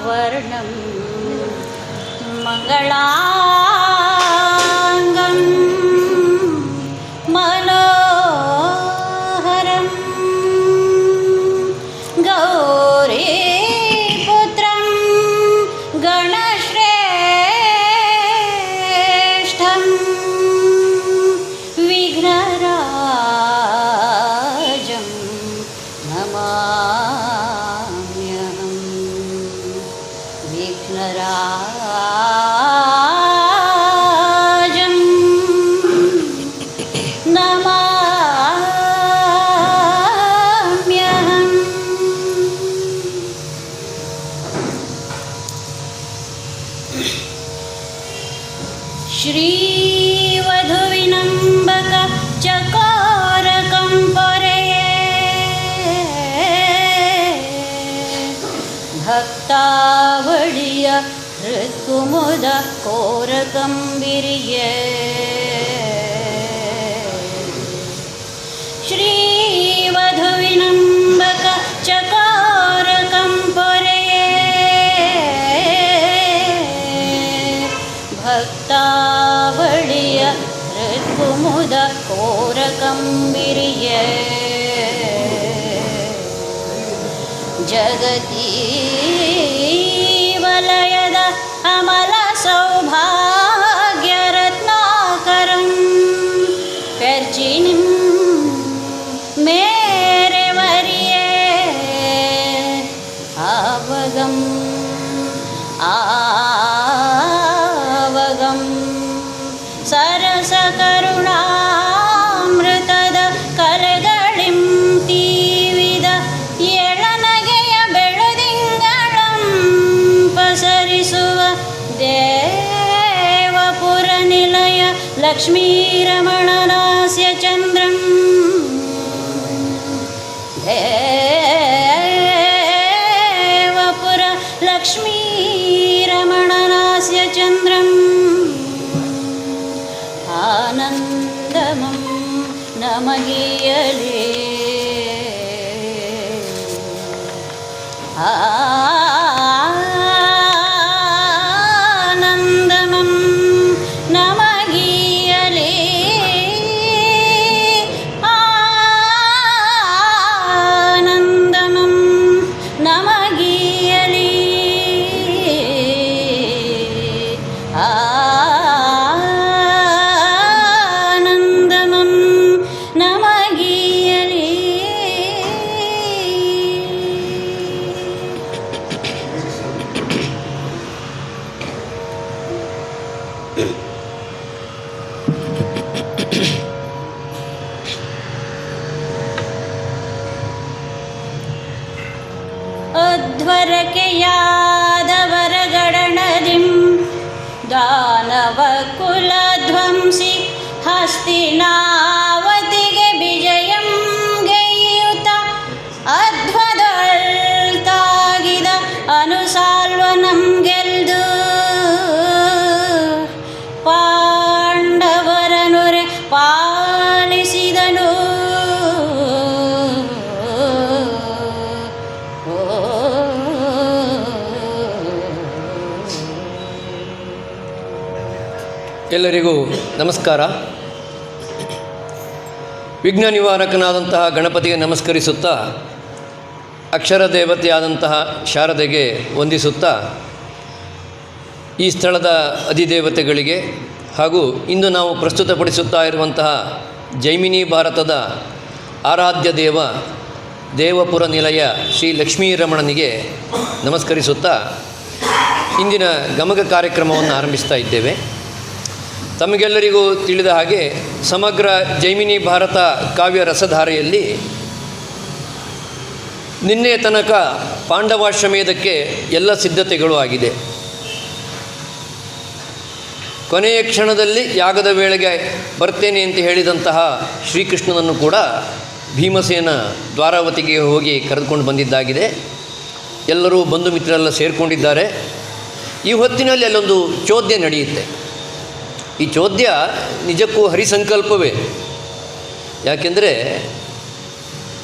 वर्णं मङ्गलाङ्गं मनोहरं गौरीपुत्रं गणश्रेष्ठं विघ्नराजं नमाम्यहं विघ्नराजं नमाम्यहम्। श्रीवधुविनम्बक चकारकम्परये भक्तावळिय हृत्कुमुद कोरकम्बिर्ये श्रीवधुविनम्बक चकारकम्परये भक्तावळिय हृत्कुमुद कोरकम्बिर्ये जगती वलयद अमल सौभाग्यरत्नाकरं पर्जिनिं मेरे वर्ये आवगम् आवगं सरसकरुणामृतದ ಕಲೆಗಳಿಂ ತೀವಿದ ಎಳನಗೆಯ ಬೆಳುದಿಂಗಳಂ ಪಸರಿಸುವ ದೇವಪುರ ನಿಲಯ ಲಕ್ಷ್ಮೀರಮಣನಾಸ್ಯ ಚಂದ್ರಂ ದೇವಪುರ ಲಕ್ಷ್ಮೀರಮಣನಾಸ್ಯ ಚಂದ್ರಂ ಆನಂದಮಂ ನಮಗೀಯಲೇ ಆನಂದಮಂ ನಮಗೀಯಲೇ ಆನಂದಮಂ ನಮಗೀಯಲೇ ಆನಂದಮಂ ನಮಗೀಯಲೇ. ಅಧ್ವರಕೆಯಾದವರಗಡಣದಿಂ ದಾನವ ಕುಲಧ್ವಂಸಿ ಹಸ್ತಿನಾವತಿಗೆ ವಿಜಯಂ ಗೆಯ್ಯುತ ಅಧ್ವದೊಳ್ತಾಗಿದ ಅನುಸಾಲ್ವನಂ ಗೆಲ್ದು ಪಾಂಡವರನುರೆ ಪಾಲಿಸಿದನು. ಎಲ್ಲರಿಗೂ ನಮಸ್ಕಾರ. ವಿಘ್ನ ನಿವಾರಕನಾದಂತಹ ಗಣಪತಿಗೆ ನಮಸ್ಕರಿಸುತ್ತಾ, ಅಕ್ಷರ ದೇವತೆಯಾದಂತಹ ಶಾರದೆಗೆ ವಂದಿಸುತ್ತಾ, ಈ ಸ್ಥಳದ ಅಧಿದೇವತೆಗಳಿಗೆ ಹಾಗೂ ಇಂದು ನಾವು ಪ್ರಸ್ತುತಪಡಿಸುತ್ತಾ ಇರುವಂತಹ ಜೈಮಿನಿ ಭಾರತದ ಆರಾಧ್ಯ ದೇವ ದೇವಪುರ ನಿಲಯ ಶ್ರೀ ಲಕ್ಷ್ಮೀರಮಣನಿಗೆ ನಮಸ್ಕರಿಸುತ್ತಾ ಇಂದಿನ ಗಮಕ ಕಾರ್ಯಕ್ರಮವನ್ನು ಆರಂಭಿಸ್ತಾ ಇದ್ದೇವೆ. ತಮಗೆಲ್ಲರಿಗೂ ತಿಳಿದ ಹಾಗೆ ಸಮಗ್ರ ಜೈಮಿನಿ ಭಾರತ ಕಾವ್ಯ ರಸಧಾರೆಯಲ್ಲಿ ನಿನ್ನೆಯ ತನಕ ಪಾಂಡವಾಶ್ವಮೇಧಕ್ಕೆ ಎಲ್ಲ ಸಿದ್ಧತೆಗಳು ಆಗಿದೆ. ಕೊನೆಯ ಕ್ಷಣದಲ್ಲಿ ಯಾಗದ ವೇಳೆಗೆ ಬರ್ತೇನೆ ಅಂತ ಹೇಳಿದಂತಹ ಶ್ರೀಕೃಷ್ಣನನ್ನು ಕೂಡ ಭೀಮಸೇನ ದ್ವಾರಾವತಿಗೆ ಹೋಗಿ ಕರೆದುಕೊಂಡು ಬಂದಿದ್ದಾಗಿದೆ. ಎಲ್ಲರೂ ಬಂಧು ಮಿತ್ರರೆಲ್ಲ ಸೇರಿಕೊಂಡಿದ್ದಾರೆ. ಈ ಹೊತ್ತಿನಲ್ಲಿ ಅಲ್ಲೊಂದು ಚೋದ್ಯ ನಡೆಯುತ್ತೆ. ಈ ಚೋದ್ಯ ನಿಜಕ್ಕೂ ಹರಿಸಂಕಲ್ಪವೇ. ಯಾಕೆಂದರೆ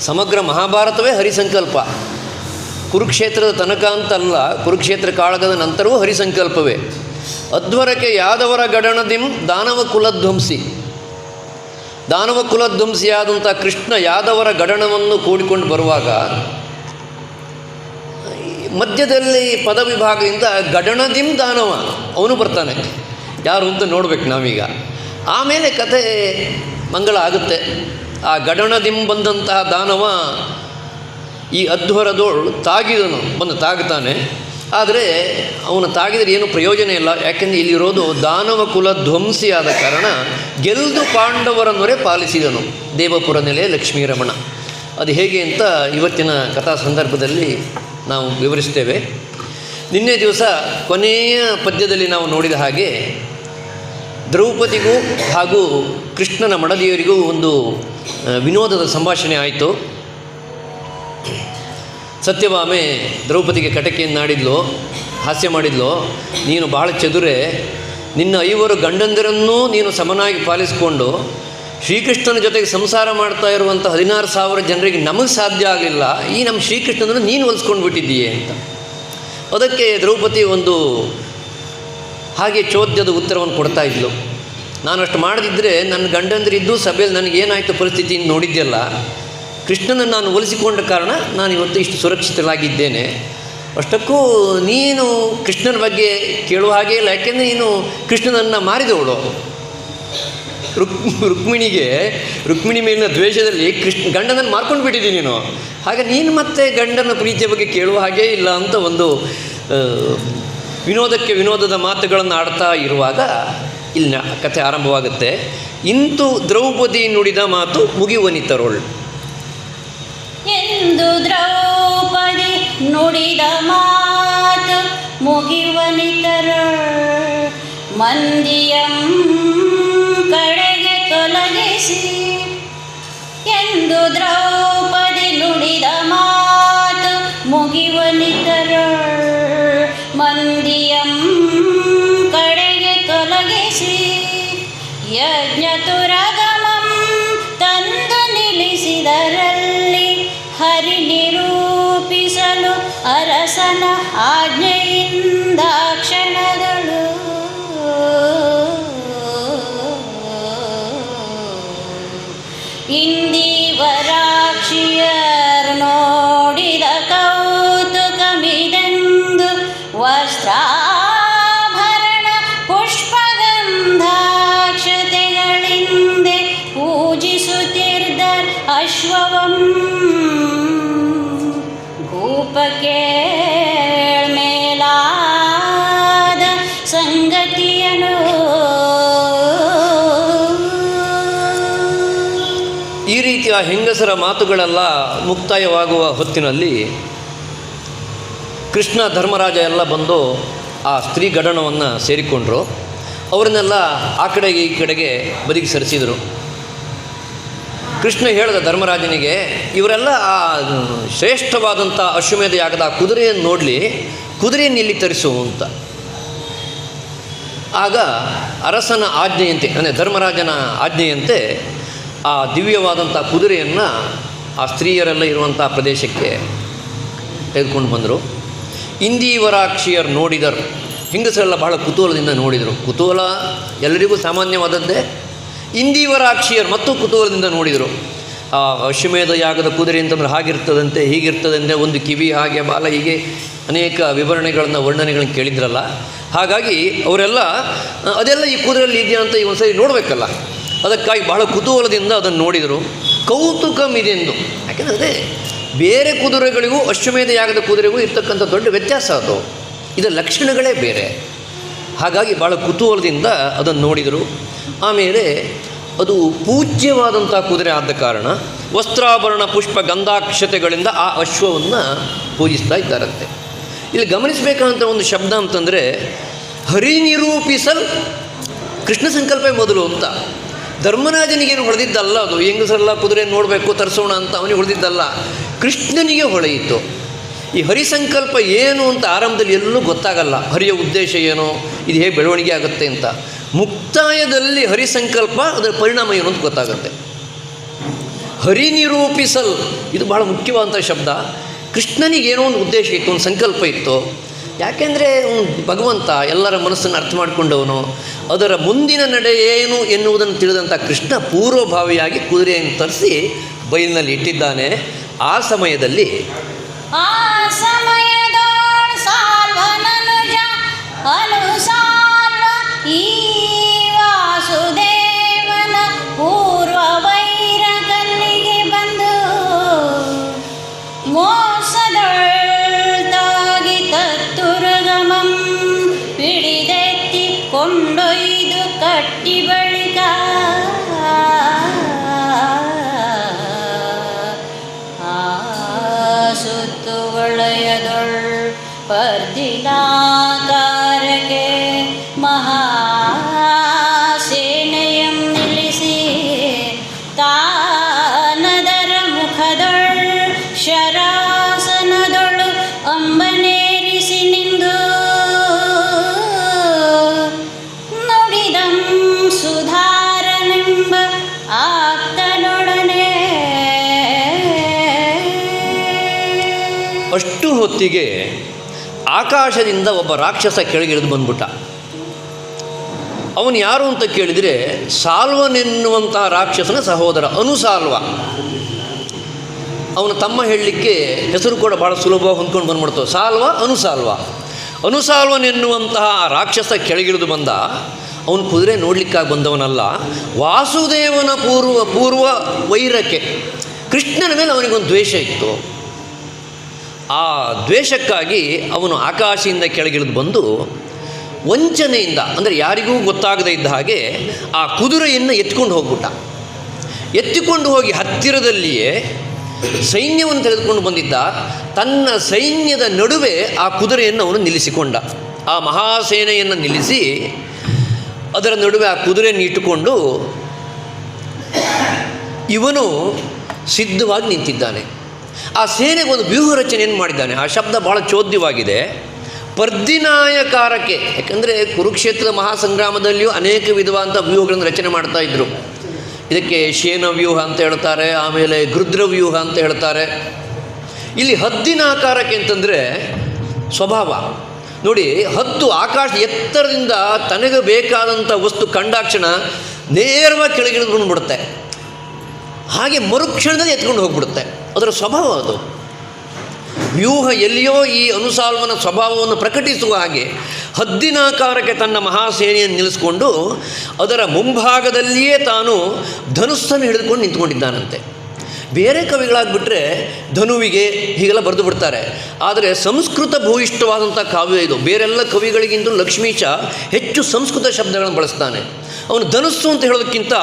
ಸಮಗ್ರ ಮಹಾಭಾರತವೇ ಹರಿಸಂಕಲ್ಪ. ಕುರುಕ್ಷೇತ್ರದ ತನಕ ಅಂತಲ್ಲ, ಕುರುಕ್ಷೇತ್ರ ಕಾಳಗದ ನಂತರವೂ ಹರಿಸಂಕಲ್ಪವೇ. ಅಧ್ವರಕ್ಕೆ ಯಾದವರ ಗಡಣದಿಂ ದಾನವ ಕುಲಧ್ವಂಸಿ. ದಾನವ ಕುಲಧ್ವಂಸಿಯಾದಂಥ ಕೃಷ್ಣ ಯಾದವರ ಗಡಣವನ್ನು ಕೂಡಿಕೊಂಡು ಬರುವಾಗ ಮಧ್ಯದಲ್ಲಿ ಪದವಿಭಾಗದಿಂದ ಗಡಣದಿಂ ದಾನವ ಅವನು ಬರ್ತಾನೆ. ಯಾರು ಅಂತ ನೋಡ್ಬೇಕು ನಾವೀಗ. ಆಮೇಲೆ ಕತೆ ಮಂಗಳ ಆಗುತ್ತೆ. ಆ ಗಡಣದಿಂ ಬಂದಂತಹ ದಾನವ ಈ ಅಧ್ವರದೋಳು ತಾಗಿದನು, ಬಂದು ತಾಗ್ತಾನೆ. ಆದರೆ ಅವನು ತಾಗಿದರೆ ಏನು ಪ್ರಯೋಜನ ಇಲ್ಲ. ಯಾಕೆಂದರೆ ಇಲ್ಲಿರೋದು ದಾನವ ಕುಲ ಧ್ವಂಸಿಯಾದ ಕಾರಣ ಗೆಲ್ದು ಪಾಂಡವರನ್ನೊರೆ ಪಾಲಿಸಿದನು ದೇವಪುರ ನೆಲೆ ಲಕ್ಷ್ಮೀರಮಣ. ಅದು ಹೇಗೆ ಅಂತ ಇವತ್ತಿನ ಕಥಾ ಸಂದರ್ಭದಲ್ಲಿ ನಾವು ವಿವರಿಸ್ತೇವೆ. ನಿನ್ನೆ ದಿವಸ ಕೊನೆಯ ಪದ್ಯದಲ್ಲಿ ನಾವು ನೋಡಿದ ಹಾಗೆ ದ್ರೌಪದಿಗೂ ಹಾಗೂ ಕೃಷ್ಣನ ಮಡದಿಯವರಿಗೂ ಒಂದು ವಿನೋದದ ಸಂಭಾಷಣೆ ಆಯಿತು. ಸತ್ಯಭಾಮೆ ದ್ರೌಪದಿಗೆ ಕಟಕಿಯನ್ನಾಡಿದ್ಲು, ಹಾಸ್ಯ ಮಾಡಿದ್ಲು. ನೀನು ಭಾಳ ಚದುರೆ, ನಿನ್ನ 5 ಗಂಡಂದಿರನ್ನೂ ನೀನು ಸಮನಾಗಿ ಪಾಲಿಸಿಕೊಂಡು ಶ್ರೀಕೃಷ್ಣನ ಜೊತೆಗೆ ಸಂಸಾರ ಮಾಡ್ತಾ ಇರುವಂಥ 16,000 ಜನರಿಗೆ ನಮಗೆ ಸಾಧ್ಯ ಆಗಲಿಲ್ಲ, ಈ ನಮ್ಮ ಶ್ರೀಕೃಷ್ಣನನ್ನು ನೀನು ಹೊಲಿಸ್ಕೊಂಡು ಬಿಟ್ಟಿದ್ದೀಯೆ ಅಂತ. ಅದಕ್ಕೆ ದ್ರೌಪದಿ ಒಂದು ಹಾಗೆ ಚೋದ್ಯದ ಉತ್ತರವನ್ನು ಕೊಡ್ತಾ ಇದ್ಲು. ನಾನು ಅಷ್ಟು ಮಾಡದಿದ್ದರೆ ನನ್ನ ಗಂಡಂದಿರಿದ್ದು ಸಭೆಯಲ್ಲಿ ನನಗೇನಾಯಿತು ಪರಿಸ್ಥಿತಿ ನೋಡಿದ್ದೆಲ್ಲ, ಕೃಷ್ಣನನ್ನು ನಾನು ಒಲಿಸಿಕೊಂಡ ಕಾರಣ ನಾನು ಇವತ್ತು ಇಷ್ಟು ಸುರಕ್ಷಿತವಾಗಿದ್ದೇನೆ. ಅಷ್ಟಕ್ಕೂ ನೀನು ಕೃಷ್ಣನ ಬಗ್ಗೆ ಕೇಳುವ ಹಾಗೆ ಇಲ್ಲ, ಯಾಕೆಂದರೆ ನೀನು ಕೃಷ್ಣನನ್ನು ಮಾರಿದವಳು. ರುಕ್ಮಿಣಿ ಮೇಲಿನ ದ್ವೇಷದಲ್ಲಿ ಗಂಡನನ್ನು ಮಾರ್ಕೊಂಡು ಬಿಟ್ಟಿದ್ದೀನಿ ನೀನು. ಹಾಗೆ ನೀನು ಮತ್ತೆ ಗಂಡನ ಪ್ರೀತಿಯ ಬಗ್ಗೆ ಕೇಳುವ ಹಾಗೇ ಇಲ್ಲ ಅಂತ ಒಂದು ವಿನೋದಕ್ಕೆ ವಿನೋದದ ಮಾತುಗಳನ್ನು ಆಡ್ತಾ ಇರುವಾಗ ಇಲ್ಲಿನ ಕಥೆ ಆರಂಭವಾಗುತ್ತೆ. ಇಂತು ದ್ರೌಪದಿ ನುಡಿದ ಮಾತು ಮುಗಿವನಿತರೋಳ್ ಎಂದು ದ್ರೌಪದಿ ನುಡಿದ ಮಾತು ಮುಗಿವನಿತರೋಳ್ ಮಂದಿಯಂ ಕಡೆಗೆ ತೊಲಗಿಸಿ. ಎಂದು ದ್ರೌಪದಿ ನುಡಿದ ಮಾತು ಮುಗಿವನಿತರೋಳ್ ಮಂದಿಯಂ ಕಡೆಗೆ ತೊಲಗಿಸಿ. ಯಜ್ಞತುರಗಮಂ ತಂದು ನಿಲ್ಲಿಸಿದರಲ್ಲಿ ಹರಿ ನಿರೂಪಿಸಲು ಅರಸನ ಆಜ್ಞೆಯಿಂದ ಕ್ಷಣಗಳು. ಇಂದಿವರಾಕ್ಷಿಯರ್ ನೋಡಿದ ಕೌತುಕಮಿದೆಂದು ವಸ್ತ್ರಾಭರಣ ಪುಷ್ಪಗಂಧಾಕ್ಷತೆಗಳಿಂದೆ ಪೂಜಿಸುತ್ತಿರ್ದರ್ ಅಶ್ವವಂ. ಭೂಪಕ್ಕೆ ಮೇಲಾದ ಸಂಗತಿಯನು. ಈ ರೀತಿಯ ಹೆಂಗಸರ ಮಾತುಗಳೆಲ್ಲ ಮುಕ್ತಾಯವಾಗುವ ಹೊತ್ತಿನಲ್ಲಿ ಕೃಷ್ಣ ಧರ್ಮರಾಜ ಎಲ್ಲ ಬಂದು ಆ ಸ್ತ್ರೀ ಗಡಣವನ್ನು ಸೇರಿಕೊಂಡ್ರು. ಅವರನ್ನೆಲ್ಲ ಆ ಕಡೆಗೆ ಈ ಕಡೆಗೆ ಬದಿಗೆ ಸರಿಸಿದರು. ಕೃಷ್ಣ ಹೇಳಿದ ಧರ್ಮರಾಜನಿಗೆ, ಇವರೆಲ್ಲ ಆ ಶ್ರೇಷ್ಠವಾದಂಥ ಅಶ್ವಮೇಧ ಯಾಗದ ಆ ಕುದುರೆಯನ್ನು ನೋಡಲಿ, ಕುದುರೆಯನ್ನು ಇಲ್ಲಿ ತರಿಸು ಅಂತ. ಆಗ ಅರಸನ ಆಜ್ಞೆಯಂತೆ, ಅಂದರೆ ಧರ್ಮರಾಜನ ಆಜ್ಞೆಯಂತೆ ಆ ದಿವ್ಯವಾದಂಥ ಕುದುರೆಯನ್ನು ಆ ಸ್ತ್ರೀಯರೆಲ್ಲ ಇರುವಂಥ ಪ್ರದೇಶಕ್ಕೆ ತೆಗೆದುಕೊಂಡು ಬಂದರು. ಇಂದೀವರಾಕ್ಷಿಯರು ನೋಡಿದರು. ಹೆಂಗಸರೆಲ್ಲ ಬಹಳ ಕುತೂಹಲದಿಂದ ನೋಡಿದರು. ಕುತೂಹಲ ಎಲ್ಲರಿಗೂ ಸಾಮಾನ್ಯವಾದದ್ದೇ. ಇಂದೀವರಾಕ್ಷಿಯರು ಮತ್ತು ಕುತೂಹಲದಿಂದ ನೋಡಿದರು. ಆ ಅಶ್ವಮೇಧ ಯಾಗದ ಕುದುರೆ ಅಂತಂದ್ರೆ ಹಾಗಿರ್ತದಂತೆ, ಹೀಗಿರ್ತದಂತೆ, ಒಂದು ಕಿವಿ ಹಾಗೆ, ಬಾಲ, ಹೀಗೆ ಅನೇಕ ವಿವರಣೆಗಳನ್ನು ವರ್ಣನೆಗಳನ್ನು ಕೇಳಿದ್ರಲ್ಲ. ಹಾಗಾಗಿ ಅವರೆಲ್ಲ ಅದೆಲ್ಲ ಈ ಕುದುರೆಯಲ್ಲಿ ಇದೆಯಾ ಅಂತ ಈ ಒಂದು ಸರಿ ನೋಡಬೇಕಲ್ಲ, ಅದಕ್ಕಾಗಿ ಬಹಳ ಕುತೂಹಲದಿಂದ ಅದನ್ನು ನೋಡಿದರು. ಕೌತುಕಮಿದೆಂದು, ಯಾಕೆಂದರೆ ಅದೇ ಬೇರೆ ಕುದುರೆಗಳಿಗೂ ಅಶ್ವಮೇಧ ಯಾಗದ ಕುದುರೆಗೂ ಇರ್ತಕ್ಕಂಥ ದೊಡ್ಡ ವ್ಯತ್ಯಾಸ ಅದು. ಇದರ ಲಕ್ಷಣಗಳೇ ಬೇರೆ. ಹಾಗಾಗಿ ಭಾಳ ಕುತೂಹಲದಿಂದ ಅದನ್ನು ನೋಡಿದರು. ಆಮೇಲೆ ಅದು ಪೂಜ್ಯವಾದಂಥ ಕುದುರೆ ಆದ ಕಾರಣ ವಸ್ತ್ರಾಭರಣ ಪುಷ್ಪ ಗಂಧಾಕ್ಷತೆಗಳಿಂದ ಆ ಅಶ್ವವನ್ನು ಪೂಜಿಸ್ತಾ ಇದ್ದಾರಂತೆ. ಇಲ್ಲಿ ಗಮನಿಸಬೇಕಾದಂಥ ಒಂದು ಶಬ್ದ ಅಂತಂದರೆ ಹರಿನಿರೂಪಿಸಲ್. ಕೃಷ್ಣ ಸಂಕಲ್ಪ ಮೊದಲು ಅಂತ. ಧರ್ಮರಾಜನಿಗೇನು ಹೊಳೆದಿದ್ದಲ್ಲ ಅದು. ಹೆಂಗಸರೆಲ್ಲ ಕುದುರೆ ನೋಡಬೇಕು ತರಿಸೋಣ ಅಂತ ಅವನಿಗೆ ಹೊಳೆದಿದ್ದಲ್ಲ, ಕೃಷ್ಣನಿಗೆ ಹೊಳೆಯಿತು. ಈ ಹರಿಸಂಕಲ್ಪ ಏನು ಅಂತ ಆರಂಭದಲ್ಲಿ ಎಲ್ಲೂ ಗೊತ್ತಾಗಲ್ಲ. ಹರಿಯ ಉದ್ದೇಶ ಏನು, ಇದು ಹೇಗೆ ಬೆಳವಣಿಗೆ ಆಗುತ್ತೆ ಅಂತ. ಮುಕ್ತಾಯದಲ್ಲಿ ಹರಿಸಂಕಲ್ಪ, ಅದರ ಪರಿಣಾಮ ಏನು ಅಂತ ಗೊತ್ತಾಗುತ್ತೆ. ಹರಿನಿರೂಪಿಸಲ್ ಇದು ಬಹಳ ಮುಖ್ಯವಾದಂಥ ಶಬ್ದ. ಕೃಷ್ಣನಿಗೇನೋ ಒಂದು ಉದ್ದೇಶ ಇತ್ತು, ಒಂದು ಸಂಕಲ್ಪ ಇತ್ತು. ಯಾಕೆಂದರೆ ಭಗವಂತ ಎಲ್ಲರ ಮನಸ್ಸನ್ನು ಅರ್ಥ ಮಾಡಿಕೊಂಡವನು. ಅದರ ಮುಂದಿನ ನಡೆ ಏನು ಎನ್ನುವುದನ್ನು ತಿಳಿದಂಥ ಕೃಷ್ಣ ಪೂರ್ವಭಾವಿಯಾಗಿ ಕುದುರೆಯನ್ನು ತರಿಸಿ ಬಯಲಿನಲ್ಲಿ ಇಟ್ಟಿದ್ದಾನೆ. ಆ ಸಮಯದಲ್ಲಿ ಈ ವಾಸುದೇವನ ಪೂರ್ವ ವೈರ ಕಲ್ಲಿಗೆ ಬಂದು ಮೋಸದೊಳ್ತಾಗಿ ತತ್ತುರಗಮಂ ಹಿಡಿದೆತ್ತಿ ಕೊಂಡೊಯ್ದು ಕಟ್ಟಿ ಬಳಿಕ ಸುತ್ತುವಳಯದೊಳ್ ಪರ್ದಿನಾಕಾರಕ್ಕೆ ಮಹಾಸೇನೆಯಂ ನಿಲ್ಲಿಸಿ ತಾನದರ ಮುಖದೊಳ್ ಶರಾಸನದೊಳು ಅಂಬನೇರಿಸಿ ನಿಂದು ನುಡಿದಂ ಸುಧಾರನೆಂಬ ಆಪ್ತನೊಡನೆ. ಅಷ್ಟು ಹೊತ್ತಿಗೆ ಆಕಾಶದಿಂದ ಒಬ್ಬ ರಾಕ್ಷಸ ಕೆಳಗಿಳಿದು ಬಂದ್ಬಿಟ್ಟ. ಅವನು ಯಾರು ಅಂತ ಕೇಳಿದರೆ ಸಾಲ್ವನೆನ್ನುವಂಥ ರಾಕ್ಷಸನ ಸಹೋದರ ಅನುಸಾಲ್ವ. ಅವನ ತಮ್ಮ ಹೇಳಲಿಕ್ಕೆ ಹೆಸರು ಕೂಡ ಭಾಳ ಸುಲಭ ಹೊಂದ್ಕೊಂಡು ಬಂದ್ಬಿಡ್ತು, ಸಾಲ್ವ ಅನುಸಾಲ್ವ. ಅನುಸಾಲ್ವನೆನ್ನುವಂತಹ ರಾಕ್ಷಸ ಕೆಳಗಿಳಿದು ಬಂದ. ಅವನು ಕುದುರೆ ನೋಡಲಿಕ್ಕಾಗಿ ಬಂದವನಲ್ಲ, ವಾಸುದೇವನ ಪೂರ್ವ ವೈರಕ್ಕೆ ಕೃಷ್ಣನ ಮೇಲೆ ಅವನಿಗೊಂದು ದ್ವೇಷ ಇತ್ತು. ಆ ದ್ವೇಷಕ್ಕಾಗಿ ಅವನು ಆಕಾಶದಿಂದ ಕೆಳಗಿಳಿದು ಬಂದು ವಂಚನೆಯಿಂದ, ಅಂದರೆ ಯಾರಿಗೂ ಗೊತ್ತಾಗದೇ ಇದ್ದ ಹಾಗೆ ಆ ಕುದುರೆಯನ್ನು ಎತ್ಕೊಂಡು ಹೋಗ್ಬಿಟ್ಟ. ಎತ್ತಿಕೊಂಡು ಹೋಗಿ ಹತ್ತಿರದಲ್ಲಿಯೇ ಸೈನ್ಯವನ್ನು ತೆಗೆದುಕೊಂಡು ಬಂದಿದ್ದ. ತನ್ನ ಸೈನ್ಯದ ನಡುವೆ ಆ ಕುದುರೆಯನ್ನು ಅವನು ನಿಲ್ಲಿಸಿಕೊಂಡ. ಆ ಮಹಾಸೇನೆಯನ್ನು ನಿಲ್ಲಿಸಿ ಅದರ ನಡುವೆ ಆ ಕುದುರೆಯನ್ನು ಇಟ್ಟುಕೊಂಡು ಇವನು ಸಿದ್ಧವಾಗಿ ನಿಂತಿದ್ದಾನೆ. ಆ ಸೇನೆಗೆ ಒಂದು ವ್ಯೂಹ ರಚನೆಯನ್ನು ಮಾಡಿದ್ದಾನೆ. ಆ ಶಬ್ದ ಭಾಳ ಚೋದ್ಯವಾಗಿದೆ. ಪರ್ದಿನಾಯಕಾರಕ್ಕೆ, ಯಾಕಂದರೆ ಕುರುಕ್ಷೇತ್ರದ ಮಹಾಸಂಗ್ರಾಮದಲ್ಲಿಯೂ ಅನೇಕ ವಿಧವಾದಂಥ ವ್ಯೂಹಗಳನ್ನು ರಚನೆ ಮಾಡ್ತಾಯಿದ್ರು. ಇದಕ್ಕೆ ಶೇನ ವ್ಯೂಹ ಅಂತ ಹೇಳ್ತಾರೆ, ಆಮೇಲೆ ಗೃದ್ರ ವ್ಯೂಹ ಅಂತ ಹೇಳ್ತಾರೆ. ಇಲ್ಲಿ ಹದ್ದಿನಾಕಾರಕ್ಕೆ ಅಂತಂದರೆ ಸ್ವಭಾವ ನೋಡಿ. ಹದ್ದು ಆಕಾಶ ಎತ್ತರದಿಂದ ತನಗೆ ಬೇಕಾದಂಥ ವಸ್ತು ಕಂಡಾಕ್ಷಣ ನೇರವಾಗಿ ಕೆಳಗಿಳಿದು ಬಂದುಬಿಡುತ್ತೆ. ಹಾಗೆ ಮರುಕ್ಷಣದಲ್ಲಿ ಎತ್ಕೊಂಡು ಹೋಗ್ಬಿಡುತ್ತೆ. ಅದರ ಸ್ವಭಾವ ಅದು. ವ್ಯೂಹ ಎಲ್ಲಿಯೋ ಈ ಅನುಸಾಲ್ವನ ಸ್ವಭಾವವನ್ನು ಪ್ರಕಟಿಸುವ ಹಾಗೆ ಹದ್ದಿನಾಕಾರಕ್ಕೆ ತನ್ನ ಮಹಾಸೇನೆಯನ್ನು ನಿಲ್ಲಿಸ್ಕೊಂಡು ಅದರ ಮುಂಭಾಗದಲ್ಲಿಯೇ ತಾನು ಧನುಸ್ಸನ್ನು ಹಿಡಿದುಕೊಂಡು ನಿಂತ್ಕೊಂಡಿದ್ದಾನಂತೆ. ಬೇರೆ ಕವಿಗಳಾಗ್ಬಿಟ್ರೆ ಧನುವಿಗೆ ಹೀಗೆಲ್ಲ ಬರೆದು ಬಿಡ್ತಾರೆ. ಆದರೆ ಸಂಸ್ಕೃತ ಭೂಯಿಷ್ಠವಾದಂಥ ಕಾವ್ಯ ಇದು. ಬೇರೆಲ್ಲ ಕವಿಗಳಿಗಿಂತ ಲಕ್ಷ್ಮೀಶ ಹೆಚ್ಚು ಸಂಸ್ಕೃತ ಶಬ್ದಗಳನ್ನು ಬಳಸ್ತಾನೆ. ಅವನು ಧನುಸ್ಸು ಅಂತ ಹೇಳೋದಕ್ಕಿಂತ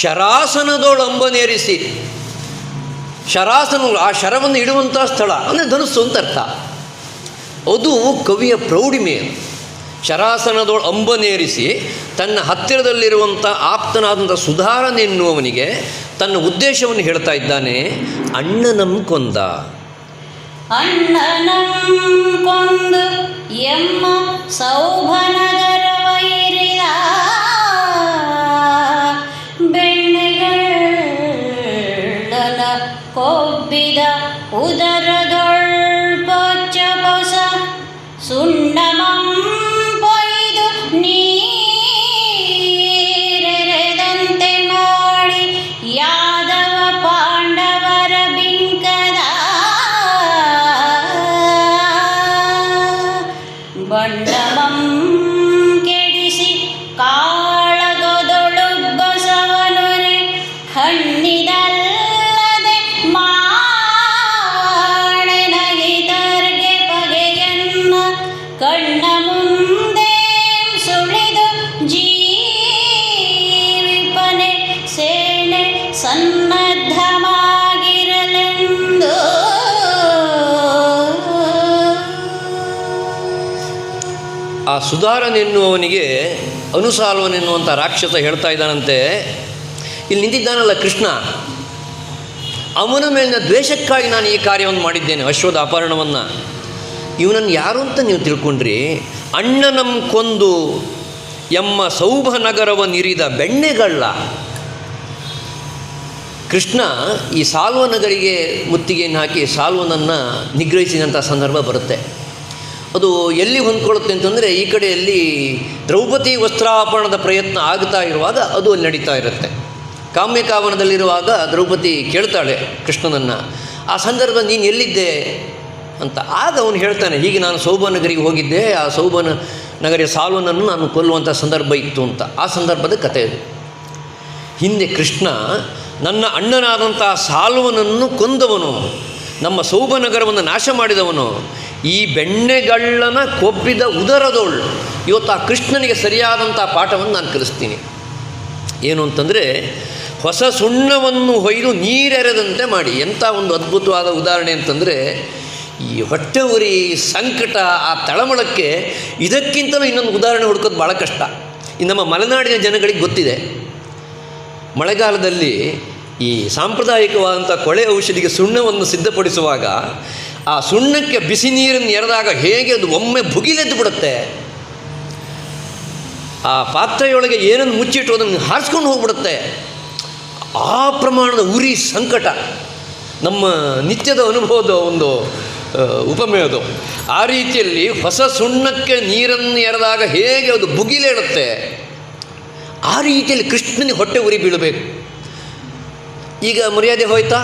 ಶರಾಸನದೊಳಂಬನೇರಿಸಿ, ಶರಾಸನ ಆ ಶರವನ್ನು ಇಡುವಂಥ ಸ್ಥಳ ಅಂದರೆ ಧನುಸ್ಸು ಅಂತ ಅರ್ಥ. ಅದು ಕವಿಯ ಪ್ರೌಢಿಮೆ. ಶರಾಸನದೊಳ ಅಂಬನೇರಿಸಿ ತನ್ನ ಹತ್ತಿರದಲ್ಲಿರುವಂಥ ಆಪ್ತನಾದಂಥ ಸುಧಾರಣ ಎನ್ನುವವನಿಗೆ ತನ್ನ ಉದ್ದೇಶವನ್ನು ಹೇಳ್ತಾ ಇದ್ದಾನೆ. ಅಣ್ಣನಂ ಕೊಂದ, ಅಣ್ಣನಂ ಕೊಂದು ಎಮ್ಮ ಸೌಭನಗರ ವೈರಿಯ ಬೆಣ್ಣೆಗಳ ಕೊಬ್ಬಿದ ಉದರದೊಳ್ ಪೊಚ್ಚ ಪೊಸ ಸುಣ್ಣಮಂ ಪೊಯ್ದು ನೀರೆರೆದಂತೆ ಮಾಡಿ ಯಾದವ ಪಾಂಡವರ ಬಿಂಕದ ಬಂಡಮಂ ಕೆಡಿಸಿ ಕಾಳಗದೊಳು ಬಸವನುರೆ ಹಣ್ಣಿದಲ್ಲದೆ ಮಾಡೆನಗಿದರ್ಗೆ ಬಗೆಯನ್ನ ಕಣ್ಣ ಮುಂದೆ ಸುಳಿದು ಜೀವಿಪನೆ ಸೇನೆ ಸನ್ನದ್ಧವಾಗಿರಲೆಂದು. ಆ ಸುಧಾರನೆನ್ನುವವನಿಗೆ ಅನುಸಾಲ್ವನೆನ್ನುವಂಥ ರಾಕ್ಷಸ ಹೇಳ್ತಾ ಇದ್ದಾನಂತೆ, ಇಲ್ಲಿ ನಿಂತಿದ್ದಾನಲ್ಲ ಕೃಷ್ಣ, ಅವನ ಮೇಲಿನ ದ್ವೇಷಕ್ಕಾಗಿ ನಾನು ಈ ಕಾರ್ಯವನ್ನು ಮಾಡಿದ್ದೇನೆ, ಅಶ್ವದ ಅಪಹರಣವನ್ನು. ಇವನನ್ನು ಯಾರು ಅಂತ ನೀವು ತಿಳ್ಕೊಂಡ್ರಿ? ಅಣ್ಣನಂ ಕೊಂದು ಎಮ್ಮ ಸೌಭನಗರವನ್ನಿರಿದ ಬೆಣ್ಣೆಗಳ್ಳ. ಕೃಷ್ಣ ಈ ಸಾಲ್ವನಗರಿಗೆ ಮುತ್ತಿಗೆಯನ್ನು ಹಾಕಿ ಸಾಲ್ವನನ್ನು ನಿಗ್ರಹಿಸಿದಂಥ ಸಂದರ್ಭ ಬರುತ್ತೆ. ಅದು ಎಲ್ಲಿ ಹೊಂದ್ಕೊಳ್ಳುತ್ತೆ ಅಂತಂದರೆ, ಈ ಕಡೆಯಲ್ಲಿ ದ್ರೌಪದಿ ವಸ್ತ್ರಾಪರಣದ ಪ್ರಯತ್ನ ಆಗ್ತಾ ಇರುವಾಗ ಅದು ಅಲ್ಲಿ ನಡೀತಾ ಇರುತ್ತೆ. ಕಾಮ್ಯಕಾವನದಲ್ಲಿರುವಾಗ ದ್ರೌಪದಿ ಕೇಳ್ತಾಳೆ ಕೃಷ್ಣನನ್ನು, ಆ ಸಂದರ್ಭ ನೀನು ಎಲ್ಲಿದ್ದೆ ಅಂತ. ಆಗ ಅವನು ಹೇಳ್ತಾನೆ, ಹೀಗೆ ನಾನು ಸೌಭನಗರಿಗೆ ಹೋಗಿದ್ದೆ, ಆ ಸೌಭನ ನಗರಿಯ ಸಾಲ್ವನನ್ನು ನಾನು ಕೊಲ್ಲುವಂಥ ಸಂದರ್ಭ ಇತ್ತು ಅಂತ. ಆ ಸಂದರ್ಭದ ಕಥೆ ಇದು. ಹಿಂದೆ ಕೃಷ್ಣ ನನ್ನ ಅಣ್ಣನಾದಂಥ ಸಾಲ್ವನನ್ನು ಕೊಂದವನು, ನಮ್ಮ ಸೌಭನಗರವನ್ನು ನಾಶ ಮಾಡಿದವನು, ಈ ಬೆಣ್ಣೆಗಳ್ಳನ ಕೊಬ್ಬಿದ ಉದರದೋಳು. ಇವತ್ತು ಆ ಕೃಷ್ಣನಿಗೆ ಸರಿಯಾದಂಥ ಪಾಠವನ್ನು ನಾನು ಕಲಿಸ್ತೀನಿ. ಏನು ಅಂತಂದರೆ, ಹೊಸ ಸುಣ್ಣವನ್ನು ಹೊಯ್ದು ನೀರೆರೆದಂತೆ ಮಾಡಿ. ಎಂಥ ಒಂದು ಅದ್ಭುತವಾದ ಉದಾಹರಣೆ ಅಂತಂದರೆ, ಈ ಹೊಟ್ಟೆ ಉರಿ, ಸಂಕಟ, ಆ ತಳಮಳಕ್ಕೆ ಇದಕ್ಕಿಂತಲೂ ಇನ್ನೊಂದು ಉದಾಹರಣೆ ಹುಡುಕೋದು ಭಾಳ ಕಷ್ಟ. ಈ ನಮ್ಮ ಮಲೆನಾಡಿನ ಜನಗಳಿಗೆ ಗೊತ್ತಿದೆ, ಮಳೆಗಾಲದಲ್ಲಿ ಈ ಸಾಂಪ್ರದಾಯಿಕವಾದಂಥ ಕೊಳೆ ಔಷಧಿಗೆ ಸುಣ್ಣವನ್ನು ಸಿದ್ಧಪಡಿಸುವಾಗ ಆ ಸುಣ್ಣಕ್ಕೆ ಬಿಸಿ ನೀರನ್ನು ಎರೆದಾಗ ಹೇಗೆ ಅದು ಒಮ್ಮೆ ಭುಗಿಲೆದ್ದು ಬಿಡುತ್ತೆ. ಆ ಪಾತ್ರೆಯೊಳಗೆ ಏನನ್ನು ಮುಚ್ಚಿಟ್ಟು ಅದನ್ನು ಹಾರಿಸ್ಕೊಂಡು ಹೋಗ್ಬಿಡುತ್ತೆ. ಆ ಪ್ರಮಾಣದ ಉರಿ, ಸಂಕಟ ನಮ್ಮ ನಿತ್ಯದ ಅನುಭವದ ಒಂದು ಉಪಮೆ ಅದು. ಆ ರೀತಿಯಲ್ಲಿ ಹೊಸ ಸುಣ್ಣಕ್ಕೆ ನೀರನ್ನು ಎರೆದಾಗ ಹೇಗೆ ಅದು ಭುಗಿಲೇಳುತ್ತೆ, ಆ ರೀತಿಯಲ್ಲಿ ಕೃಷ್ಣನಿಗೆ ಹೊಟ್ಟೆ ಉರಿ ಬೀಳಬೇಕು. ಈಗ ಮರ್ಯಾದೆ ಹೋಯ್ತಾ,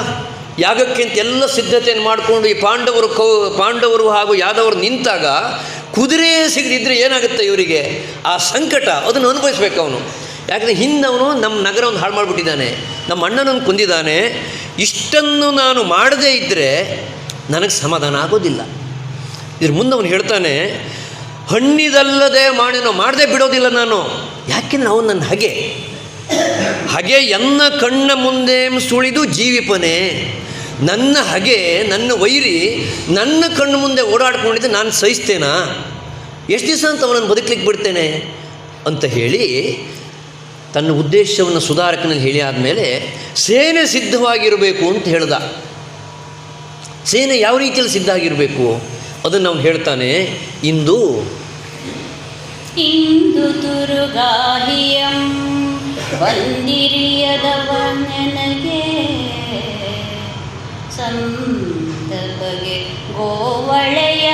ಯಾಗಕ್ಕೆ ಅಂತ ಎಲ್ಲ ಸಿದ್ಧತೆಯನ್ನು ಮಾಡಿಕೊಂಡು ಈ ಪಾಂಡವರು ಹಾಗೂ ಯಾದವರು ನಿಂತಾಗ ಕುದುರೆ ಸಿಗದಿದ್ದರೆ ಏನಾಗುತ್ತೆ ಇವರಿಗೆ? ಆ ಸಂಕಟ ಅದನ್ನು ಅನುಭವಿಸ್ಬೇಕು ಅವನು. ಯಾಕಂದರೆ ಹಿಂದವನು ನಮ್ಮ ನಗರವನ್ನು ಹಾಳು ಮಾಡಿಬಿಟ್ಟಿದ್ದಾನೆ, ನಮ್ಮ ಅಣ್ಣನನ್ನು ಕೊಂದಿದ್ದಾನೆ. ಇಷ್ಟನ್ನು ನಾನು ಮಾಡದೇ ಇದ್ದರೆ ನನಗೆ ಸಮಾಧಾನ ಆಗೋದಿಲ್ಲ. ಇದ್ರ ಮುಂದೆ ಅವನು ಹೇಳ್ತಾನೆ, ಹಣ್ಣಿದಲ್ಲದೆ ಮಾಡದೆ ಬಿಡೋದಿಲ್ಲ ನಾನು. ಯಾಕೆಂದ್ರೆ ಅವನು ನನ್ನ ಹಗೆ ಎನ್ನ ಕಣ್ಣ ಮುಂದೆ ಸುಳಿದು ಜೀವಿಪನೆ. ನನ್ನ ಹಗೆ, ನನ್ನ ವೈರಿ ನನ್ನ ಕಣ್ಣು ಮುಂದೆ ಓಡಾಡ್ಕೊಂಡಿದ್ದೆ ನಾನು ಸಹಿಸ್ತೇನಾ? ಎಷ್ಟು ದಿವಸ ಅಂತ ಅವನನ್ನು ಬದುಕಲಿಕ್ಕೆ ಬಿಡ್ತೇನೆ ಅಂತ ಹೇಳಿ ತನ್ನ ಉದ್ದೇಶವನ್ನು ಸುಧಾರಕನಲ್ಲಿ ಹೇಳಿ ಆದಮೇಲೆ ಸೇನೆ ಸಿದ್ಧವಾಗಿರಬೇಕು ಅಂತ ಹೇಳ್ದ. ಸೇನೆ ಯಾವ ರೀತಿಯಲ್ಲಿ ಸಿದ್ಧ ಆಗಿರಬೇಕು ಅದನ್ನು ಅವನು ಹೇಳ್ತಾನೆ. ಇಂದು ತುರುಗಾಹಿಯಂ ಬಂದಿರಿಯದವ ನನಗೆ ಸಂತಪಗೆ ಗೋವಳೆಯ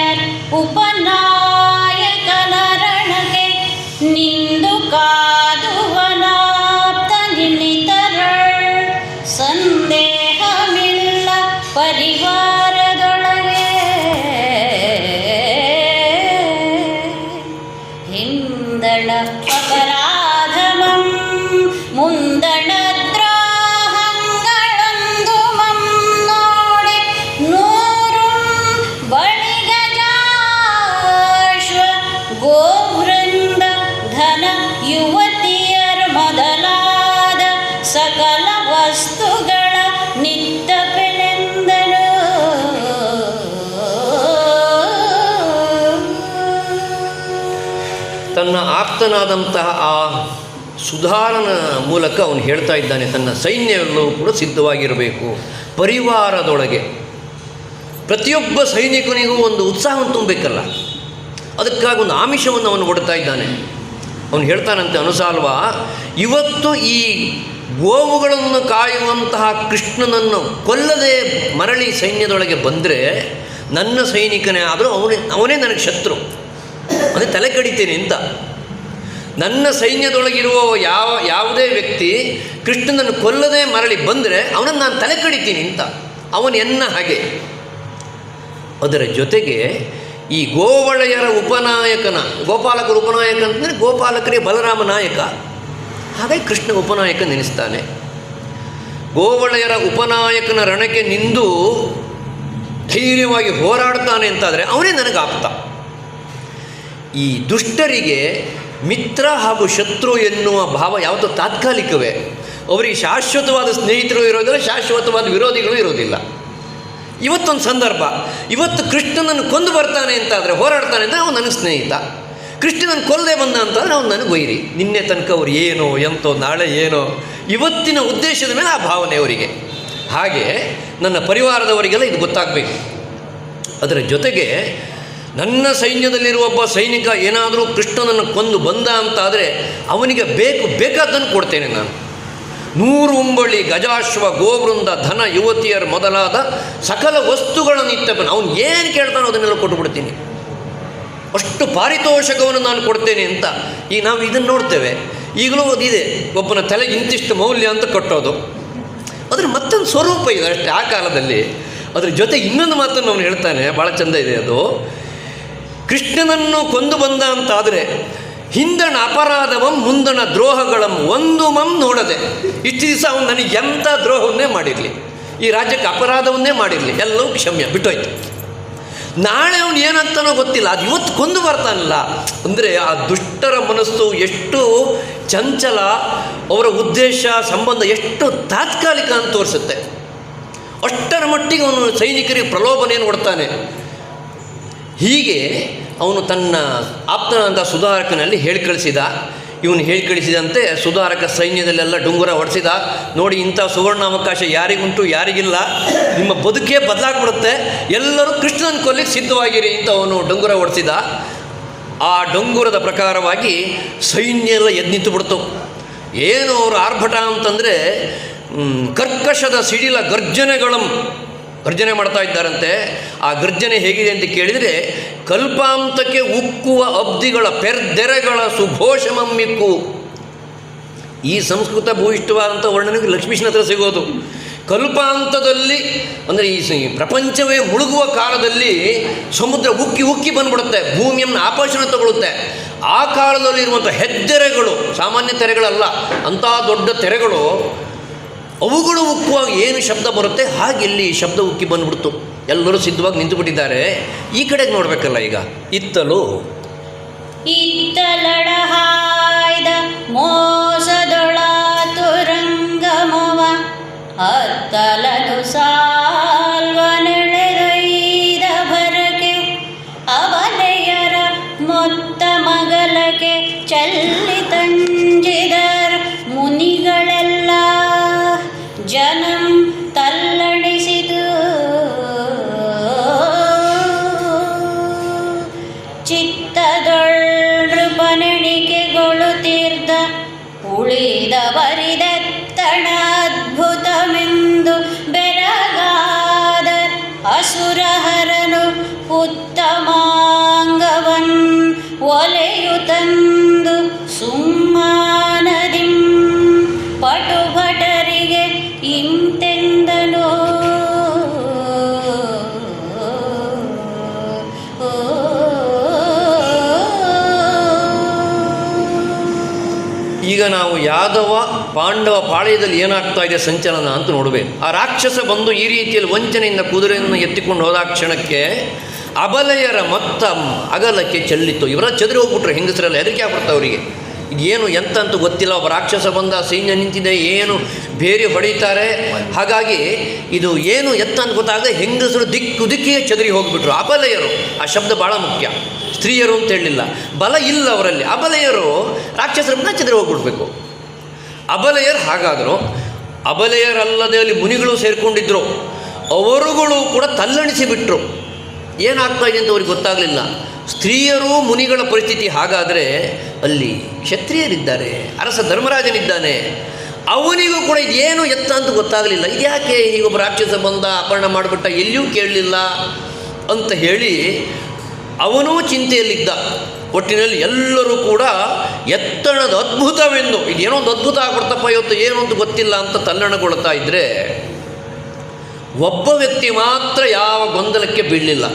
ಉಪನಾಯಕನ ರಣಗೆ ನಿಂದು ಕಾದುವನಾಪ್ತ ನಿನ್ನಿತರ ಸಂದೇಹವಿಲ್ಲ ಪರಿವಾರದೊಳಗೆ ಹಿಂದಳ ಅಪರಾಧಮಂ ಮುಂದಣ ದ್ರೋಹಗಳೊಂದು ಮಂ ನೋಡಿ ನೂರು ಬಳಿಗಜಾಶ್ವ ಗೋವೃಂದ ಧನ ಯುವತಿಯರ್ ಮೊದಲಾದ ಸಕಲ ವಸ್ತುಗಳ ನಿತ್ತಪೆನೆಂದನು. ತನ್ನ ಆಪ್ತನಾದಂತಹ ಆ ಸುಧಾರನ ಮೂಲಕ ಅವನು ಹೇಳ್ತಾ ಇದ್ದಾನೆ, ತನ್ನ ಸೈನ್ಯವೆಲ್ಲವೂ ಕೂಡ ಸಿದ್ಧವಾಗಿರಬೇಕು. ಪರಿವಾರದೊಳಗೆ ಪ್ರತಿಯೊಬ್ಬ ಸೈನಿಕನಿಗೂ ಒಂದು ಉತ್ಸಾಹವನ್ನು ತುಂಬಬೇಕಲ್ಲ, ಅದಕ್ಕಾಗಿ ಒಂದು ಆಮಿಷವನ್ನು ಅವನು ಕೊಡ್ತಾ ಇದ್ದಾನೆ. ಅವನು ಹೇಳ್ತಾನಂತೆ ಅನುಸಾಲ್ವ, ಇವತ್ತು ಈ ಗೋವುಗಳನ್ನು ಕಾಯುವಂತಹ ಕೃಷ್ಣನನ್ನು ಕೊಲ್ಲದೆ ಮರಳಿ ಸೈನ್ಯದೊಳಗೆ ಬಂದರೆ ನನ್ನ ಸೈನಿಕನೇ ಆದರೂ ಅವನೇ ನನಗೆ ಶತ್ರು, ಅದೇ ತಲೆ ಕಡಿತೇನೆ ಅಂತ. ನನ್ನ ಸೈನ್ಯದೊಳಗಿರುವ ಯಾವುದೇ ವ್ಯಕ್ತಿ ಕೃಷ್ಣನನ್ನು ಕೊಲ್ಲದೆ ಮರಳಿ ಬಂದರೆ ಅವನನ್ನು ನಾನು ತಲೆ ಕಡಿತೀನಿ ಅಂತ. ಅವನು ಎನ್ನ ಹಾಗೆ. ಅದರ ಜೊತೆಗೆ ಈ ಗೋವಳೆಯರ ಉಪನಾಯಕನ, ಗೋಪಾಲಕರ ಉಪನಾಯಕ ಅಂತಂದರೆ ಗೋಪಾಲಕರೇ ಬಲರಾಮ ನಾಯಕ, ಹಾಗಾಗಿ ಕೃಷ್ಣ ಉಪನಾಯಕ ನೆನೆಸ್ತಾನೆ. ಗೋವಳೆಯರ ಉಪನಾಯಕನ ರಣಕ್ಕೆ ನಿಂದು ಧೈರ್ಯವಾಗಿ ಹೋರಾಡ್ತಾನೆ ಅಂತಾದರೆ ಅವನೇ ನನಗೆ ಆಪ್ತ. ಈ ದುಷ್ಟರಿಗೆ ಮಿತ್ರ ಹಾಗೂ ಶತ್ರು ಎನ್ನುವ ಭಾವ ಯಾವತ್ತೂ ತಾತ್ಕಾಲಿಕವೇ. ಅವರಿಗೆ ಶಾಶ್ವತವಾದ ಸ್ನೇಹಿತರು ಇರೋದಿಲ್ಲ, ಶಾಶ್ವತವಾದ ವಿರೋಧಿಗಳು ಇರೋದಿಲ್ಲ. ಇವತ್ತೊಂದು ಸಂದರ್ಭ, ಇವತ್ತು ಕೃಷ್ಣನನ್ನು ಕೊಂದು ಬರ್ತಾನೆ ಅಂತಾದರೆ, ಹೋರಾಡ್ತಾನೆ ಅಂದರೆ ಅವನು ನನಗೆ ಸ್ನೇಹಿತ. ಕೃಷ್ಣನನ್ನು ಕೊಲ್ಲದೆ ಬಂದ ಅಂತಂದರೆ ಅವನು ನನಗೆ ವೈರಿ. ನಿನ್ನೆ ತನಕ ಅವ್ರು ಏನೋ ಎಂತೋ, ನಾಳೆ ಏನೋ, ಇವತ್ತಿನ ಉದ್ದೇಶದ ಮೇಲೆ ಆ ಭಾವನೆ ಅವರಿಗೆ. ಹಾಗೆ ನನ್ನ ಪರಿವಾರದವರಿಗೆಲ್ಲ ಇದು ಗೊತ್ತಾಗಬೇಕು. ಅದರ ಜೊತೆಗೆ ನನ್ನ ಸೈನ್ಯದಲ್ಲಿರುವ ಒಬ್ಬ ಸೈನಿಕ ಏನಾದರೂ ಕೃಷ್ಣನನ್ನು ಕೊಂದು ಬಂದ ಅಂತಾದರೆ ಅವನಿಗೆ ಬೇಕಾದ್ದನ್ನು ಕೊಡ್ತೇನೆ ನಾನು. 100 ಉಂಬಳಿ ಗಜಾಶ್ವ ಗೋವೃಂದ ಧನ ಯುವತಿಯರು ಮೊದಲಾದ ಸಕಲ ವಸ್ತುಗಳನ್ನು ಇತ್ತಪ್ಪನ. ಅವನು ಏನು ಕೇಳ್ತಾನೋ ಅದನ್ನೆಲ್ಲ ಕೊಟ್ಟುಬಿಡ್ತೀನಿ, ಅಷ್ಟು ಪಾರಿತೋಷಕವನ್ನು ನಾನು ಕೊಡ್ತೇನೆ ಅಂತ. ಈಗ ನಾವು ಇದನ್ನು ನೋಡ್ತೇವೆ, ಈಗಲೂ ಅದಿದೆ, ಒಬ್ಬನ ತಲೆಗೆ ಇಂತಿಷ್ಟು ಮೌಲ್ಯ ಅಂತ ಕಟ್ಟೋದು. ಅದ್ರ ಮತ್ತೊಂದು ಸ್ವರೂಪ ಇದೆ ಅಷ್ಟೇ ಆ ಕಾಲದಲ್ಲಿ. ಅದ್ರ ಜೊತೆಗೆ ಇನ್ನೊಂದು ಮಾತನ್ನು ಅವನು ಹೇಳ್ತಾನೆ, ಭಾಳ ಚೆಂದ ಇದೆ ಅದು. ಕೃಷ್ಣನನ್ನು ಕೊಂದು ಬಂದ ಅಂತಾದರೆ ಹಿಂದಣ ಅಪರಾಧವಂ ಮುಂದಣ ದ್ರೋಹಗಳಂ ಒಂದು ಮಂ ನೋಡದೆ. ಇಷ್ಟು ದಿವಸ ಅವನು ನನಗೆ ಎಂಥ ದ್ರೋಹವನ್ನೇ ಮಾಡಿರಲಿ, ಈ ರಾಜ್ಯಕ್ಕೆ ಅಪರಾಧವನ್ನೇ ಮಾಡಿರಲಿ, ಎಲ್ಲವೂ ಕ್ಷಮ್ಯ ಬಿಟ್ಟೋಯ್ತು. ನಾಳೆ ಅವನು ಏನಂತಾನೋ ಗೊತ್ತಿಲ್ಲ, ಅದು ಇವತ್ತು ಕೊಂದು ಬರ್ತಾನಲ್ಲ. ಅಂದರೆ ಆ ದುಷ್ಟರ ಮನಸ್ಸು ಎಷ್ಟು ಚಂಚಲ, ಅವರ ಉದ್ದೇಶ ಸಂಬಂಧ ಎಷ್ಟು ತಾತ್ಕಾಲಿಕ ಅಂತ ತೋರಿಸುತ್ತೆ. ಅಷ್ಟರ ಮಟ್ಟಿಗೆ ಅವನು ಸೈನಿಕರಿಗೆ ಪ್ರಲೋಭನೆಯನ್ನು ಕೊಡ್ತಾನೆ. ಹೀಗೆ ಅವನು ತನ್ನ ಆಪ್ತನಾದ ಸುಧಾರಕನಲ್ಲಿ ಹೇಳಿ ಕಳಿಸಿದ. ಇವನು ಹೇಳಿ ಕಳಿಸಿದಂತೆ ಸುಧಾರಕ ಸೈನ್ಯದಲ್ಲೆಲ್ಲ ಡುಂಗುರ ಹೊಡೆಸಿದ. ನೋಡಿ, ಇಂಥ ಸುವರ್ಣಾವಕಾಶ ಯಾರಿಗುಂಟು ಯಾರಿಗಿಲ್ಲ, ನಿಮ್ಮ ಬದುಕೇ ಬದಲಾಗ್ಬಿಡುತ್ತೆ, ಎಲ್ಲರೂ ಕೃಷ್ಣನ ಕೊಲ್ಲಿಗೆ ಸಿದ್ಧವಾಗಿರಿ ಅಂತ ಅವನು ಡುಂಗುರ ಹೊಡೆಸಿದ. ಆ ಡೊಂಗುರದ ಪ್ರಕಾರವಾಗಿ ಸೈನ್ಯ ಎಲ್ಲ ಎದ್ದು ನಿಂತು ಬಿಡ್ತು. ಏನು ಅವರು ಆರ್ಭಟ ಅಂತಂದರೆ ಕರ್ಕಶದ ಸಿಡಿಲ ಗರ್ಜನೆ ಮಾಡ್ತಾ ಇದ್ದಾರಂತೆ. ಆ ಗರ್ಜನೆ ಹೇಗಿದೆ ಅಂತ ಕೇಳಿದರೆ, ಕಲ್ಪಾಂತಕ್ಕೆ ಉಕ್ಕುವ ಅಬ್ದಿಗಳ ಪೆರ್ದೆರೆಗಳ ಸುಘೋಷಮಮ್ಮಿಕ್ಕು. ಈ ಸಂಸ್ಕೃತ ಭೂಯಿಷ್ಠವಾದಂಥ ವರ್ಣನೆಗೆ ಲಕ್ಷ್ಮೀಶನ ಹತ್ರ ಸಿಗೋದು. ಕಲ್ಪಾಂತದಲ್ಲಿ ಅಂದರೆ ಈ ಪ್ರಪಂಚವೇ ಮುಳುಗುವ ಕಾಲದಲ್ಲಿ ಸಮುದ್ರ ಉಕ್ಕಿ ಬಂದ್ಬಿಡುತ್ತೆ, ಭೂಮಿಯನ್ನು ಆಪೋಷಣ ತಗೊಳ್ಳುತ್ತೆ. ಆ ಕಾಲದಲ್ಲಿರುವಂಥ ಹೆದ್ದೆರೆಗಳು ಸಾಮಾನ್ಯ ತೆರೆಗಳಲ್ಲ, ಅಂಥ ದೊಡ್ಡ ತೆರೆಗಳು, ಅವುಗಳು ಉಕ್ಕುವಾಗ ಏನು ಶಬ್ದ ಬರುತ್ತೆ ಹಾಗೆ ಇಲ್ಲಿ ಶಬ್ದ ಉಕ್ಕಿ ಬಂದ್ಬಿಡ್ತು. ಎಲ್ಲರೂ ಸಿದ್ಧವಾಗಿ ನಿಂತುಬಿಟ್ಟಿದ್ದಾರೆ. ಈ ಕಡೆಗೆ ನೋಡಬೇಕಲ್ಲ, ಈಗ ಇತ್ತಲಡ ಹಾಯ್ದ ಮೋಸದೊಳಾತುರಂಗಮವ ಅತ್ತಲನು ಸಾಲ್ವ ನೆಳೆದೈದ ಭರಕೆ ಅವಲೆಯರ ಮೊತ್ತ ಮಗಲಕ್ಕೆ ಚಲ್ಲಿ ತಂಜಿದರ್ ಮುನಿಗಳೆಲ್ಲ ಜನಂ ತಲ್ಲಣಿಸಿದು ಚಿತ್ತದೊಳ್ಪನೆಣಿಕೆಗೊಳ್ಳುತ್ತಿರ್ದ ಉಳಿದವರಿದೆತ್ತಣ ಅದ್ಭುತಮೆಂದು ಬೆರಗಾದ ಅಸುರಹರನು ಉತ್ತಮಾಂಗವನ್ ಒಲೆಯುತಂದು ಸುಮ್ಮಾನದಿಂ ಪಟುಭಟರಿಗೆ ಇಂತೆಂದನು. ಈಗ ನಾವು ಯಾದವ ಪಾಂಡವ ಪಾಳ್ಯದಲ್ಲಿ ಏನಾಗ್ತಾ ಇದೆ ಸಂಚಲನ ಅಂತ ನೋಡಬೇಕು. ಆ ರಾಕ್ಷಸ ಬಂದು ಈ ರೀತಿಯಲ್ಲಿ ವಂಚನೆಯಿಂದ ಕುದುರೆಯನ್ನು ಎತ್ತಿಕೊಂಡು ಹೋದ ಕ್ಷಣಕ್ಕೆ ಅಬಲೆಯರ ಮೊತ್ತ ಅಗಲಕ್ಕೆ ಚೆಲ್ಲಿತ್ತು. ಇವರ ಚದುರಿ ಹೋಗ್ಬಿಟ್ರು, ಹೆಂಗಸರೆಲ್ಲ ಹೆದರಿಕೆ ಆಗ್ಬಿಡ್ತು ಅವರಿಗೆ. ಏನು ಎಂತ ಅಂತ ಗೊತ್ತಿಲ್ಲ, ಒಬ್ಬ ರಾಕ್ಷಸ ಬಂದ, ಸೈನ್ಯ ನಿಂತಿದೆ, ಏನು ಬೇರೆ ಹೊಡೀತಾರೆ. ಹಾಗಾಗಿ ಇದು ಏನು ಎತ್ತ ಅಂತ ಗೊತ್ತಾಗದೆ ಹೆಂಗಸರು ದಿಕ್ಕಿಗೆ ಚದುರಿ ಹೋಗಿಬಿಟ್ರು. ಅಬಲೆಯರು, ಆ ಶಬ್ದ ಭಾಳ ಮುಖ್ಯ, ಸ್ತ್ರೀಯರು ಅಂತ ಹೇಳಲಿಲ್ಲ. ಬಲ ಇಲ್ಲ ಅವರಲ್ಲಿ. ಅಬಲೆಯರು ರಾಕ್ಷಸರನ್ನ ಚದುರಿ ಹೋಗ್ಬಿಡ್ಬೇಕು. ಅಬಲೆಯರು ಹಾಗಾದರು. ಅಬಲೆಯರಲ್ಲದೆ ಅಲ್ಲಿ ಮುನಿಗಳು ಸೇರಿಕೊಂಡಿದ್ರು, ಅವರುಗಳು ಕೂಡ ತಲ್ಲಣಿಸಿಬಿಟ್ರು. ಏನಾಗ್ತಾ ಇದೆ ಅಂತ ಅವ್ರಿಗೆ ಗೊತ್ತಾಗಲಿಲ್ಲ. ಸ್ತ್ರೀಯರು ಮುನಿಗಳ ಪರಿಸ್ಥಿತಿ ಹಾಗಾದರೆ ಅಲ್ಲಿ ಕ್ಷತ್ರಿಯರಿದ್ದಾರೆ, ಅರಸ ಧರ್ಮರಾಜನಿದ್ದಾನೆ, ಅವನಿಗೂ ಕೂಡ ಇದೇನು ಎತ್ತ ಅಂತ ಗೊತ್ತಾಗಲಿಲ್ಲ. ಇದ್ಯಾಕೆ ಹೀಗೊಬ್ಬ ರಾಕ್ಷಸ ಬಂದ ಅಪಹರಣ ಮಾಡಿಬಿಟ್ಟ, ಎಲ್ಲಿಯೂ ಕೇಳಲಿಲ್ಲ ಅಂತ ಹೇಳಿ ಅವನೂ ಚಿಂತೆಯಲ್ಲಿದ್ದ. ಒಟ್ಟಿನಲ್ಲಿ ಎಲ್ಲರೂ ಕೂಡ ಎತ್ತಣದ ಅದ್ಭುತವೆಂದು, ಇದೇನೋ ಒಂದು ಅದ್ಭುತ ಆಗ್ಬಿಡ್ತಪ್ಪ ಇವತ್ತು, ಏನು ಅಂತ ಗೊತ್ತಿಲ್ಲ ಅಂತ ತಲ್ಲಣಗೊಳ್ತಾ ಇದ್ದರೆ, ಒಬ್ಬ ವ್ಯಕ್ತಿ ಮಾತ್ರ ಯಾವ ಗೊಂದಲಕ್ಕೆ ಬೀಳಲಿಲ್ಲ.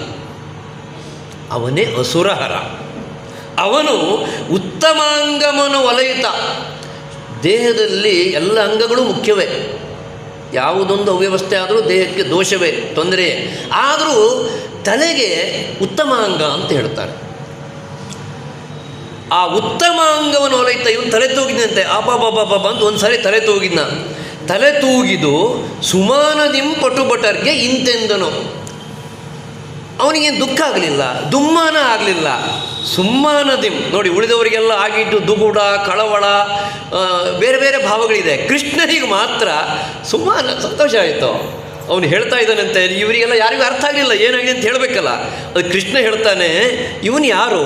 ಅವನೇ ಅಸುರಹರ. ಅವನು ಉತ್ತಮಾಂಗಮನ ವಲಯಿತ. ದೇಹದಲ್ಲಿ ಎಲ್ಲ ಅಂಗಗಳು ಮುಖ್ಯವೇ, ಯಾವುದೊಂದು ಅವ್ಯವಸ್ಥೆ ಆದರೂ ದೇಹಕ್ಕೆ ದೋಷವೇ, ತೊಂದರೆಯೇ. ಆದರೂ ತಲೆಗೆ ಉತ್ತಮಾಂಗ ಅಂತ ಹೇಳ್ತಾರೆ. ಆ ಉತ್ತಮಾಂಗವನ್ನು ವಲಯಿತ ಇವನು ತಲೆ ತೂಗಿದಂತೆ, ಅಬಾಬಾಬಾಬಾ ಅಂತ ಒಂದು ಸಾರಿ ತಲೆ ತೂಗಿದ್ನ. ತಲೆ ತೂಗಿದು ಸುಮಾನದಿಂ ಪಟುಭಟರ್ಗೆ ಇಂತೆಂದನು. ಅವನಿಗೇನು ದುಃಖ ಆಗಲಿಲ್ಲ, ದುಮ್ಮಾನ ಆಗಲಿಲ್ಲ. ಸುಮ್ಮಾನದಿಂ ನೋಡಿ, ಉಳಿದವರಿಗೆಲ್ಲ ಆಗಿದ್ದು ದುಗುಡ, ಕಳವಳ, ಬೇರೆ ಬೇರೆ ಭಾವಗಳಿದೆ. ಕೃಷ್ಣನಿಗೆ ಮಾತ್ರ ಸುಮ್ಮಾನ, ಸಂತೋಷ ಆಯಿತು. ಅವನು ಹೇಳ್ತಾ ಇದ್ದಾನಂತೆ, ಇವರಿಗೆಲ್ಲ ಯಾರಿಗೂ ಅರ್ಥ ಆಗಲಿಲ್ಲ ಏನಾಗಿದೆ ಅಂತ ಹೇಳಬೇಕಲ್ಲ. ಅದು ಕೃಷ್ಣ ಹೇಳ್ತಾನೆ, ಇವನು ಯಾರು?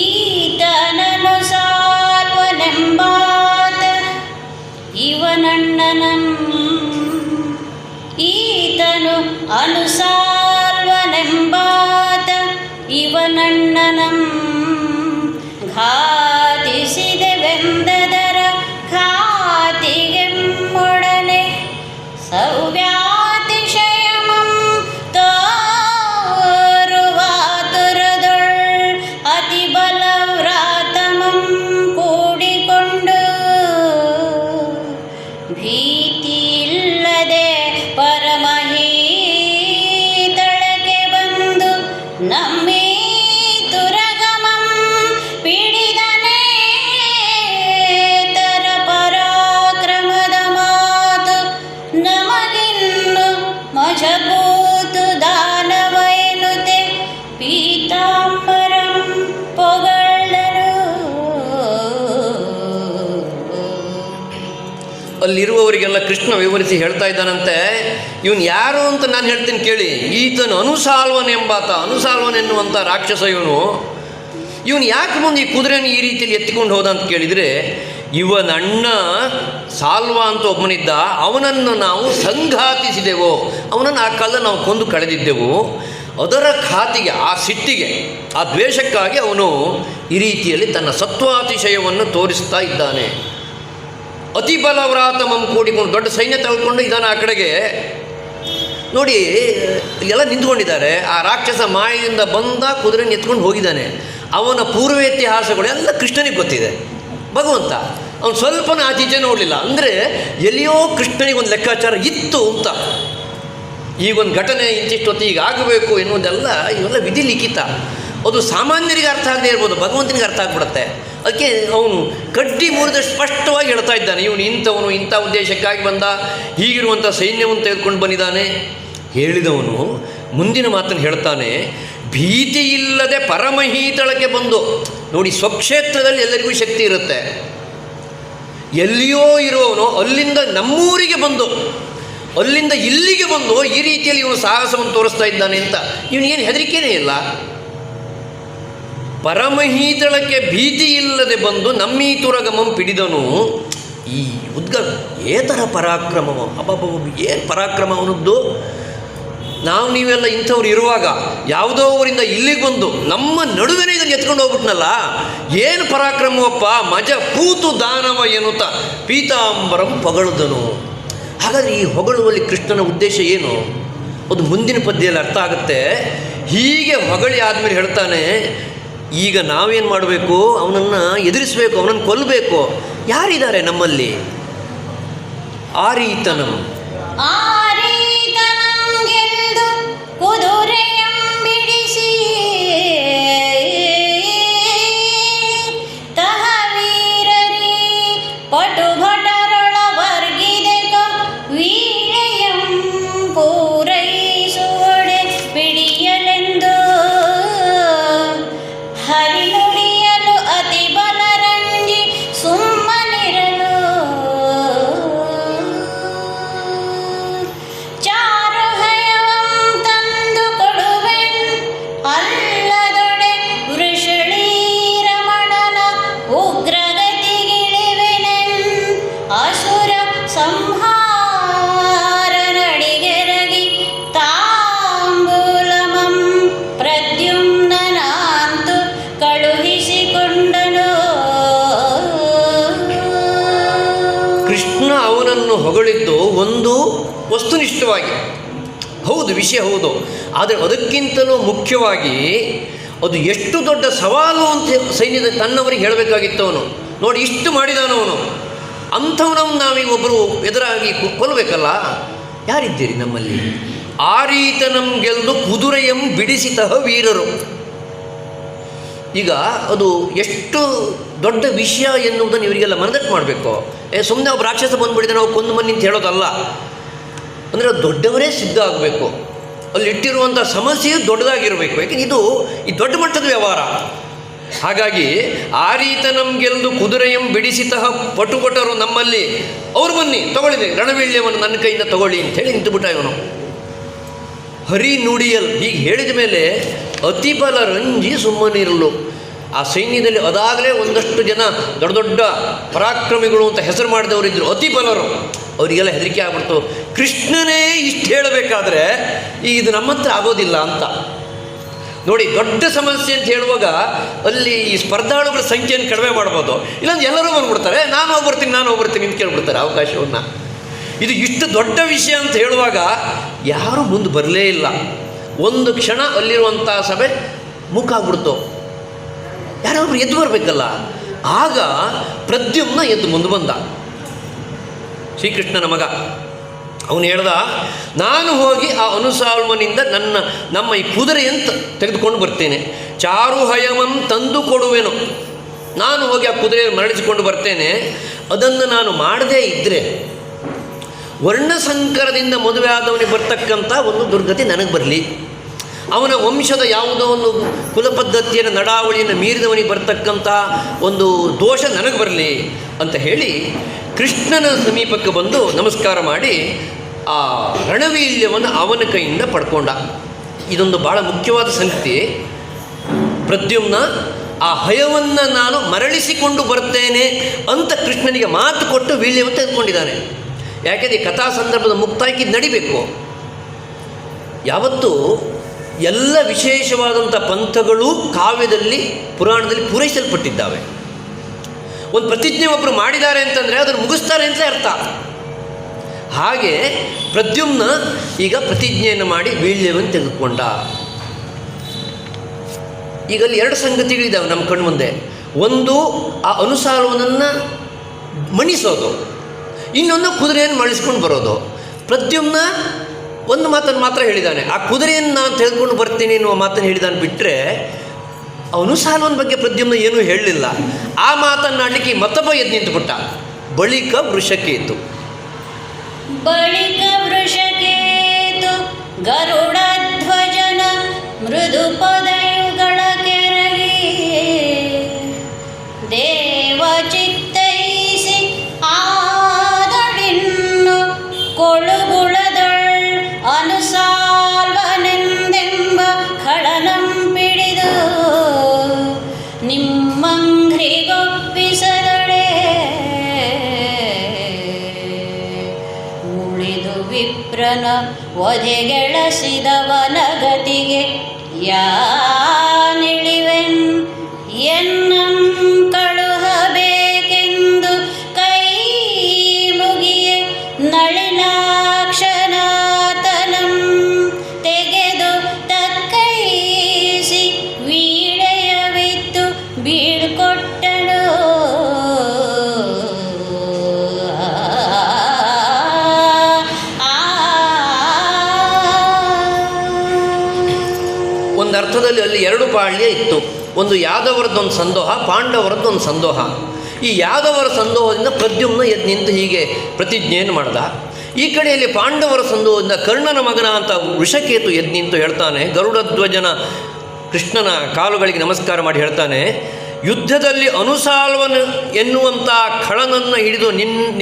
ಈತನನು ಸಾಲ್ವನೆಂಬಾತ ಇವನಣ್ಣನಂ ಈತನು ಅನುಸಾಲ್ವನೆಂಬಾತ ಇವನಣ್ಣನಂ ಘಾತಿಸಿದೆವೆಂದದರ ಘಾತಿಗೆಮ್ಮೊಡನೆ ಸೌವ್ಯಾತಿಶಯಮಂ ತೋರುವಾತುರದೊಳ್ ಅತಿ ಬಲವ್ರಾತಮಂ ಕೂಡಿಕೊಂಡು ಭೀತಿಯಿಲ್ಲದೆ ಪರಮಹೀತಳಕ್ಕೆ ಬಂದು ನಮ್ಮೀ ತುರಗಮಂ ಪಿಡಿದನೇ ತರ ಪರಾಕ್ರಮದ ಮಾತು ನಮಗಿನ್ನು ಮಜಬೂತು ದಾನವ ಎನ್ನುತ್ತೆ ಪೀತಾಂಬರಂ ಪೊಗಳ್ಳರು. ಅಲ್ಲಿರುವವರಿಗೆಲ್ಲ ಕೃಷ್ಣ ವಿವರಿಸಿ ಹೇಳ್ತಾ ಇದ್ದಾನಂತೆ, ಇವನು ಯಾರು ಅಂತ ನಾನು ಹೇಳ್ತೀನಿ ಕೇಳಿ. ಈತನು ಅನುಸಾಲ್ವನೆಂಬಾತ, ಅನುಸಾಲ್ವನೆನ್ನುವಂಥ ರಾಕ್ಷಸ ಇವನು ಯಾಕೆ ಮುಂದೆ ಈ ಕುದುರೆಯನ್ನು ಈ ರೀತಿಯಲ್ಲಿ ಎತ್ತಿಕೊಂಡು ಹೋದ ಅಂತ ಕೇಳಿದರೆ, ಇವನ ಅಣ್ಣ ಸಾಲ್ವ ಅಂತ ಒಬ್ಬನಿದ್ದ, ಅವನನ್ನು ನಾವು ಸಂಘಾತಿಸಿದೆವು, ಅವನನ್ನು ಆ ಕಾಲ ನಾವು ಕೊಂದು ಕಳೆದಿದ್ದೆವು. ಅದರ ಖಾತಿಗೆ, ಆ ಸಿಟ್ಟಿಗೆ, ಆ ದ್ವೇಷಕ್ಕಾಗಿ ಅವನು ಈ ರೀತಿಯಲ್ಲಿ ತನ್ನ ಸತ್ವಾತಿಶಯವನ್ನು ತೋರಿಸ್ತಾ ಇದ್ದಾನೆ. ಅತಿ ಬಲವ್ರಾತಮಂ ಕೂಡಿಕೊಂಡು ದೊಡ್ಡ ಸೈನ್ಯ ತೆಗೆದುಕೊಂಡು ಇದ್ದಾನೆ ಆ ಕಡೆಗೆ. ನೋಡಿ ಎಲ್ಲ ನಿಂತ್ಕೊಂಡಿದ್ದಾರೆ. ಆ ರಾಕ್ಷಸ ಮಾಯದಿಂದ ಬಂದ ಕುದುರೆನ ಎತ್ಕೊಂಡು ಹೋಗಿದ್ದಾನೆ. ಅವನ ಪೂರ್ವೇತಿಹಾಸಗಳು ಎಲ್ಲ ಕೃಷ್ಣನಿಗೆ ಗೊತ್ತಿದೆ. ಭಗವಂತ ಅವನು ಸ್ವಲ್ಪನೂ ಆಚೀಚೆ ನೋಡಲಿಲ್ಲ. ಅಂದರೆ ಎಲ್ಲಿಯೋ ಕೃಷ್ಣನಿಗೊಂದು ಲೆಕ್ಕಾಚಾರ ಇತ್ತು ಅಂತ. ಈಗೊಂದು ಘಟನೆ ಇಂತಿಷ್ಟೊತ್ತು ಈಗ ಆಗಬೇಕು ಎನ್ನುವುದೆಲ್ಲ ಇವೆಲ್ಲ ವಿಧಿ ಲಿಖಿತ. ಅದು ಸಾಮಾನ್ಯರಿಗೆ ಅರ್ಥ ಆಗದೆ ಇರ್ಬೋದು, ಭಗವಂತನಿಗೆ ಅರ್ಥ ಆಗಿಬಿಡುತ್ತೆ. ಅದಕ್ಕೆ ಅವನು ಕಡ್ಡಿ ಮುರಿದಷ್ಟು ಸ್ಪಷ್ಟವಾಗಿ ಹೇಳ್ತಾ ಇದ್ದಾನೆ, ಇವನು ಇಂಥವನು, ಇಂಥ ಉದ್ದೇಶಕ್ಕಾಗಿ ಬಂದ, ಹೀಗಿರುವಂಥ ಸೈನ್ಯವನ್ನು ತೆಗೆದುಕೊಂಡು ಬಂದಿದ್ದಾನೆ. ಹೇಳಿದವನು ಮುಂದಿನ ಮಾತನ್ನು ಹೇಳ್ತಾನೆ, ಭೀತಿ ಇಲ್ಲದೆ ಪರಮಹೀತಳಕ್ಕೆ ಬಂದು. ನೋಡಿ, ಸ್ವಕ್ಷೇತ್ರದಲ್ಲಿ ಎಲ್ಲರಿಗೂ ಶಕ್ತಿ ಇರುತ್ತೆ. ಎಲ್ಲಿಯೋ ಇರುವವನು ಅಲ್ಲಿಂದ ನಮ್ಮೂರಿಗೆ ಬಂದು, ಅಲ್ಲಿಂದ ಇಲ್ಲಿಗೆ ಬಂದು ಈ ರೀತಿಯಲ್ಲಿ ಇವನು ಸಾಹಸವನ್ನು ತೋರಿಸ್ತಾ ಇದ್ದಾನೆ ಅಂತ ಇವನಿಗೇನು ಹೆದರಿಕೆನೇ ಇಲ್ಲ. ಪರಮಹೀತಳಕ್ಕೆ ಭೀತಿ ಇಲ್ಲದೆ ಬಂದು ನಮ್ಮೀ ತುರಗಮಂ ಪಿಡಿದನು. ಈ ಏತರ ಪರಾಕ್ರಮವ, ಏನು ಪರಾಕ್ರಮ ಅವನದ್ದು. ನಾವು ನೀವೆಲ್ಲ ಇಂಥವ್ರು ಇರುವಾಗ ಯಾವುದೋ ಊರಿಂದ ಇಲ್ಲಿಗೆ ಬಂದು ನಮ್ಮ ನಡುವೆನೇ ಇದನ್ನು ಎತ್ಕೊಂಡು ಹೋಗ್ಬಿಟ್ನಲ್ಲ, ಏನು ಪರಾಕ್ರಮವಪ್ಪ, ಮಜ ಪೂತು ದಾನವ ಎನ್ನುತ್ತ ಪೀತಾಂಬರಂ ಪಗಳುದನು. ಹಾಗಾದರೆ ಈ ಹೊಗಳುವಲ್ಲಿ ಕೃಷ್ಣನ ಉದ್ದೇಶ ಏನು? ಅದು ಮುಂದಿನ ಪದ್ಯದಲ್ಲಿ ಅರ್ಥ ಆಗುತ್ತೆ. ಹೀಗೆ ಹೊಗಳಿ ಆದಮೇಲೆ ಹೇಳ್ತಾನೆ, ಈಗ ನಾವೇನು ಮಾಡಬೇಕು, ಅವನನ್ನು ಎದುರಿಸಬೇಕು, ಅವನನ್ನು ಕೊಲ್ಲಬೇಕು. ಯಾರಿದ್ದಾರೆ ನಮ್ಮಲ್ಲಿ? ಆರೀತನಂ ಗೆಲ್ದು ಕುದುರೆಯಂ ಬಿಡಿಸಿ ತಹ ವೀರರಿ ಪಟುಭಟರೊಳ ವರ್ಗಿದೆಕ ವೀಳೆಯಂ ಪೂರೈಸುವಡೆ ಪಿಡಿಯಲೆಂದು ಹರಿನುಡಿಯಲು ಅತಿ ಬಲರಂಜಿ ಸುಮ್ಮನಿರಲು ಚಾರುಹಯವಂ ತಂದು ಕೊಡುವೆನ್ ಅಲ್ಲದೊಡೆ ವೃಷಳೀರಮಣನ ಉಗ್ರಗತಿಗಿಳಿವೆನೆನ್ ಅಸುರ ಸಂಹಾರ ನಡಿಗೆರಗಿ ತಾಂಬೂಲಮಂ ಪ್ರದ್ಯುಮ್ನನಾಂತು ಕಳುಹಿಸಿಕೊಂಡನು. ಕೃಷ್ಣ ಅವನನ್ನು ಹೊಗಳಿದ್ದು ಒಂದು ವಸ್ತುನಿಷ್ಠವಾಗಿ ಹೌದು, ವಿಷಯ ಹೌದು. ಆದರೆ ಅದಕ್ಕಿಂತಲೂ ಮುಖ್ಯವಾಗಿ ಅದು ಎಷ್ಟು ದೊಡ್ಡ ಸವಾಲು ಅಂತ ಸೈನ್ಯದ ತನ್ನವರಿಗೆ ಹೇಳಬೇಕಾಗಿತ್ತು. ಅವನು ನೋಡಿ, ಇಷ್ಟು ಮಾಡಿದಾನವನು. ಅಂಥವನನ್ನು ನಾವೀಗ ಒಬ್ಬರು ಎದುರಾಗಿ ಕೊಲ್ಲಬೇಕಲ್ಲ. ಯಾರಿದ್ದೀರಿ ನಮ್ಮಲ್ಲಿ? ಆರೀತನಂ ಗೆಲ್ದು ಕುದುರೆಯಂ ಬಿಡಿಸಿತಹ ವೀರರು. ಈಗ ಅದು ಎಷ್ಟು ದೊಡ್ಡ ವಿಷಯ ಎನ್ನುವುದನ್ನು ಇವರಿಗೆಲ್ಲ ಮನದಟ್ಟು ಮಾಡಬೇಕು. ಸುಮ್ಮನೆ ಒಬ್ಬ ರಾಕ್ಷಸ ಬಂದುಬಿಡಿದ್ರೆ ನಾವು ಕೊಂದು ಮನೆ ಅಂತ ಹೇಳೋದಲ್ಲ. ಅಂದರೆ ದೊಡ್ಡವರೇ ಸಿದ್ಧ ಆಗಬೇಕು. ಅಲ್ಲಿ ಇಟ್ಟಿರುವಂಥ ಸಮಸ್ಯೆಯು ದೊಡ್ಡದಾಗಿರಬೇಕು. ಯಾಕೆಂದರೆ ಈ ದೊಡ್ಡ ಮಟ್ಟದ ವ್ಯವಹಾರ. ಹಾಗಾಗಿ ಆರೀತನಂ ಗೆಲ್ದು ಕುದುರೆಯಂ ಬಿಡಿಸಿತಹ ಪಟುಪಟರು ನಮ್ಮಲ್ಲಿ, ಅವ್ರು ಬನ್ನಿ ತಗೊಳ್ಳಿದೆ ರಣವೀಳ್ಯವನ್ನು ನನ್ನ ಕೈಯಿಂದ ತಗೊಳ್ಳಿ ಅಂಥೇಳಿ ನಿಂತುಬಿಟ್ಟ ಇವನು. ಹರಿ ನುಡಿಯಲ್ ಹೀಗೆ ಹೇಳಿದ ಮೇಲೆ ಅತಿಬಲ ರಂಜಿ ಸುಮ್ಮನಿರಲು. ಆ ಸೈನ್ಯದಲ್ಲಿ ಅದಾಗಲೇ ಒಂದಷ್ಟು ಜನ ದೊಡ್ಡ ದೊಡ್ಡ ಪರಾಕ್ರಮಿಗಳು ಅಂತ ಹೆಸರು ಮಾಡಿದವರಿದ್ದರು, ಅತಿ ಬಲರು. ಅವರಿಗೆಲ್ಲ ಹೆದರಿಕೆ ಆಗ್ಬಿಡ್ತು, ಕೃಷ್ಣನೇ ಇಷ್ಟು ಹೇಳಬೇಕಾದ್ರೆ ಈಗ ಇದು ನಮ್ಮ ಹತ್ರ ಆಗೋದಿಲ್ಲ ಅಂತ. ನೋಡಿ, ದೊಡ್ಡ ಸಮಸ್ಯೆ ಅಂತ ಹೇಳುವಾಗ ಅಲ್ಲಿ ಈ ಸ್ಪರ್ಧಾಳುಗಳ ಸಂಖ್ಯೆಯನ್ನು ಕಡಿಮೆ ಮಾಡ್ಬೋದು. ಇಲ್ಲಾಂದ್ರೆ ಎಲ್ಲರೂ ಬಂದ್ಬಿಡ್ತಾರೆ, ನಾನು ಹೋಗ್ಬರ್ತೀನಿ ಅಂತ ಕೇಳ್ಬಿಡ್ತಾರೆ ಅವಕಾಶವನ್ನು. ಇದು ಇಷ್ಟು ದೊಡ್ಡ ವಿಷಯ ಅಂತ ಹೇಳುವಾಗ ಯಾರೂ ಮುಂದೆ ಬರಲೇ ಇಲ್ಲ. ಒಂದು ಕ್ಷಣ ಅಲ್ಲಿರುವಂಥ ಸಭೆ ಮುಖ ಆಗ್ಬಿಡ್ತು. ಯಾರೊಬ್ರು ಎದ್ದು ಬರಬೇಕಲ್ಲ. ಆಗ ಪ್ರದ್ಯುಮ್ನ ಎದ್ದು ಮುಂದೆ ಬಂದ, ಶ್ರೀಕೃಷ್ಣನ ಮಗ. ಅವನು ಹೇಳ್ದ, ನಾನು ಹೋಗಿ ಆ ಅನುಸಾಲ್ವನಿಂದ ನಮ್ಮ ಈ ಕುದುರೆಯಂತ ತೆಗೆದುಕೊಂಡು ಬರ್ತೇನೆ, ಚಾರುಹಯಮಂ ತಂದು ಕೊಡುವೆನು. ನಾನು ಹೋಗಿ ಆ ಕುದುರೆಯನ್ನು ಮರಳಿಸಿಕೊಂಡು ಬರ್ತೇನೆ. ಅದನ್ನು ನಾನು ಮಾಡದೇ ಇದ್ದರೆ ವರ್ಣಸಂಕರದಿಂದ ಮದುವೆ ಆದವನಿಗೆ ಬರ್ತಕ್ಕಂಥ ಒಂದು ದುರ್ಗತಿ ನನಗೆ ಬರಲಿ, ಅವನ ವಂಶದ ಯಾವುದೋ ಒಂದು ಕುಲಪದ್ಧತಿಯನ್ನು ನಡಾವಳಿಯನ್ನು ಮೀರಿದವನಿಗೆ ಬರ್ತಕ್ಕಂಥ ಒಂದು ದೋಷ ನನಗೆ ಬರಲಿ ಅಂತ ಹೇಳಿ ಕೃಷ್ಣನ ಸಮೀಪಕ್ಕೆ ಬಂದು ನಮಸ್ಕಾರ ಮಾಡಿ ಆ ರಣವೀಲ್ಯವನ್ನು ಅವನ ಕೈಯಿಂದ ಪಡ್ಕೊಂಡ. ಇದೊಂದು ಭಾಳ ಮುಖ್ಯವಾದ ಸಂಗತಿ. ಪ್ರದ್ಯುಮ್ನ ಆ ಹಯವನ್ನು ನಾನು ಮರಳಿಸಿಕೊಂಡು ಬರ್ತೇನೆ ಅಂತ ಕೃಷ್ಣನಿಗೆ ಮಾತು ಕೊಟ್ಟು ವೀಲ್ಯವನ್ನು ತೆಗೆದುಕೊಂಡಿದ್ದಾನೆ. ಯಾಕೆಂದರೆ ಈ ಕಥಾ ಸಂದರ್ಭದ ಮುಕ್ತಾಯಕ್ಕೆ ನಡಿಬೇಕು. ಯಾವತ್ತೂ ಎಲ್ಲ ವಿಶೇಷವಾದಂಥ ಪಂಥಗಳು ಕಾವ್ಯದಲ್ಲಿ ಪುರಾಣದಲ್ಲಿ ಪೂರೈಸಲ್ಪಟ್ಟಿದ್ದಾವೆ. ಒಂದು ಪ್ರತಿಜ್ಞೆ ಒಬ್ಬರು ಮಾಡಿದ್ದಾರೆ ಅಂತಂದರೆ ಅದನ್ನು ಮುಗಿಸ್ತಾರೆ ಅಂತ ಅರ್ಥ. ಹಾಗೆ ಪ್ರದ್ಯುಮ್ನ ಈಗ ಪ್ರತಿಜ್ಞೆಯನ್ನು ಮಾಡಿ ವೀಳ್ಯವನ್ನು ತೆಗೆದುಕೊಂಡ. ಈಗ ಅಲ್ಲಿ ಎರಡು ಸಂಗತಿಗಳಿದ್ದಾವೆ ನಮ್ಮ ಕಣ್ಮುಂದೆ. ಒಂದು ಆ ಅನುಸಾರವನ್ನು ಮಣಿಸೋದು, ಇನ್ನೊಂದು ಕುದುರೆಯನ್ನು ಮಳಿಸ್ಕೊಂಡು ಬರೋದು. ಪ್ರದ್ಯುಮ್ನ ಒಂದು ಮಾತನ್ನು ಮಾತ್ರ ಹೇಳಿದ್ದಾನೆ, ಆ ಕುದುರೆಯನ್ನು ನಾನು ತೆಗೆದುಕೊಂಡು ಬರ್ತೀನಿ ಎನ್ನುವ ಮಾತನ್ನು ಹೇಳಿದಾನೆ. ಬಿಟ್ಟರೆ ಅನುಸಾರವನ ಬಗ್ಗೆ ಪ್ರದ್ಯುಮ್ನ ಏನೂ ಹೇಳಲಿಲ್ಲ. ಆ ಮಾತನ್ನು ಆಡಲಿಕ್ಕೆ ಮತ್ತೊಬ್ಬ ಎದ್ದು ನಿಂತುಬಿಟ್ಟ. ಬಳಿಕ ವೃಷಕೇತು ಗರುಡಧ್ವಜನ ಮೃದು ಪದಯುಗಳ ಕೆರಗಿ ದೇವ ಚಿತ್ತೈಸಿ ಆದಡಿನ್ನು ಕೊಳುಗುಳದೊಳ್ ಅನುಸಾಲ್ವನೆಂದೆಂಬ ಖಳನಂ ಪಿಡಿದು ನಿಮ್ಮಂಘ್ರಿಗೊಪ್ಪಿಸದೊಡೆ ಮುಳಿದು ವಿಪ್ರನ ಒದೆಗೆಳಸಿದವನ ಗತಿಗೆ ಯಾನಿಳಿವೆನ್ ಎನ್ನಂ ಕಳುಹಬೇಕೆಂದು ಕೈ ಮುಗಿಯೆ ನಳಿನಾಕ್ಷನಾತನಂ ತೆಗೆದು ತಕ್ಕೈಸಿ ವೀಳೆಯವಿತ್ತು ಬೀಳ್ಕೊಟ್ಟಳು. ಒಂದು ಅರ್ಥದಲ್ಲಿ ಅಲ್ಲಿ ಎರಡು ಪಾಳ್ಯ ಇತ್ತು. ಒಂದು ಯಾದವರದ್ದೊಂದು ಸಂದೋಹ, ಪಾಂಡವರದ್ದೊಂದು ಸಂದೋಹ. ಈ ಯಾದವರ ಸಂದೋಹದಿಂದ ಪ್ರದ್ಯುಮ್ನ ಎದ್ದು ನಿಂತು ಹೀಗೆ ಪ್ರತಿಜ್ಞೆಯನ್ನು ಮಾಡ್ದ. ಈ ಕಡೆಯಲ್ಲಿ ಪಾಂಡವರ ಸಂದೋಹದಿಂದ ಕರ್ಣನ ಮಗನ ಅಂತ ವೃಷಕೇತು ಎದ್ದು ನಿಂತು ಹೇಳ್ತಾನೆ, ಗರುಡಧ್ವಜನ ಕೃಷ್ಣನ ಕಾಲುಗಳಿಗೆ ನಮಸ್ಕಾರ ಮಾಡಿ ಹೇಳ್ತಾನೆ, ಯುದ್ಧದಲ್ಲಿ ಅನುಸಾಲ್ವನು ಎನ್ನುವಂಥ ಖಳನನ್ನು ಹಿಡಿದು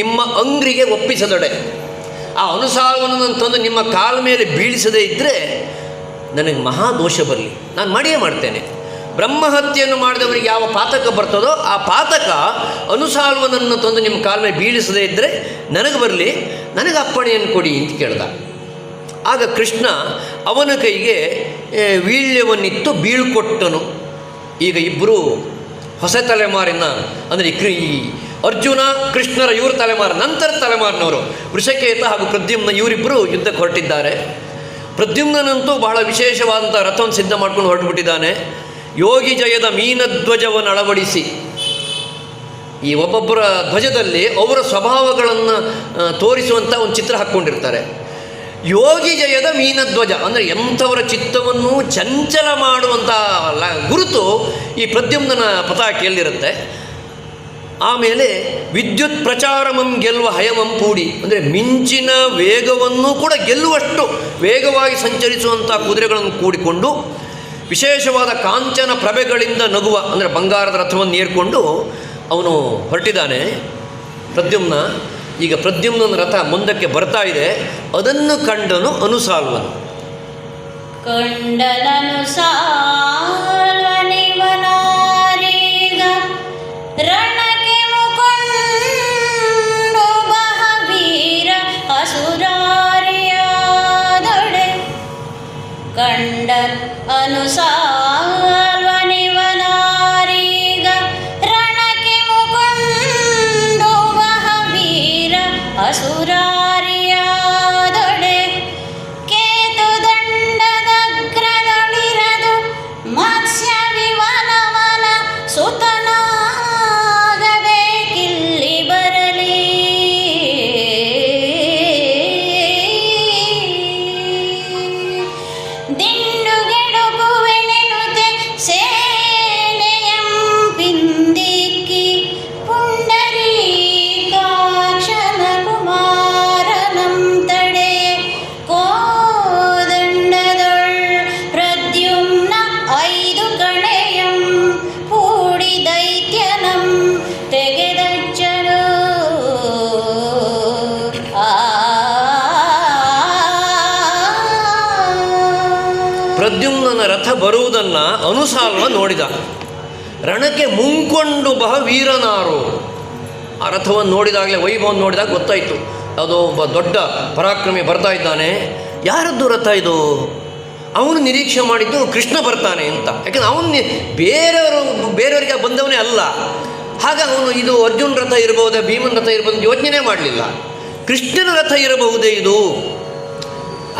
ನಿಮ್ಮ ಅಂಗ್ರಿಗೆ ಒಪ್ಪಿಸದೊಡೆ, ಆ ಅನುಸಾಲ್ವನನ್ನು ತಂದು ನಿಮ್ಮ ಕಾಲ ಮೇಲೆ ಬೀಳಿಸದೇ ಇದ್ದರೆ ನನಗೆ ಮಹಾದೋಷ ಬರಲಿ, ನಾನು ಮಾಡಿಯೇ ಮಾಡ್ತೇನೆ. ಬ್ರಹ್ಮಹತ್ಯೆಯನ್ನು ಮಾಡಿದವರಿಗೆ ಯಾವ ಪಾತಕ ಬರ್ತದೋ ಆ ಪಾತಕ ಅನುಸಾಲ್ವನನ್ನು ತಂದು ನಿಮ್ಮ ಕಾಲ ಮೇಲೆ ಬೀಳಿಸದೇ ಇದ್ದರೆ ನನಗೆ ಬರಲಿ, ನನಗೆ ಅಪ್ಪಣೆಯನ್ನು ಕೊಡಿ ಅಂತ ಕೇಳ್ದ. ಆಗ ಕೃಷ್ಣ ಅವನ ಕೈಗೆ ವೀಳ್ಯವನ್ನಿತ್ತು ಬೀಳ್ಕೊಟ್ಟನು. ಈಗ ಇಬ್ಬರು ಹೊಸ ತಲೆಮಾರಿನ ಅಂದರೆ ಈ ಅರ್ಜುನ ಕೃಷ್ಣರ ಇವರು ತಲೆಮಾರು, ನಂತರ ತಲೆಮಾರಿನವರು ವೃಷಕೇತ ಹಾಗೂ ಪ್ರದ್ಯುಮ್ನ ಇವರಿಬ್ಬರು ಯುದ್ಧಕ್ಕೆ ಹೊರಟಿದ್ದಾರೆ. ಪ್ರದ್ಯುಮ್ನಂತೂ ಬಹಳ ವಿಶೇಷವಾದಂಥ ರಥವನ್ನು ಸಿದ್ಧ ಮಾಡ್ಕೊಂಡು ಹೊರಟುಬಿಟ್ಟಿದ್ದಾನೆ. ಯೋಗಿ ಜಯದ ಮೀನಧ್ವಜವನ್ನು ಅಳವಡಿಸಿ ಈ ಒಬ್ಬೊಬ್ಬರ ಧ್ವಜದಲ್ಲಿ ಅವರ ಸ್ವಭಾವಗಳನ್ನು ತೋರಿಸುವಂಥ ಒಂದು ಚಿತ್ರ ಹಾಕ್ಕೊಂಡಿರ್ತಾರೆ. ಯೋಗಿ ಜಯದ ಮೀನಧ್ವಜ ಅಂದರೆ ಎಂಥವರ ಚಿತ್ತವನ್ನು ಚಂಚಲ ಮಾಡುವಂಥ ಗುರುತು ಈ ಪ್ರದ್ಯುಮ್ನ ಪತಾಕೆಯಲ್ಲಿರುತ್ತೆ. ಆಮೇಲೆ ವಿದ್ಯುತ್ ಪ್ರಚಾರಮಂ ಗೆಲ್ಲುವ ಹಯಮಂ ಪೂಡಿ ಅಂದರೆ ಮಿಂಚಿನ ವೇಗವನ್ನು ಕೂಡ ಗೆಲ್ಲುವಷ್ಟು ವೇಗವಾಗಿ ಸಂಚರಿಸುವಂಥ ಕುದುರೆಗಳನ್ನು ಕೂಡಿಕೊಂಡು ವಿಶೇಷವಾದ ಕಾಂಚನ ಪ್ರಭೆಗಳಿಂದ ನಗುವ ಅಂದರೆ ಬಂಗಾರದ ರಥವನ್ನು ಏರ್ಕೊಂಡು ಅವನು ಹೊರಟಿದ್ದಾನೆ ಪ್ರದ್ಯುಮ್ನ. ಈಗ ಪ್ರದ್ಯುಮ್ನ ರಥ ಮುಂದಕ್ಕೆ ಬರ್ತಾ ಇದೆ. ಅದನ್ನು ಕಂಡನು ಅನುಸಾಲ್ವನು. ಕಂಡನನುಸಾಲ್ವನಿವನಾರ್ಯ ಕಂಡ ಅನುಸಾಲ್ವನಿವನಾರೀಗ ರಣಕ್ಕೆ ಮುಕೊಂಡು ಮಹಾವೀರ ಅಸುರಾರಿಯಾದೊಡೆ ಕೇತು ದಂಡದಗ್ರದೊಳಿರದು ಮತ್ಸ್ಯ ವಿವನವನ ಸುತನಾಗಬೇಕಿಲ್ಲಿ ಬರಲಿ ದಿಂಡುಗೆಡುಕುವೆನೆನುತೆ ಸೇನೆಯಂ ಪಿಂದಿಕ್ಕಿ ಪುಂಡರೀಕಾಕ್ಷನ ಕುಮಾರನಂ ತಡೆ ಕೋದಂಡದೊಳ್ ಪ್ರದ್ಯುಮ್ನ 5 ಕಣೆಯಂ ಕೂಡಿ ದೈತ್ಯನಂ ತೆಗೆದಜ್ಜನು ಪ್ರದ್ಯುಮ್ನನ ರಥ ಬರುವುದನ್ನು ಅನುಸಾಲ್ವ ನೋಡಿದ. ರಣಕ್ಕೆ ಮುಂಕೊಂಡು ವೀರನಾರು. ಆ ರಥವನ್ನು ನೋಡಿದಾಗಲೇ, ವೈಭವವನ್ನು ನೋಡಿದಾಗ ಗೊತ್ತಾಯಿತು, ಯಾವುದೋ ಒಬ್ಬ ದೊಡ್ಡ ಪರಾಕ್ರಮಿ ಬರ್ತಾ ಇದ್ದಾನೆ. ಯಾರದ್ದು ರಥ ಇದು? ಅವನು ನಿರೀಕ್ಷೆ ಮಾಡಿದ್ದು ಕೃಷ್ಣ ಬರ್ತಾನೆ ಅಂತ. ಯಾಕೆಂದರೆ ಅವನು ಬೇರೆಯವರಿಗೆ ಬಂದವನೇ ಅಲ್ಲ. ಹಾಗೆ ಅವನು ಇದು ಅರ್ಜುನ್ ರಥ ಇರಬಹುದೇ, ಭೀಮನ ರಥ ಇರಬಹುದು ಯೋಚನೆ ಮಾಡಲಿಲ್ಲ. ಕೃಷ್ಣನ ರಥ ಇರಬಹುದೇ ಇದು?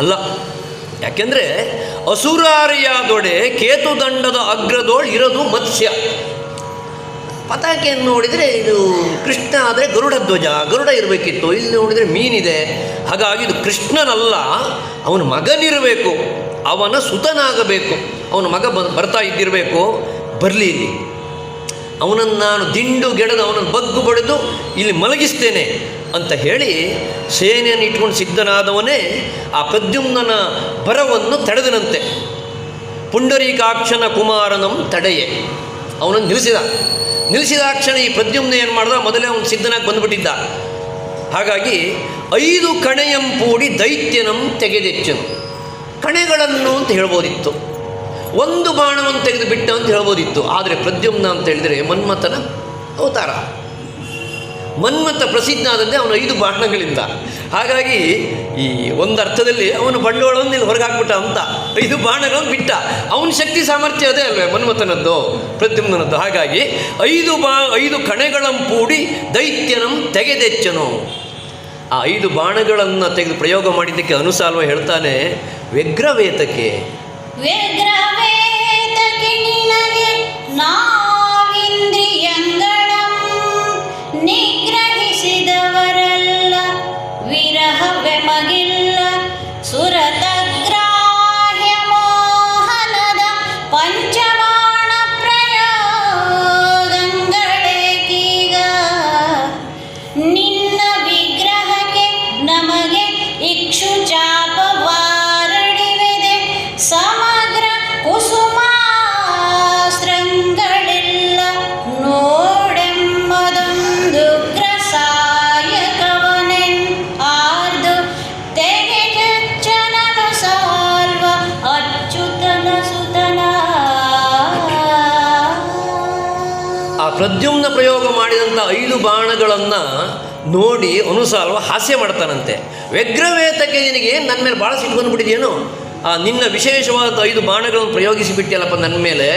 ಅಲ್ಲ. ಯಾಕೆಂದರೆ ಅಸುರಾರಿಯಾದೊಡೆ ಕೇತುದಂಡದ ಅಗ್ರದೋಳು ಇರೋದು ಮತ್ಸ್ಯ. ಪತಾಕೆಯನ್ನು ನೋಡಿದರೆ ಇದು ಕೃಷ್ಣ ಆದರೆ ಗರುಡ ಇರಬೇಕಿತ್ತು. ಇಲ್ಲಿ ನೋಡಿದರೆ ಮೀನಿದೆ. ಹಾಗಾಗಿ ಇದು ಕೃಷ್ಣನಲ್ಲ, ಅವನ ಮಗನಿರಬೇಕು, ಅವನ ಸುತನಾಗಬೇಕು, ಅವನ ಮಗ ಬರ್ತಾ ಇದ್ದಿರಬೇಕು. ಬರಲಿ ಇಲ್ಲಿ, ಅವನನ್ನು ನಾನು ದಿಂಡುಗೆಡದು ಅವನನ್ನು ಬಗ್ಗು ಬಡಿದು ಇಲ್ಲಿ ಮಲಗಿಸ್ತೇನೆ ಅಂತ ಹೇಳಿ ಸೇನೆಯನ್ನು ಇಟ್ಕೊಂಡು ಸಿದ್ಧನಾದವನೇ ಆ ಪ್ರದ್ಯುಮ್ನನ ಬರವನ್ನು ತಡೆದನಂತೆ. ಪುಂಡರೀಕಾಕ್ಷನ ಕುಮಾರನಂ ತಡೆಯೇ ಅವನನ್ನು ನಿಲ್ಲಿಸಿದಾಕ್ಷಣ ಈ ಪ್ರದ್ಯುಮ್ನ ಏನು ಮಾಡ್ದ, ಮೊದಲೇ ಅವನು ಸಿದ್ಧನಾಗಿ ಬಂದುಬಿಟ್ಟಿದ್ದ. ಹಾಗಾಗಿ 5 ಕಣೆಯಂ ಪೂಡಿ ದೈತ್ಯನಂ ತೆಗೆದೆಚ್ಚನು. ಕಣೆಗಳನ್ನು ಅಂತ ಹೇಳ್ಬೋದಿತ್ತು, ಒಂದು ಬಾಣವನ್ನು ತೆಗೆದು ಬಿಟ್ಟ ಅಂತ ಹೇಳ್ಬೋದಿತ್ತು. ಆದರೆ ಪ್ರದ್ಯುಮ್ನ ಅಂತ ಹೇಳಿದರೆ ಮನ್ಮಥನ ಅವತಾರ. ಮನ್ಮಥ ಪ್ರಸಿದ್ಧ ಆದದ್ದೇ ಅವನು 5 ಬಾಣಗಳಿಂದ. ಹಾಗಾಗಿ ಈ ಒಂದು ಅರ್ಥದಲ್ಲಿ ಅವನು ಬಂಡವಾಳವನ್ನು ಇಲ್ಲಿ ಹೊರಗೆ ಹಾಕ್ಬಿಟ್ಟ ಅಂತ 5 ಬಾಣಗಳನ್ನು ಬಿಟ್ಟ. ಅವನ ಶಕ್ತಿ ಸಾಮರ್ಥ್ಯ ಅದೇ ಅಲ್ವೇ ಮನ್ಮಥನದ್ದು, ಪ್ರದ್ಯುಮ್ನದ್ದು. ಹಾಗಾಗಿ 5 ಕಣೆಗಳಂ ಪೂಡಿ ದೈತ್ಯನಂ ತೆಗೆದೆಚ್ಚನು. ಆ 5 ಬಾಣಗಳನ್ನು ತೆಗೆದು ಪ್ರಯೋಗ ಮಾಡಿದ್ದಕ್ಕೆ ಅನುಸಾಲ್ವ ಹೇಳ್ತಾನೆ, ವ್ಯಗ್ರವೇತಕ್ಕೆ ನಿನಗೆ ನಾವಿಂದ್ರಿಯಂಗಳಂ ನಿಗ್ರಹಿಸಿದವರಲ್ಲ, ವಿರಹವೆಮಗಿಲ್ಲ ಸುರತಗ್ರಾಹ್ಯ ಮೋಹನದ ಪಂಚಬಾಣ ಪ್ರಯೋಗಂಗಳೇಕೀಗ ನಿನ್ನ ವಿಗ್ರಹಕ್ಕೆ ನಮಗೆ ಇಕ್ಷು ಚಾಪವಾರಡಿವೆದೆ ಸಮಗ್ರ ಕುಸುಮಾಸ್ತ್ರಗಳಿಲ್ಲ ನೋಡೆಂಬದೊಂದು ಗ್ರಸಾಯಕವನೆನ್ ಆರ್ದು ತೆಗೆದೆಚ್ಚನನು ಸಾಲ್ವ ಅಚ್ಯುತನ ಸುತನ. ಆ ಪ್ರದ್ಯುಮ್ನ ಪ್ರಯೋಗ ಮಾಡಿದಂಥ 5 ಬಾಣಗಳನ್ನು ನೋಡಿ ಅನುಸಾಲ್ವ ಹಾಸ್ಯ ಮಾಡ್ತಾನಂತೆ. ವ್ಯಗ್ರವೇತಕ್ಕೆ ನಿನಗೆ ನನ್ನ ಮೇಲೆ ಭಾಳ ಸಿಟ್ಟು ಬಂದುಬಿಟ್ಟಿದೆಯೇನು? ನಿನ್ನ ವಿಶೇಷವಾದ 5 ಬಾಣಗಳನ್ನು ಪ್ರಯೋಗಿಸಿಬಿಟ್ಟಿಯಲ್ಲಪ್ಪ ನನ್ನ ಮೇಲೆ.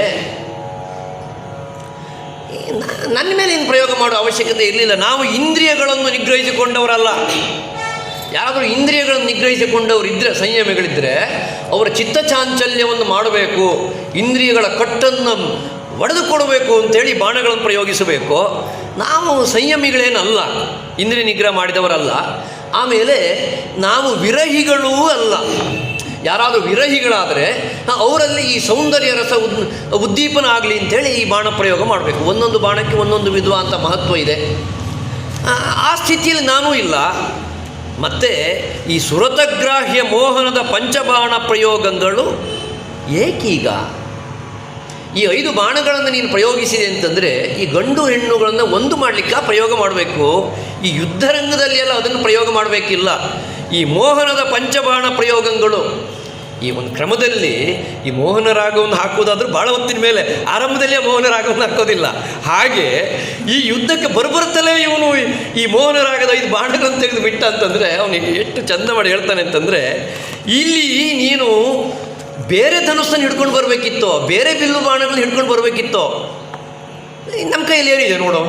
ನನ್ನ ಮೇಲೆ ನೀನು ಪ್ರಯೋಗ ಮಾಡೋ ಅವಶ್ಯಕತೆ ಇರಲಿಲ್ಲ. ನಾವು ಇಂದ್ರಿಯಗಳನ್ನು ನಿಗ್ರಹಿಸಿಕೊಂಡವರಲ್ಲ. ಯಾರಾದರೂ ಇಂದ್ರಿಯಗಳನ್ನು ನಿಗ್ರಹಿಸಿಕೊಂಡವರು ಇದ್ದರೆ, ಸಂಯಮಿಗಳಿದ್ದರೆ, ಅವರ ಚಿತ್ತಚಾಂಚಲ್ಯವನ್ನು ಮಾಡಬೇಕು, ಇಂದ್ರಿಯಗಳ ಕಟ್ಟನ್ನು ಒಡೆದುಕೊಡಬೇಕು ಅಂಥೇಳಿ ಬಾಣಗಳನ್ನು ಪ್ರಯೋಗಿಸಬೇಕು. ನಾವು ಸಂಯಮಿಗಳೇನಲ್ಲ, ಇಂದ್ರಿಯ ನಿಗ್ರಹ ಮಾಡಿದವರಲ್ಲ. ಆಮೇಲೆ ನಾವು ವಿರಹಿಗಳೂ ಅಲ್ಲ. ಯಾರಾದರೂ ವಿರಹಿಗಳಾದರೆ ಅವರಲ್ಲಿ ಈ ಸೌಂದರ್ಯ ರಸ ಉದ್ದೀಪನ ಆಗಲಿ ಅಂಥೇಳಿ ಈ ಬಾಣ ಪ್ರಯೋಗ ಮಾಡಬೇಕು. ಒಂದೊಂದು ಬಾಣಕ್ಕೆ ಒಂದೊಂದು ವಿಧವಾದ ಮಹತ್ವ ಇದೆ. ಆ ಸ್ಥಿತಿಯಲ್ಲಿ ನಾನೂ ಇಲ್ಲ. ಮತ್ತು ಈ ಸುರತಗ್ರಾಹ್ಯ ಮೋಹನದ ಪಂಚಬಾಣ ಪ್ರಯೋಗಗಳು ಏಕೀಗ ಈ 5 ಬಾಣಗಳನ್ನು ನೀನು ಪ್ರಯೋಗಿಸಿದೆ ಅಂತಂದರೆ ಈ ಗಂಡು ಹೆಣ್ಣುಗಳನ್ನು ಒಂದು ಮಾಡಲಿಕ್ಕೆ ಪ್ರಯೋಗ ಮಾಡಬೇಕು. ಈ ಯುದ್ಧರಂಗದಲ್ಲಿ ಎಲ್ಲ ಅದನ್ನು ಪ್ರಯೋಗ ಮಾಡಬೇಕಿಲ್ಲ. ಈ ಮೋಹನದ ಪಂಚಬಾಣ ಪ್ರಯೋಗಗಳು ಈ ಒಂದು ಕ್ರಮದಲ್ಲಿ ಈ ಮೋಹನ ರಾಗವನ್ನು ಹಾಕೋದಾದ್ರೂ ಭಾಳ ಹೊತ್ತಿನ ಮೇಲೆ, ಆರಂಭದಲ್ಲೇ ಮೋಹನ ರಾಗವನ್ನು ಹಾಕೋದಿಲ್ಲ. ಹಾಗೆ ಈ ಯುದ್ಧಕ್ಕೆ ಬರಬರುತ್ತಲೇ ಇವನು ಈ ಮೋಹನ ರಾಗದ 5 ಬಾಣಗಳನ್ನು ತೆಗೆದು ಬಿಟ್ಟ ಅಂತಂದರೆ ಅವನಿಗೆ ಎಷ್ಟು ಚಂದ ಮಾಡಿ ಹೇಳ್ತಾನೆ ಅಂತಂದರೆ, ಇಲ್ಲಿ ನೀನು ಬೇರೆ ಧನುಸ್ಸನ್ನು ಹಿಡ್ಕೊಂಡು ಬರಬೇಕಿತ್ತೋ, ಬೇರೆ ಬಿಲ್ಲು ಬಾಣಗಳನ್ನ ಹಿಡ್ಕೊಂಡು ಬರಬೇಕಿತ್ತೋ. ನಮ್ಮ ಕೈಯಲ್ಲಿ ಏನಿದೆ ನೋಡು,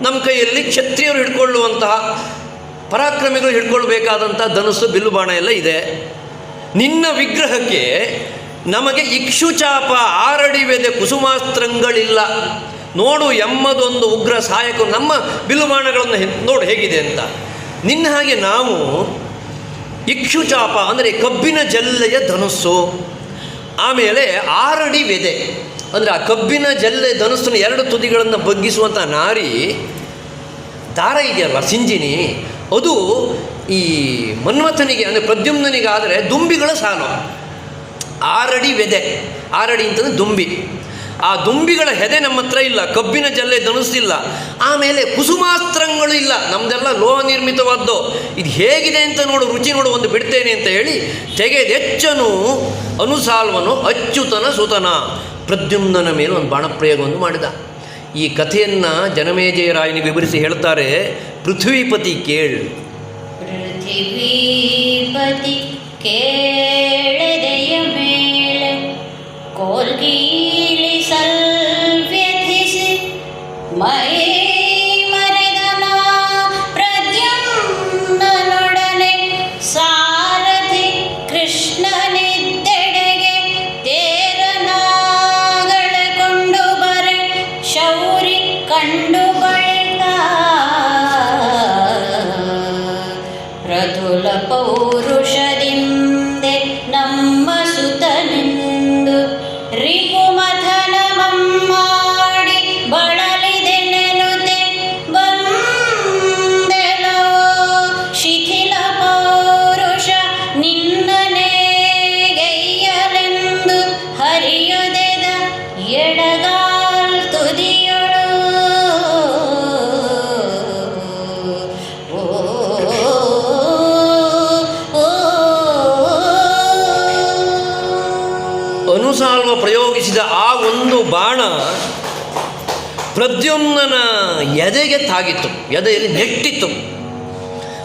ನಮ್ಮ ಕೈಯಲ್ಲಿ ಕ್ಷತ್ರಿಯರು ಹಿಡ್ಕೊಳ್ಳುವಂತಹ, ಪರಾಕ್ರಮಿಗಳು ಹಿಡ್ಕೊಳ್ಬೇಕಾದಂಥ ಧನುಸ್ಸು ಬಿಲ್ಲು ಬಾಣ ಎಲ್ಲ ಇದೆ. ನಿನ್ನ ವಿಗ್ರಹಕ್ಕೆ ನಮಗೆ ಇಕ್ಷುಚಾಪ, ಆರಡಿವೆದೆ, ಕುಸುಮಾಸ್ತ್ರಗಳಿಲ್ಲ. ನೋಡು ಎಮ್ಮದೊಂದು ಉಗ್ರ ಸಹಾಯಕ, ನಮ್ಮ ಬಿಲ್ಲು ಬಾಣಗಳನ್ನು ನೋಡು ಹೇಗಿದೆ ಅಂತ. ನಿನ್ನ ಹಾಗೆ ನಾವು ಇಕ್ಷುಚಾಪ ಅಂದರೆ ಕಬ್ಬಿನ ಜಲ್ಲೆಯ ಧನುಸ್ಸು, ಆಮೇಲೆ ಆರಡಿ ವೆದೆ ಅಂದರೆ ಆ ಕಬ್ಬಿನ ಜಲ್ಲೆ ಧನುಸ್ಸನ್ನು ಎರಡು ತುದಿಗಳನ್ನು ಬಗ್ಗಿಸುವಂಥ ನಾರಿ ದಾರ ಇದೆಯಲ್ಲ, ಸಿಂಜಿನಿ, ಅದು ಈ ಮನ್ಮಥನಿಗೆ ಅಂದರೆ ಪ್ರದ್ಯುಮ್ನನಿಗಾದರೆ ದುಂಬಿಗಳ ಸಾಲು. ಆರಡಿ ವೆದೆ, ಆರಡಿ ಅಂತಂದರೆ ದುಂಬಿ. ಆ ದುಂಬಿಗಳ ಹೆದೆ ನಮ್ಮ ಹತ್ರ ಇಲ್ಲ, ಕಬ್ಬಿನ ಜಲ್ಲೆ ಧನುಸ್ಸಿಲ್ಲ, ಆಮೇಲೆ ಕುಸುಮಾಸ್ತ್ರಗಳು ಇಲ್ಲ, ನಮ್ಮದೆಲ್ಲ ಲೋಹ ನಿರ್ಮಿತವಾದ್ದು. ಇದು ಹೇಗಿದೆ ಅಂತ ನೋಡು, ರುಚಿ ನೋಡು, ಒಂದು ಬಿಡ್ತೇನೆ ಅಂತ ಹೇಳಿ ತೆಗೆದೆಚ್ಚನು ಅನುಸಾಲ್ವನು ಅಚ್ಯುತನ ಸುತನ ಪ್ರದ್ಯುಮ್ನನ ಮೇಲೆ ಒಂದು ಬಾಣಪ್ರಯೋಗವನ್ನು ಮಾಡಿದ. ಈ ಕಥೆಯನ್ನು ಜನಮೇಜಯರಾಯನಿಗೆ ವಿವರಿಸಿ ಹೇಳ್ತಾರೆ, ಪೃಥ್ವೀಪತಿ ಕೇಳು. ಪೃಥ್ವೀಪತಿ ಕೇಳದೆಯ ಮೇಲೆ ಕೋಲ್ಗೀಲಿ ಸಲ್ವ್ಯಥಿಸಿ ಮೈ ಮರೆದನ ಪ್ರದ್ಯುಮ್ನನೊಡನೆ ಸಾರಥಿ ಕೃಷ್ಣನಿದ್ದೆಡೆಗೆ ತೇರನಾಗಳ ಕೊಂಡು ಬರೆ ಶೌರಿ ಕಂಡು ಬಳಿಕ ಪ್ರತುಲ ಪೌರುಷದಿಂದೆ ನಮ್ಮ ಸುತನೆಂದು ರಿಪುಮಥನ ಮಮ್ಮಾಡಿ ಬಳಲಿದೆನೆನುತೆ ಬಂದೆಲವೋ ಶಿಥಿಲ ಪೌರುಷ ನಿನ್ನನೇ ಗೈಯಲೆಂದು ಹರಿಯುದೆದ ಎಡಗಾಲ್ ತುದಿಯೊಳು ಅನುಸಾಲ್ವ ಪ್ರಯೋಗಿಸಿದ ಆ ಒಂದು ಬಾಣ ಪ್ರದ್ಯುಮ್ನನ ಎದೆಗೆ ತಾಗಿತ್ತು, ಎದೆಯಲ್ಲಿ ನೆಟ್ಟಿತ್ತು.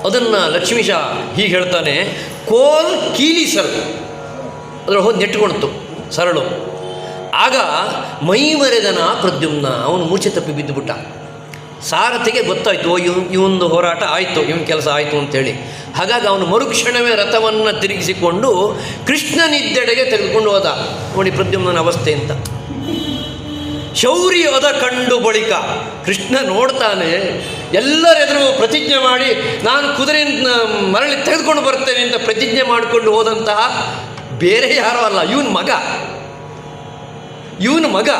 ಅದನ್ನು ಲಕ್ಷ್ಮೀಶ ಹೀಗೆ ಹೇಳ್ತಾನೆ, ಕೋಲ್ ಕೀಲಿಸಲ್ ಅದರ ಹೋಗಿ ನೆಟ್ಟುಕೊಳ್ತು ಸರಳು. ಆಗ ಮೈ ಮರೆದನ ಪ್ರದ್ಯುಮ್ನ, ಅವನು ಮೂರ್ಛೆ ತಪ್ಪಿ ಬಿದ್ದುಬಿಟ್ಟ. ಸಾರಥಿಗೆ ಗೊತ್ತಾಯಿತು, ಇವೊಂದು ಹೋರಾಟ ಆಯಿತು, ಇವನ ಕೆಲಸ ಆಯಿತು ಅಂತೇಳಿ. ಹಾಗಾಗಿ ಅವನು ಮರುಕ್ಷಣವೇ ರಥವನ್ನು ತಿರುಗಿಸಿಕೊಂಡು ಕೃಷ್ಣನಿದ್ದೆಡೆಗೆ ತೆಗೆದುಕೊಂಡು ಹೋದ. ನೋಡಿ ಪ್ರದ್ಯುಮ್ನನ ಅವಸ್ಥೆ ಅಂತ. ಶೌರ್ಯ ಅದ ಕಂಡು ಬಳಿಕ ಕೃಷ್ಣ ನೋಡ್ತಾನೆ, ಎಲ್ಲರೆದುರು ಪ್ರತಿಜ್ಞೆ ಮಾಡಿ ನಾನು ಕುದುರೆಯಿಂದ ಮರಳಿ ತೆಗೆದುಕೊಂಡು ಬರ್ತೇನೆ ಅಂತ ಪ್ರತಿಜ್ಞೆ ಮಾಡಿಕೊಂಡು ಹೋದಂತಹ ಬೇರೆ ಯಾರೋ ಅಲ್ಲ, ಇವನ ಮಗ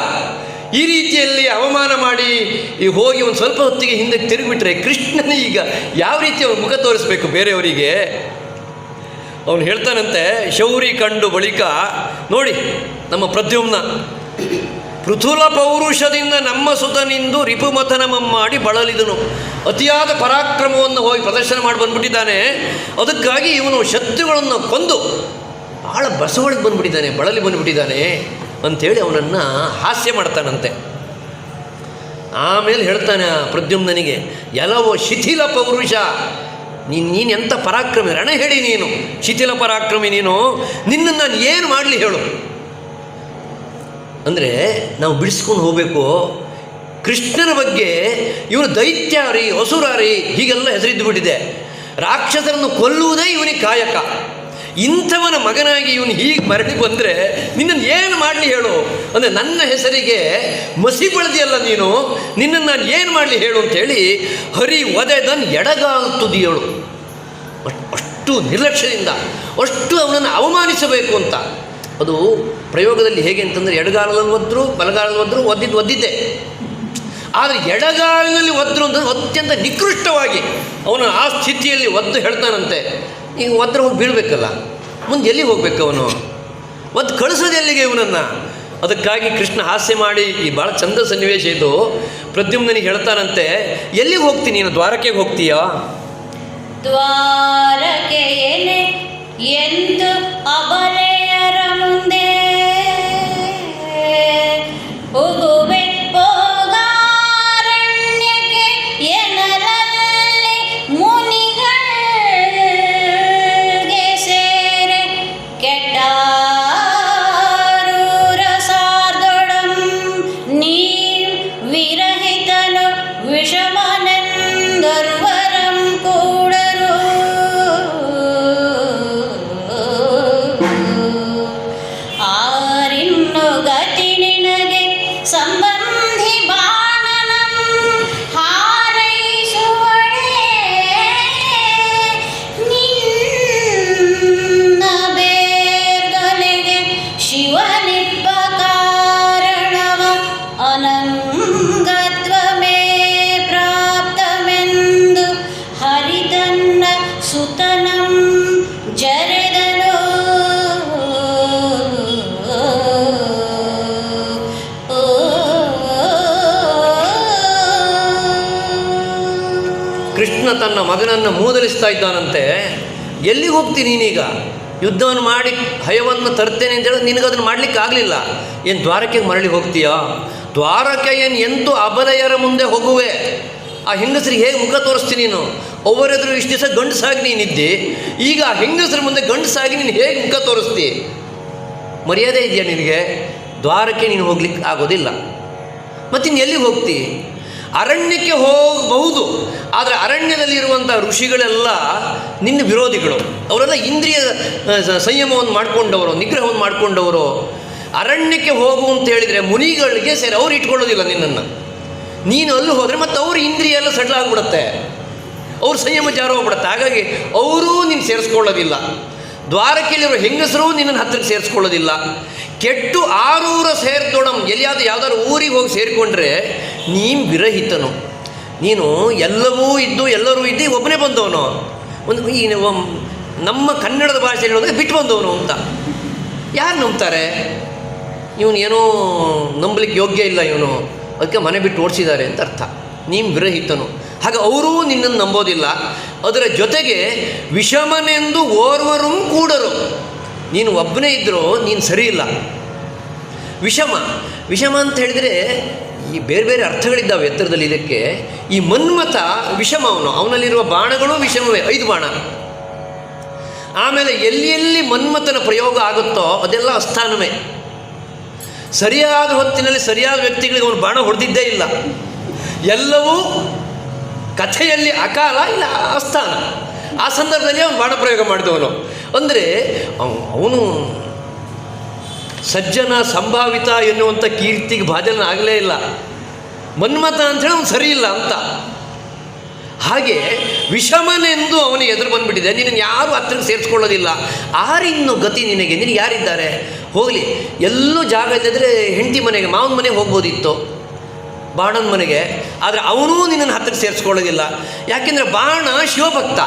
ಈ ರೀತಿಯಲ್ಲಿ ಅವಮಾನ ಮಾಡಿ ಹೋಗಿ ಒಂದು ಸ್ವಲ್ಪ ಹೊತ್ತಿಗೆ ಹಿಂದೆ ತಿರುಗಿಬಿಟ್ರೆ ಕೃಷ್ಣನ ಈಗ ಯಾವ ರೀತಿ ಅವನು ಮುಖ ತೋರಿಸ್ಬೇಕು ಬೇರೆಯವರಿಗೆ? ಅವನು ಹೇಳ್ತಾನಂತೆ, ಶೌರಿ ಕಂಡು ಬಳಿಕ ನೋಡಿ ನಮ್ಮ ಪ್ರದ್ಯುಮ್ನ ಪೃಥುಲ ಪೌರುಷದಿಂದ ನಮ್ಮ ಸುತನಿಂದು ರಿಪುಮಥನ ಮಮ್ಮಾಡಿ ಬಳಲಿದನು. ಅತಿಯಾದ ಪರಾಕ್ರಮವನ್ನು ಹೋಗಿ ಪ್ರದರ್ಶನ ಮಾಡಿ ಬಂದ್ಬಿಟ್ಟಿದ್ದಾನೆ. ಅದಕ್ಕಾಗಿ ಇವನು ಶತ್ರುಗಳನ್ನು ಕೊಂದು ಭಾಳ ಬಸವಳಿಗೆ ಬಂದ್ಬಿಟ್ಟಿದ್ದಾನೆ, ಬಳಲಿ ಬಂದುಬಿಟ್ಟಿದ್ದಾನೆ ಅಂಥೇಳಿ ಅವನನ್ನು ಹಾಸ್ಯ ಮಾಡ್ತಾನಂತೆ. ಆಮೇಲೆ ಹೇಳ್ತಾನೆ ಪ್ರದ್ಯುಮ್ನನಿಗೆ, ಎಲ್ಲವೋ ಶಿಥಿಲ ಪೌರುಷ, ನೀನು ಎಂಥ ಪರಾಕ್ರಮಿ, ರಣ ಹೇಳಿ ನೀನು ಶಿಥಿಲ ಪರಾಕ್ರಮಿ ನೀನು, ನಿನ್ನನ್ನು ನಾನು ಏನು ಮಾಡಲಿ ಹೇಳು. ಅಂದರೆ ನಾವು ಬಿಡಿಸ್ಕೊಂಡು ಹೋಗಬೇಕು. ಕೃಷ್ಣನ ಬಗ್ಗೆ ಇವನು ದೈತ್ಯಾರಿ, ಅಸುರಾರಿ ಹೀಗೆಲ್ಲ ಹೆಸರಿದ್ದು ಬಿಟ್ಟಿದೆ. ರಾಕ್ಷಸರನ್ನು ಕೊಲ್ಲುವುದೇ ಇವನಿಗೆ ಕಾಯಕ. ಇಂಥವನ ಮಗನಾಗಿ ಇವನು ಹೀಗೆ ಮರಳಿ ಬಂದರೆ ನಿನ್ನನ್ನು ಏನು ಮಾಡಲಿ ಹೇಳು. ಅಂದರೆ ನನ್ನ ಹೆಸರಿಗೆ ಮಸಿ ಬಳದಿಯಲ್ಲ ನೀನು, ನಿನ್ನನ್ನು ನಾನು ಏನು ಮಾಡಲಿ ಹೇಳು ಅಂತೇಳಿ ಹರಿ ಒದೆದನ್ ಎಡಗಾಲು ತುದಿಯಳು. ಅಷ್ಟು ನಿರ್ಲಕ್ಷ್ಯದಿಂದ, ಅಷ್ಟು ಅವನನ್ನು ಅವಮಾನಿಸಬೇಕು ಅಂತ. ಅದು ಪ್ರಯೋಗದಲ್ಲಿ ಹೇಗೆ ಅಂತಂದರೆ ಎಡಗಾಲದಲ್ಲಿ ಒದ್ರು ಬಲಗಾಲದಲ್ಲಿ ಒದ್ರು ಒದ್ದಿದ್ದೆ. ಆದರೆ ಎಡಗಾಲಿನಲ್ಲಿ ಒದ್ರು ಅಂತಂದರೆ ಅತ್ಯಂತ ನಿಕೃಷ್ಟವಾಗಿ ಅವನು ಆ ಸ್ಥಿತಿಯಲ್ಲಿ ಒದ್ದು ಹೇಳ್ತಾನಂತೆ, ಈಗ ಒದ್ರೆ ಹೋಗಿ ಬೀಳಬೇಕಲ್ಲ, ಮುಂದೆ ಎಲ್ಲಿಗೆ ಹೋಗ್ಬೇಕು ಅವನು, ಒದ್ದು ಕಳಿಸೋದು ಎಲ್ಲಿಗೆ ಇವನನ್ನು. ಅದಕ್ಕಾಗಿ ಕೃಷ್ಣ ಹಾಸ್ಯ ಮಾಡಿ, ಈ ಭಾಳ ಚಂದ ಸನ್ನಿವೇಶ ಇದು. ಪ್ರದ್ಯುಮ್ನನಿಗೆ ಹೇಳ್ತಾನಂತೆ, ಎಲ್ಲಿಗೆ ಹೋಗ್ತೀನಿ ನೀನು, ದ್ವಾರಕೆಗೆ ಹೋಗ್ತೀಯಾ? ದ್ವಾರಕೆಯೇನೆ ಎಂದು ಅಬಲೆಯರ ಮುಂದೆ ಹೋಗುವೆ ಹೋಗಾರಣ್ಯಕ್ಕೆ ಎನ್ನಲಲ್ಲಿ ಮುನಿಗಳಿಗೆ ಸೇರೆ ಕೆಟ್ಟ ತನ್ನ ಮಗನನ್ನು ಮೂದಲಿಸ್ತಾ ಇದ್ದಾನಂತೆ. ಎಲ್ಲಿಗೆ ಹೋಗ್ತೀನಿ ನೀನೀಗ? ಯುದ್ಧವನ್ನು ಮಾಡಿ ಹಯವನ್ನು ತರ್ತೇನೆ ಅಂತೇಳಿ ನಿನಗದನ್ನು ಮಾಡಲಿಕ್ಕೆ ಆಗಲಿಲ್ಲ. ಏನು ದ್ವಾರಕೆಗೆ ಮರಳಿ ಹೋಗ್ತೀಯಾ? ದ್ವಾರಕೆಯನ್ನು ಎಂತೂ ಅಬಲೆಯರ ಮುಂದೆ ಹೋಗುವೆ. ಆ ಹೆಂಗಸರಿಗೆ ಹೇಗೆ ಮುಖ ತೋರಿಸ್ತೀನಿ ನೀನು? ಒಬ್ಬರೆದುರು ಇಷ್ಟು ದಿವಸ ಗಂಡಸಾಗಿ ನೀನಿದ್ದಿ, ಈಗ ಆ ಹೆಂಗಸರ ಮುಂದೆ ಗಂಡಸಾಗಿ ನೀನು ಹೇಗೆ ಮುಖ ತೋರಿಸ್ತಿ? ಮರ್ಯಾದೆ ಇದೆಯಾ ನಿನಗೆ? ದ್ವಾರಕ್ಕೆ ನೀನು ಹೋಗ್ಲಿಕ್ಕೆ ಆಗೋದಿಲ್ಲ. ಮತ್ತಿನ್ನು ಎಲ್ಲಿಗೆ ಹೋಗ್ತಿ? ಅರಣ್ಯಕ್ಕೆ ಹೋಗಬಹುದು, ಆದರೆ ಅರಣ್ಯದಲ್ಲಿರುವಂಥ ಋಷಿಗಳೆಲ್ಲ ನಿನ್ನ ವಿರೋಧಿಗಳು. ಅವರೆಲ್ಲ ಇಂದ್ರಿಯ ಸಂಯಮವನ್ನು ಮಾಡಿಕೊಂಡವರು, ನಿಗ್ರಹವನ್ನು ಮಾಡಿಕೊಂಡವರು. ಅರಣ್ಯಕ್ಕೆ ಹೋಗು ಅಂತ ಹೇಳಿದರೆ ಮುನಿಗಳಿಗೆ ಸೇರಿ ಅವ್ರು ಇಟ್ಕೊಳ್ಳೋದಿಲ್ಲ ನಿನ್ನನ್ನು. ನೀನು ಅಲ್ಲಿ ಹೋದರೆ ಮತ್ತು ಅವ್ರ ಇಂದ್ರಿಯ ಎಲ್ಲ ಸಡ್ಲ ಆಗಿಬಿಡುತ್ತೆ, ಅವ್ರ ಸಂಯಮ ಜಾರ ಹೋಗ್ಬಿಡುತ್ತೆ. ಹಾಗಾಗಿ ಅವರೂ ನೀನು ಸೇರಿಸ್ಕೊಳ್ಳೋದಿಲ್ಲ. ದ್ವಾರಕೆಯಲ್ಲಿರೋ ಹೆಂಗಸರು ನಿನ್ನನ್ನು ಹತ್ತಿರಕ್ಕೆ ಸೇರಿಸ್ಕೊಳ್ಳೋದಿಲ್ಲ. ಕೆಟ್ಟು ಆರೂರ ಸೇರ್ದೊಡಂ, ಎಲ್ಲಿಯಾದರೂ ಯಾವ್ದಾದ್ರು ಊರಿಗೆ ಹೋಗಿ ಸೇರಿಕೊಂಡ್ರೆ ನೀನು ವಿರಹಿತನು. ನೀನು ಎಲ್ಲವೂ ಇದ್ದು ಎಲ್ಲರೂ ಇದ್ದು ಒಬ್ಬನೇ ಬಂದವನು. ಒಂದು ನಮ್ಮ ಕನ್ನಡದ ಭಾಷೆಯಲ್ಲಿ ಹೇಳಿದ್ರೆ ಬಿಟ್ಟು ಬಂದವನು ಅಂತ. ಯಾರು ನಂಬ್ತಾರೆ? ಇವನು ಏನೋ ನಂಬಲಿಕ್ಕೆ ಯೋಗ್ಯ ಇಲ್ಲ, ಇವನು ಅದಕ್ಕೆ ಮನೆ ಬಿಟ್ಟು ಓಡಿಸಿದ್ದಾರೆ ಅಂತ ಅರ್ಥ. ನೀನು ವಿರಹಿತನು. ಹಾಗೆ ಅವರೂ ನಿನ್ನನ್ನು ನಂಬೋದಿಲ್ಲ. ಅದರ ಜೊತೆಗೆ ವಿಷಮನೆಂದು ಓರ್ವರೂ ಕೂಡರು. ನೀನು ಒಬ್ಬನೇ ಇದ್ದರೂ ನೀನು ಸರಿ ಇಲ್ಲ. ವಿಷಮ ಅಂತ ಹೇಳಿದರೆ ಈ ಬೇರೆ ಬೇರೆ ಅರ್ಥಗಳಿದ್ದಾವೆ ಎತ್ತರದಲ್ಲಿ ಇದಕ್ಕೆ. ಈ ಮನ್ಮಥ ವಿಷಮ, ಅವನಲ್ಲಿರುವ ಬಾಣಗಳು ವಿಷಮವೇ, 5 ಬಾಣ. ಆಮೇಲೆ ಎಲ್ಲಿ ಮನ್ಮಥನ ಪ್ರಯೋಗ ಆಗುತ್ತೋ ಅದೆಲ್ಲ ಅಸ್ಥಾನವೇ. ಸರಿಯಾದ ಹೊತ್ತಿನಲ್ಲಿ ಸರಿಯಾದ ವ್ಯಕ್ತಿಗಳಿಗೆ ಅವನು ಬಾಣ ಹೊಡೆದಿದ್ದೇ ಇಲ್ಲ. ಎಲ್ಲವೂ ಕಥೆಯಲ್ಲಿ ಅಕಾಲ ಇಲ್ಲ ಅಸ್ಥಾನ. ಆ ಸಂದರ್ಭದಲ್ಲಿ ಅವನು ಬಾಣ ಪ್ರಯೋಗ ಮಾಡಿದವನು. ಅಂದರೆ ಅವನು ಸಜ್ಜನ ಸಂಭಾವಿತ ಎನ್ನುವಂಥ ಕೀರ್ತಿಗೆ ಭಾಜನ ಆಗಲೇ ಇಲ್ಲ. ಮನ್ಮಥ ಅಂಥೇಳಿ ಅವನು ಸರಿ ಇಲ್ಲ ಅಂತ. ಹಾಗೆ ವಿಷಮನೆಂದು ಅವನಿಗೆ ಎದುರು ಬಂದುಬಿಟ್ಟಿದೆ. ನಿನ್ನನ್ನು ಯಾರೂ ಹತ್ತಿರಕ್ಕೆ ಸೇರಿಸ್ಕೊಳ್ಳೋದಿಲ್ಲ. ಆರಿನ್ನು ಗತಿ ನಿನಗೆ ಯಾರಿದ್ದಾರೆ? ಹೋಗಲಿ, ಎಲ್ಲೂ ಜಾಗ ಇಲ್ಲದ್ರೆ ಹೆಂಡತಿ ಮನೆಗೆ, ಮಾವನ ಮನೆಗೆ ಹೋಗ್ಬೋದಿತ್ತು, ಬಾಣನ ಮನೆಗೆ. ಆದರೆ ಅವನೂ ನಿನ್ನನ್ನು ಹತ್ತಿರಕ್ಕೆ ಸೇರಿಸ್ಕೊಳ್ಳೋದಿಲ್ಲ. ಯಾಕೆಂದರೆ ಬಾಣ ಶಿವಭಕ್ತ.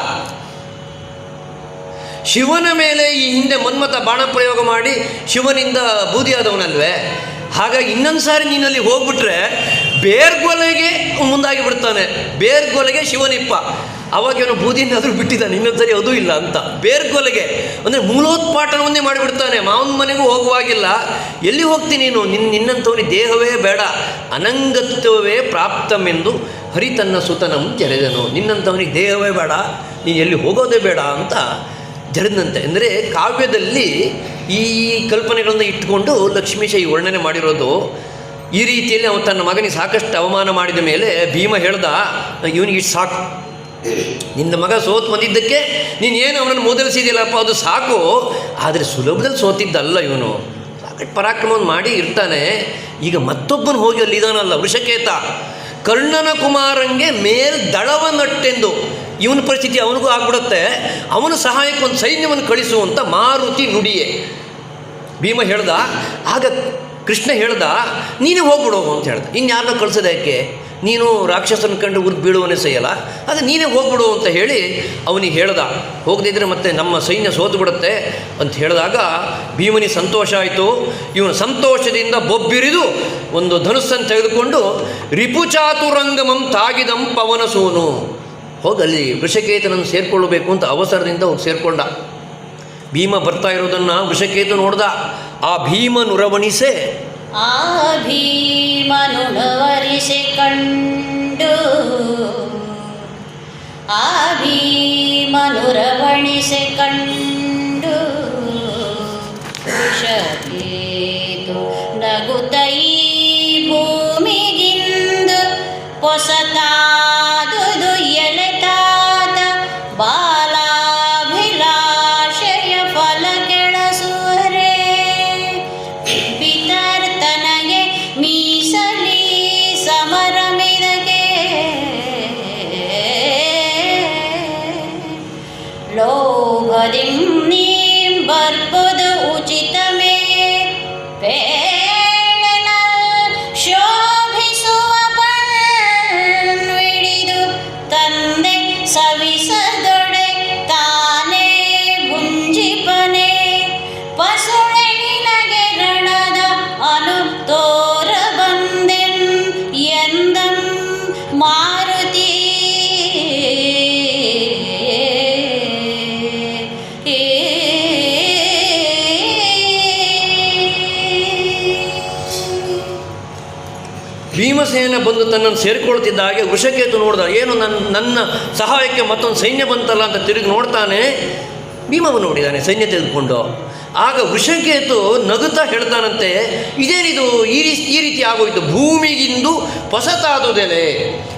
ಶಿವನ ಮೇಲೆ ಈ ಹಿಂದೆ ಮನ್ಮಥ ಬಾಣ ಪ್ರಯೋಗ ಮಾಡಿ ಶಿವನಿಂದ ಬೂದಿಯಾದವನಲ್ವೇ. ಹಾಗಾಗಿ ಇನ್ನೊಂದು ಸಾರಿ ನೀನಲ್ಲಿ ಹೋಗ್ಬಿಟ್ರೆ ಬೇರ್ಗೊಲೆಗೆ ಮುಂದಾಗಿ ಬಿಡ್ತಾನೆ. ಬೇರ್ಗೊಲೆಗೆ ಶಿವನಿಪ್ಪ. ಅವಾಗ ಇವನು ಬೂದಿಯನ್ನಾದರೂ ಬಿಟ್ಟಿದ್ದಾನೆ, ಇನ್ನೊಂದು ಸರಿ ಅದೂ ಇಲ್ಲ ಅಂತ. ಬೇರ್ಗೊಲೆಗೆ ಅಂದರೆ ಮೂಲೋತ್ಪಾಟನವನ್ನೇ ಮಾಡಿಬಿಡ್ತಾನೆ. ಮಾವನ ಮನೆಗೂ ಹೋಗುವಾಗಿಲ್ಲ. ಎಲ್ಲಿ ಹೋಗ್ತೀನಿ ನೀನು? ನಿನ್ನಂಥವನಿಗೆ ದೇಹವೇ ಬೇಡ, ಅನಂಗತ್ವವೇ ಪ್ರಾಪ್ತಮೆಂದು ಹರಿ ತನ್ನ ಸುತನಂ ಜರೆದನು. ನಿನ್ನಂಥವನಿಗೆ ದೇಹವೇ ಬೇಡ, ನೀನು ಎಲ್ಲಿ ಹೋಗೋದೇ ಬೇಡ ಅಂತ ಜರದಂತೆ. ಅಂದರೆ ಕಾವ್ಯದಲ್ಲಿ ಈ ಕಲ್ಪನೆಗಳನ್ನು ಇಟ್ಟುಕೊಂಡು ಲಕ್ಷ್ಮೀಶ ಈ ವರ್ಣನೆ ಮಾಡಿರೋದು. ಈ ರೀತಿಯಲ್ಲಿ ಅವನು ತನ್ನ ಮಗನಿಗೆ ಸಾಕಷ್ಟು ಅವಮಾನ ಮಾಡಿದ ಮೇಲೆ ಭೀಮ ಹೇಳ್ದ, ಇವನಿಗೆ ಇಷ್ಟು ಸಾಕು, ನಿನ್ನ ಮಗ ಸೋತು ಬಂದಿದ್ದಕ್ಕೆ ನೀನೇನು ಅವನನ್ನು ಮೊದಲಿಸಿದೆಯಲ್ಲಪ್ಪ, ಅದು ಸಾಕು. ಆದರೆ ಸುಲಭದಲ್ಲಿ ಸೋತಿದ್ದಲ್ಲ ಇವನು, ಸಾಕಷ್ಟು ಪರಾಕ್ರಮವನ್ನು ಮಾಡಿ ಇರ್ತಾನೆ. ಈಗ ಮತ್ತೊಬ್ಬನು ಹೋಗಿ ಅಲ್ಲಿದ್ದಾನಲ್ಲ ವೃಷಕೇತ, ಕರ್ಣನ ಕುಮಾರಂಗೆ ಮೇಲ್ದಳವನ್ನಟ್ಟೆಂದು. ಇವನ ಪರಿಸ್ಥಿತಿ ಅವನಿಗೂ ಆಗ್ಬಿಡುತ್ತೆ. ಅವನ ಸಹಾಯಕ್ಕೆ ಒಂದು ಸೈನ್ಯವನ್ನು ಕಳಿಸುವಂಥ ಮಾರುತಿ ನುಡಿಯೇ ಭೀಮ ಹೇಳ್ದ. ಆಗ ಕೃಷ್ಣ ಹೇಳ್ದ, ನೀನೇ ಹೋಗ್ಬಿಡು ಅಂತ ಹೇಳ್ದ. ಇನ್ಯಾರನ್ನ ಕಳಿಸೋದಕ್ಕೆ? ನೀನು ರಾಕ್ಷಸನ ಕಂಡು ಉರ್ದು ಬೀಳುವನೇ ಸೈಯಲ್ಲ, ಅದು ನೀನೇ ಹೋಗ್ಬಿಡು ಅಂತ ಹೇಳಿ ಅವನಿಗೆ ಹೇಳ್ದ. ಹೋಗದಿದ್ದರೆ ಮತ್ತೆ ನಮ್ಮ ಸೈನ್ಯ ಸೋತು ಬಿಡುತ್ತೆ ಅಂತ ಹೇಳಿದಾಗ ಭೀಮನಿಗೆ ಸಂತೋಷ ಆಯಿತು. ಇವನು ಸಂತೋಷದಿಂದ ಬೊಬ್ಬಿರಿದು ಒಂದು ಧನುಸ್ಸನ್ನು ತೆಗೆದುಕೊಂಡು ರಿಪುಚಾತುರಂಗಮಂ ತಾಗಿದಂ ಪವನಸೂನು, ಹೋಗಲ್ಲಿ ವೃಷಕೇತನನ್ನು ಸೇರಿಕೊಳ್ಳಬೇಕು ಅಂತ ಅವಸರದಿಂದ ಹೋಗಿ ಸೇರಿಕೊಂಡ. ಭೀಮ ಬರ್ತಾ ಇರೋದನ್ನು ವೃಷಕೇತು ನೋಡ್ದ. ಆ ಭೀಮನುರವಣಿಸೆ ಕಂಡು, ಆ ಭೀಮನುರವಣಿಸೆ ಕಂಡು ವೃಷಕೇತು ನಗುತ್ತೈ ಭೂಮಿಗಿಂದು ಹೊಸತಾದುದು ಎಲೆತಾದ ಬಾಲಾಭಿಲಾಷೆಯ ಫಲ ಕೆಳಸುವರೆ ಪಿತರ್ತನಗೆ ಮೀಸಲಿ ಸಮರಮಿದಗೆ ಲೋಭದಿಂ ನೀಂ ಬರ್ಬುದು ಉಚಿತಮೇ ಪೇಳನಲ್ಲ ಭೀಮಸೇನ ಬಂದು ತನ್ನನ್ನು ಸೇರಿಕೊಳ್ತಿದ್ದ ಹಾಗೆ ವೃಷಕೇತು ನೋಡ್ದ, ಏನು ನನ್ನ ಸಹಾಯಕ್ಕೆ ಮತ್ತೊಂದು ಸೈನ್ಯ ಬಂತಲ್ಲ ಅಂತ ತಿರುಗಿ ನೋಡ್ತಾನೆ. ಭೀಮವನ್ನು ನೋಡಿದ್ದಾನೆ ಸೈನ್ಯ ತೆಗೆದುಕೊಂಡು. ಆಗ ವೃಷಕೇತು ನಗುತ್ತಾ ಹೇಳ್ತಾನಂತೆ, ಇದೇನಿದು ಈ ರೀತಿ ಆಗೋಯ್ತು, ಭೂಮಿಗಿಂದು ಹೊಸತಾದುದೆಲೆ.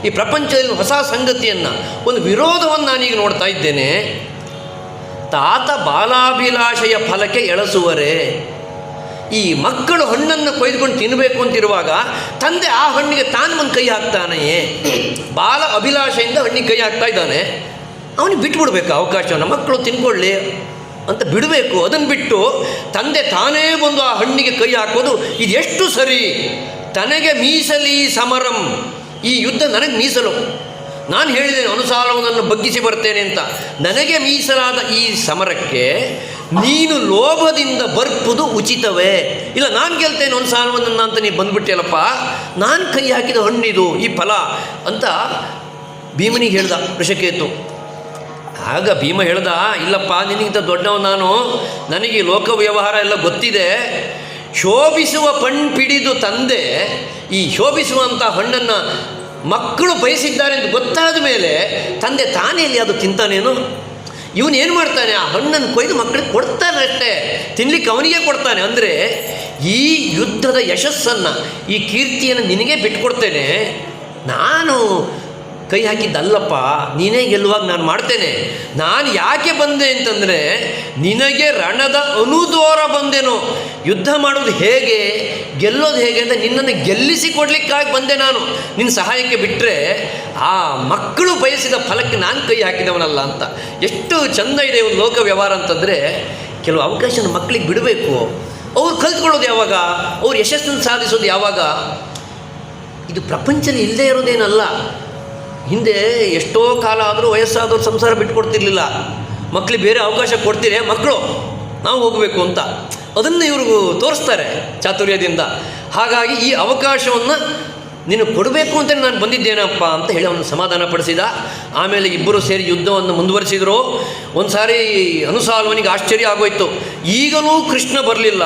ಈ ಪ್ರಪಂಚದಲ್ಲಿ ಹೊಸ ಸಂಗತಿಯನ್ನು, ಒಂದು ವಿರೋಧವನ್ನು ನಾನೀಗ ನೋಡ್ತಾ ಇದ್ದೇನೆ. ತಾತ ಬಾಲಾಭಿಲಾಷೆಯ ಫಲಕ್ಕೆ ಎಳಸುವರೆ. ಈ ಮಕ್ಕಳು ಹಣ್ಣನ್ನು ಕೊಯ್ದುಕೊಂಡು ತಿನ್ನಬೇಕು ಅಂತಿರುವಾಗ ತಂದೆ ಆ ಹಣ್ಣಿಗೆ ತಾನು ಒಂದು ಕೈ ಹಾಕ್ತಾನೆಯೇ. ಬಾಲ ಅಭಿಲಾಷೆಯಿಂದ ಹಣ್ಣಿಗೆ ಕೈ ಹಾಕ್ತಾ ಇದ್ದಾನೆ. ಅವನಿಗೆ ಬಿಟ್ಬಿಡ್ಬೇಕು ಅವಕಾಶವನ್ನು, ಮಕ್ಕಳು ತಿನ್ಕೊಳ್ಳಿ ಅಂತ ಬಿಡಬೇಕು. ಅದನ್ನು ಬಿಟ್ಟು ತಂದೆ ತಾನೇ ಬಂದು ಆ ಹಣ್ಣಿಗೆ ಕೈ ಹಾಕೋದು ಇದು ಎಷ್ಟು ಸರಿ? ತನಗೆ ಮೀಸಲಿ ಸಮರಂ, ಈ ಯುದ್ಧ ನನಗೆ ಮೀಸಲು. ನಾನು ಹೇಳಿದ್ದೇನೆ ಅನುಸಾರವನ್ನು ಬಗ್ಗಿಸಿ ಬರ್ತೇನೆ ಅಂತ. ನನಗೆ ಮೀಸಲಾದ ಈ ಸಮರಕ್ಕೆ ನೀನು ಲೋಭದಿಂದ ಬರ್ಪುದು ಉಚಿತವೇ? ಇಲ್ಲ, ನಾನು ಗೆಲ್ತೇನೆ ಅನುಸಾರವನ್ನು ಅಂತ ನೀನು ಬಂದುಬಿಟ್ಟೆಯಲ್ಲಪ್ಪ, ನಾನು ಕೈ ಹಾಕಿದ ಹಣ್ಣಿದು ಈ ಫಲ ಅಂತ ಭೀಮನಿಗೆ ಹೇಳ್ದ ವೃಷಕೇತು. ಆಗ ಭೀಮ ಹೇಳ್ದ, ಇಲ್ಲಪ್ಪ ನಿನಗಿಂತ ದೊಡ್ಡವ ನಾನು, ನನಗೆ ಈ ಲೋಕ ವ್ಯವಹಾರ ಎಲ್ಲ ಗೊತ್ತಿದೆ. ಶೋಭಿಸುವ ಪಣ್ಪಿಡಿದು ತಂದೆ ಈ ಶೋಭಿಸುವಂಥ ಹಣ್ಣನ್ನು ಮಕ್ಕಳು ಬಯಸಿದ್ದಾರೆ ಅಂತ ಗೊತ್ತಾದ ಮೇಲೆ ತಂದೆ ತಾನೇ ಇಲ್ಲಿ ಅದು ತಿಂತಾನೇನು? ಇವನೇನು ಮಾಡ್ತಾನೆ, ಆ ಹಣ್ಣನ್ನು ಕೊಯ್ದು ಮಕ್ಕಳಿಗೆ ಕೊಡ್ತಾನೆ ಅಷ್ಟೇ, ತಿನ್ನಲಿಕ್ಕೆ ಅವನಿಗೆ ಕೊಡ್ತಾನೆ. ಅಂದರೆ ಈ ಯುದ್ಧದ ಯಶಸ್ಸನ್ನು, ಈ ಕೀರ್ತಿಯನ್ನು ನಿನಗೆ ಬಿಟ್ಕೊಡ್ತೇನೆ, ನಾನು ಕೈ ಹಾಕಿದ್ದಲ್ಲಪ್ಪ, ನೀನೇ ಗೆಲ್ಲುವಾಗ ನಾನು ಮಾಡ್ತೇನೆ. ನಾನು ಯಾಕೆ ಬಂದೆ ಅಂತಂದರೆ ನಿನಗೆ ರಣದ ಅನುದೋರ ಬಂದೆನೋ, ಯುದ್ಧ ಮಾಡೋದು ಹೇಗೆ, ಗೆಲ್ಲೋದು ಹೇಗೆ ಅಂತ ನಿನ್ನನ್ನು ಗೆಲ್ಲಿಸಿ ಕೊಡಲಿಕ್ಕಾಗಿ ಬಂದೆ ನಾನು. ನಿನ್ನ ಸಹಾಯಕ್ಕೆ ಬಿಟ್ಟರೆ ಆ ಮಕ್ಕಳು ಬಯಸಿದ ಫಲಕ್ಕೆ ನಾನು ಕೈ ಹಾಕಿದವನಲ್ಲ ಅಂತ. ಎಷ್ಟು ಚೆಂದ ಇದೆ ಒಂದು ಲೋಕ ವ್ಯವಹಾರ ಅಂತಂದರೆ, ಕೆಲವು ಅವಕಾಶನ ಮಕ್ಕಳಿಗೆ ಬಿಡಬೇಕು. ಅವ್ರು ಕಲ್ತ್ಕೊಳ್ಳೋದು ಯಾವಾಗ, ಅವ್ರು ಯಶಸ್ಸನ್ನು ಸಾಧಿಸೋದು ಯಾವಾಗ? ಇದು ಪ್ರಪಂಚದಲ್ಲಿ ಇಲ್ಲದೇ ಇರೋದೇನಲ್ಲ. ಹಿಂದೆ ಎಷ್ಟೋ ಕಾಲ ಆದರೂ ವಯಸ್ಸಾದವ್ರು ಸಂಸಾರ ಬಿಟ್ಕೊಡ್ತಿರ್ಲಿಲ್ಲ, ಮಕ್ಕಳಿಗೆ ಬೇರೆ ಅವಕಾಶ ಕೊಡ್ತೀರಿ, ಮಕ್ಕಳು ನಾವು ಹೋಗಬೇಕು ಅಂತ ಅದನ್ನು ಇವ್ರಿಗೂ ತೋರಿಸ್ತಾರೆ ಚಾತುರ್ಯದಿಂದ. ಹಾಗಾಗಿ ಈ ಅವಕಾಶವನ್ನು ನೀನು ಕೊಡಬೇಕು ಅಂತ ನಾನು ಬಂದಿದ್ದೇನಪ್ಪ ಅಂತ ಹೇಳಿ ಅವನು ಸಮಾಧಾನ ಪಡಿಸಿದ. ಆಮೇಲೆ ಇಬ್ಬರು ಸೇರಿ ಯುದ್ಧವನ್ನು ಮುಂದುವರಿಸಿದರು. ಒಂದು ಸಾರಿ ಅನುಸಾಲ್ವನಿಗೆ ಆಶ್ಚರ್ಯ ಆಗೋಯ್ತು, ಈಗಲೂ ಕೃಷ್ಣ ಬರಲಿಲ್ಲ,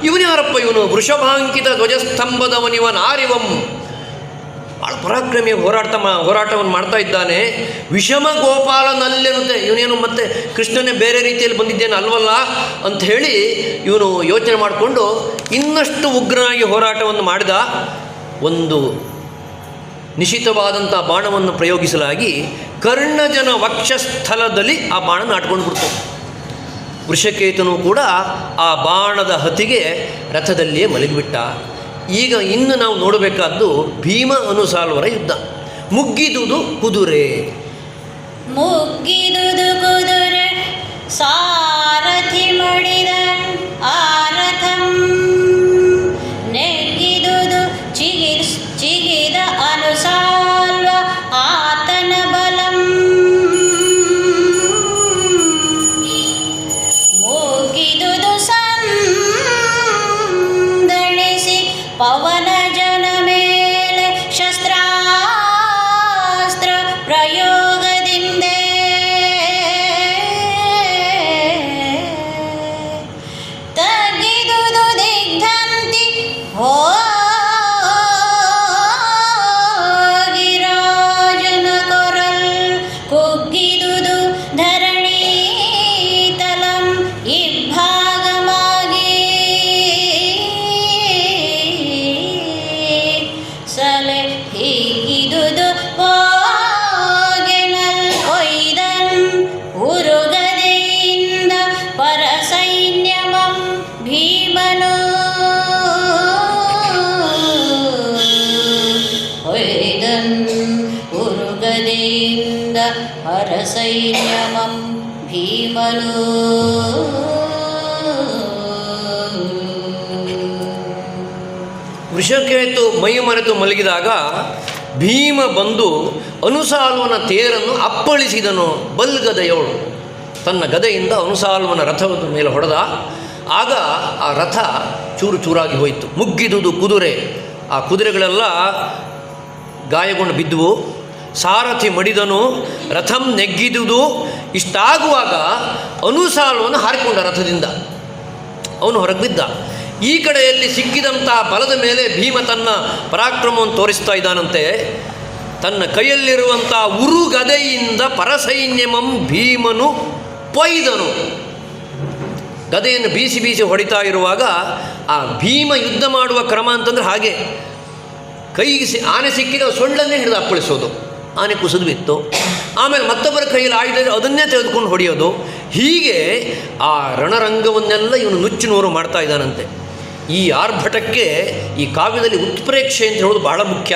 ಇವನು ಯಾರಪ್ಪ ಇವನು, ವೃಷಭಾಂಕಿತ ಧ್ವಜಸ್ತಂಭದವನಿವನಾರಿವಂ, ಭಾಳ ಪರಾಕ್ರಮಿ ಹೋರಾಟವನ್ನು ಮಾಡ್ತಾ ಇದ್ದಾನೆ. ವಿಷಮ ಗೋಪಾಲನಲ್ಲೆನ್ನುತ್ತೆ, ಇವನೇನು ಮತ್ತೆ ಕೃಷ್ಣನೇ ಬೇರೆ ರೀತಿಯಲ್ಲಿ ಬಂದಿದ್ದೇನೆ ಅಲ್ವಲ್ಲ ಅಂತ ಹೇಳಿ ಇವನು ಯೋಚನೆ ಮಾಡಿಕೊಂಡು ಇನ್ನಷ್ಟು ಉಗ್ರನಾಗಿ ಹೋರಾಟವನ್ನು ಮಾಡಿದ. ಒಂದು ನಿಶಿತವಾದಂಥ ಬಾಣವನ್ನು ಪ್ರಯೋಗಿಸಲಾಗಿ ಕರ್ಣಜನ ವಕ್ಷಸ್ಥಲದಲ್ಲಿ ಆ ಬಾಣ ನಾಟ್ಕೊಂಡು ಬಿಡ್ತು. ವೃಷಕೇತನು ಕೂಡ ಆ ಬಾಣದ ಹತಿಗೆ ರಥದಲ್ಲಿಯೇ ಮಲಗಿಬಿಟ್ಟ. ಈಗ ಇನ್ನು ನಾವು ನೋಡಬೇಕಾದ್ದು ಭೀಮ ಅನುಸಾಲ್ವರ ಯುದ್ಧ. ಮುಗ್ಗಿದುದು ಕುದುರೆ, ಮುಗ್ಗಿದುದು ಕುದುರೆ ಸಾರಥಿ ಮಡಿದ ಆರಥಂ, ನೆಗ್ಗಿದುದು ಚಿಗಿದ ಅನುಸಾಲ್ವ ಆತನ ಬಲಂ, ಮುಗ್ಗಿದುದು ಸಂದಣಿಸಿ ಪವನ ಜನ ಮೇಲೆ ಶಸ್ತ್ರಾಸ್ತ್ರ ಪ್ರಯೋಗದಿಂದೇ, ತಗ್ಗಿದುದು ದಿಗ್ಧಂತಿ ಹೋಗಿರಾಜನ ಕೊರಲ್, ಕುಗ್ಗಿದುದು ಧರಣಿ ತಲಂ ಇಬ್ಬಾಗಮಾಗಿ, ಸಲೆ ಹೀಗಿದುದು ಹೋಗೆನಲ್ ಒಯ್ದನ್ ಉರುಗದೆಯಿಂದ ಪರಸೈನ್ಯಮಂ ಭೀಮನು, ಒಯ್ದನ್ ಉರುಗದೆಯಿಂದ ಪರಸೈನ್ಯಮಂ ಭೀಮನು. ವೃಷಕೇತು ಮೈ ಮರೆತು ಮಲಗಿದಾಗ ಭೀಮ ಬಂದು ಅನುಸಾಲ್ವನ ತೇರನ್ನು ಅಪ್ಪಳಿಸಿದನು. ಬಲ್ಗದೆಯವಳು ತನ್ನ ಗದೆಯಿಂದ ಅನುಸಾಲ್ವನ ರಥದ ಮೇಲೆ ಹೊಡೆದ. ಆಗ ಆ ರಥ ಚೂರು ಚೂರಾಗಿ ಹೋಯಿತು. ಮುಗ್ಗಿದುದು ಕುದುರೆ, ಆ ಕುದುರೆಗಳೆಲ್ಲ ಗಾಯಗೊಂಡು ಬಿದ್ದುವು. ಸಾರಥಿ ಮಡಿದನು, ರಥಂ ನೆಗ್ಗಿದುದು. ಇಷ್ಟಾಗುವಾಗ ಅನುಸಾಲ್ವನು ಹಾರಿಕೊಂಡ ರಥದಿಂದ, ಅವನು ಹೊರಗೆ ಬಿದ್ದ. ಈ ಕಡೆಯಲ್ಲಿ ಸಿಕ್ಕಿದಂತಹ ಬಲದ ಮೇಲೆ ಭೀಮ ತನ್ನ ಪರಾಕ್ರಮವನ್ನು ತೋರಿಸ್ತಾ ಇದ್ದಾನಂತೆ. ತನ್ನ ಕೈಯಲ್ಲಿರುವಂಥ ಉರುಗದೆಯಿಂದ ಪರಸೈನ್ಯಮಂ ಭೀಮನು ಪೊಯ್ದನು. ಗದೆಯನ್ನು ಬೀಸಿ ಬೀಸಿ ಹೊಡಿತಾ ಇರುವಾಗ ಆ ಭೀಮ ಯುದ್ಧ ಮಾಡುವ ಕ್ರಮ ಅಂತಂದರೆ ಹಾಗೆ, ಕೈಗೆ ಆನೆ ಸಿಕ್ಕಿದ ಸೊಳ್ಳನ್ನೇ ಹಿಡಿದು ಅಪ್ಪಳಿಸೋದು, ಆನೆ ಕುಸಿದು ಬಿತ್ತು. ಆಮೇಲೆ ಮತ್ತೊಬ್ಬರ ಕೈಯಲ್ಲಿ ಆಯುಧ ಅದನ್ನೇ ತೆಗೆದುಕೊಂಡು ಹೊಡೆಯೋದು. ಹೀಗೆ ಆ ರಣರಂಗವನ್ನೆಲ್ಲ ಇವನು ನುಚ್ಚು ನೂರು ಮಾಡ್ತಾ ಇದ್ದಾನಂತೆ. ಈ ಆರ್ಭಟಕ್ಕೆ ಈ ಕಾವ್ಯದಲ್ಲಿ ಉತ್ಪ್ರೇಕ್ಷೆ ಅಂತ ಹೇಳೋದು ಬಹಳ ಮುಖ್ಯ.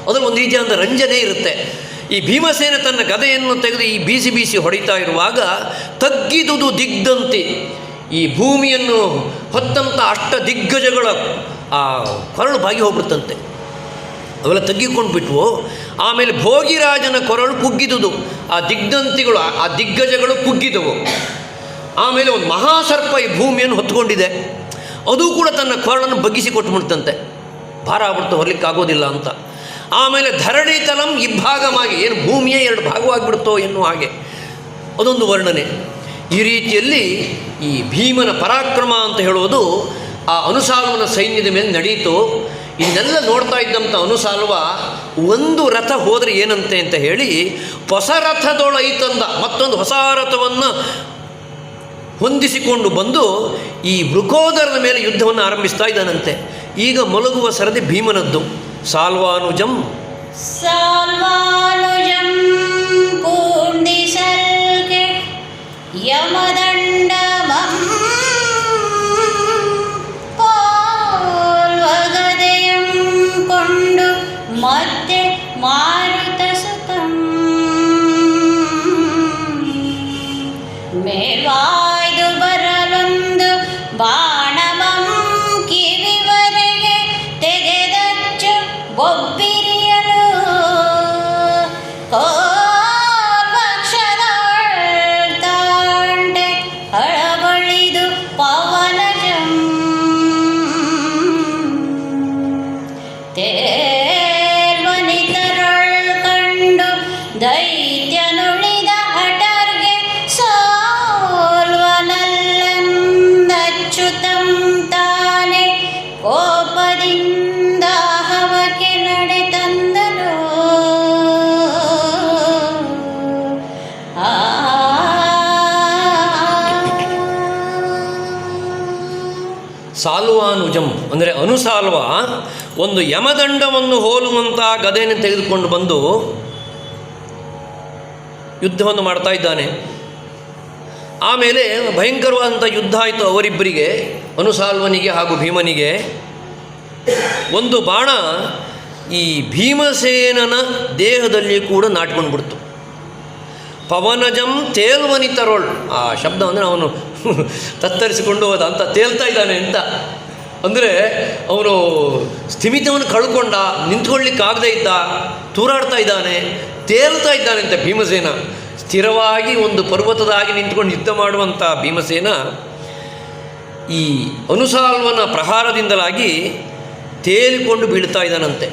ಅದರಲ್ಲಿ ಒಂದು ರೀತಿಯಾದ ರಂಜನೆ ಇರುತ್ತೆ. ಈ ಭೀಮಸೇನ ತನ್ನ ಗದೆಯನ್ನು ತೆಗೆದು ಈ ಬೀಸಿ ಬೀಸಿ ಹೊಡಿತಾ ಇರುವಾಗ ತಗ್ಗಿದುದು ದಿಗ್ದಂತಿ, ಈ ಭೂಮಿಯನ್ನು ಹೊತ್ತಂಥ ಅಷ್ಟ ದಿಗ್ಗಜಗಳ ಆ ಕೊರಳು ಬಾಗಿ ಹೋಗ್ಬಿಡ್ತಂತೆ, ಅವೆಲ್ಲ ತಗ್ಗಿಕೊಂಡು ಬಿಟ್ವು. ಆಮೇಲೆ ಭೋಗಿರಾಜನ ಕೊರಳು ಕುಗ್ಗಿದುದು, ಆ ದಿಗ್ದಂತಿಗಳು ಆ ದಿಗ್ಗಜಗಳು ಕುಗ್ಗಿದವು. ಆಮೇಲೆ ಒಂದು ಮಹಾಸರ್ಪ ಈ ಭೂಮಿಯನ್ನು ಹೊತ್ಕೊಂಡಿದೆ, ಅದು ಕೂಡ ತನ್ನ ಕೊರಳನ್ನು ಬಗ್ಗಿಸಿ ಕೊಟ್ಬಿಡ್ತಂತೆ, ಭಾರ ಆಗ್ಬಿಡ್ತು, ಹೊರಲಿಕ್ಕಾಗೋದಿಲ್ಲ ಅಂತ. ಆಮೇಲೆ ಧರಣಿ ತಲಂ ಇಬ್ಬಾಗವಾಗಿ, ಏನು ಭೂಮಿಯೇ ಎರಡು ಭಾಗವಾಗಿಬಿಡ್ತೋ ಎನ್ನುವ ಹಾಗೆ ಅದೊಂದು ವರ್ಣನೆ. ಈ ರೀತಿಯಲ್ಲಿ ಈ ಭೀಮನ ಪರಾಕ್ರಮ ಅಂತ ಹೇಳೋದು ಆ ಅನುಸಾಲ್ವನ ಸೈನ್ಯದ ಮೇಲೆ ನಡೀತು. ಇನ್ನೆಲ್ಲ ನೋಡ್ತಾ ಇದ್ದಂಥ ಅನುಸಾಲ್ವ ಒಂದು ರಥ ಹೋದರೆ ಏನಂತೆ ಅಂತ ಹೇಳಿ ಹೊಸ ರಥದೊಳೈತಂದ ಮತ್ತೊಂದು ಹೊಸ ರಥವನ್ನು ಹೊಂದಿಸಿಕೊಂಡು ಬಂದು ಈ ವೃಕೋದರದ ಮೇಲೆ ಯುದ್ಧವನ್ನು ಆರಂಭಿಸ್ತಾ ಇದ್ದಾನಂತೆ. ಈಗ ಮಲಗುವ ಸರದಿ ಭೀಮನದ್ದು. ಸಾಲ್ವಾನುಜಂ ಸಾಲ್ವಾನುಜಂ ಪೂರ್ಣಿಸಲ್ಗೆ ಯಮದಂಡಮಂ ಪೋಲ್ವಗದೆಯಂ ಕೊಂಡು ಮತ್ತೆ ಮಾರುತ ಸುತಂ ಮೇವಾಯ್ದು ಬರಲೊಂದು ಬಾಣಮಂ ಕಿವಿವರೆಗೆ ತೆಗೆದಚ್ಚು ಬೊಬ್ಬಿರಿಯಲು ಕೋಲ್ವಕ್ಷದಾಳ್ತಾಂಡೆ ಅಳವಳಿದು ಪವನಜಂ ತೇಲ್ವನಿತರೊಳ್ ಕಂಡು ದೈತ್ಯನುಳಿದ ಹಠರ್ಗೆ ಸೋಲ್ವನಲ್ಲಂದಚ್ಯುತಂ ತಾನೆ ಕೋಪದಿಂದ ಹವಕ್ಕೆ ನಡೆತಂದನು. ಸಾಲ್ವಾನುಜಂ ಅಂದರೆ ಅನುಸಾಲ್ವ ಒಂದು ಯಮದಂಡವನ್ನು ಹೋಲುವಂಥ ಗದೆಯನ್ನು ತೆಗೆದುಕೊಂಡು ಬಂದು ಯುದ್ಧವನ್ನು ಮಾಡ್ತಾ ಇದ್ದಾನೆ. ಆಮೇಲೆ ಭಯಂಕರವಾದಂಥ ಯುದ್ಧ ಆಯಿತು ಅವರಿಬ್ಬರಿಗೆ, ಅನುಸಾಲ್ವನಿಗೆ ಹಾಗೂ ಭೀಮನಿಗೆ. ಒಂದು ಬಾಣ ಈ ಭೀಮಸೇನನ ದೇಹದಲ್ಲಿ ಕೂಡ ನಾಟ್ಕೊಂಡು ಬಿಡ್ತು. ಪವನಜಂ ತೇಲ್ವನಿತರೋಳ್, ಆ ಶಬ್ದ ಅಂದರೆ ಅವನು ತತ್ತರಿಸಿಕೊಂಡು ಹೋದ ಅಂತ, ತೇಲ್ತಾ ಇದ್ದಾನೆ ಅಂತ. ಅಂದರೆ ಅವನು ಸ್ಥಿಮಿತವನ್ನು ಕಳ್ಕೊಂಡ, ನಿಂತ್ಕೊಳ್ಳಿಕ್ಕಾಗದೇ ಇದ್ದ, ತೂರಾಡ್ತಾ ಇದ್ದಾನೆ, ತೇಲ್ತಾ ಇದ್ದಾನೆ ಅಂತ ಭೀಮಸೇನ. ಸ್ಥಿರವಾಗಿ ಒಂದು ಪರ್ವತದ ಹಾಗೆ ನಿಂತ್ಕೊಂಡು ಯುದ್ಧ ಮಾಡುವಂಥ ಭೀಮಸೇನ ಈ ಅನುಸಾಲ್ವನ ಪ್ರಹಾರದಿಂದಲಾಗಿ ತೇಲಿಕೊಂಡು ಬೀಳ್ತಾ ಇದ್ದಾನಂತೆ.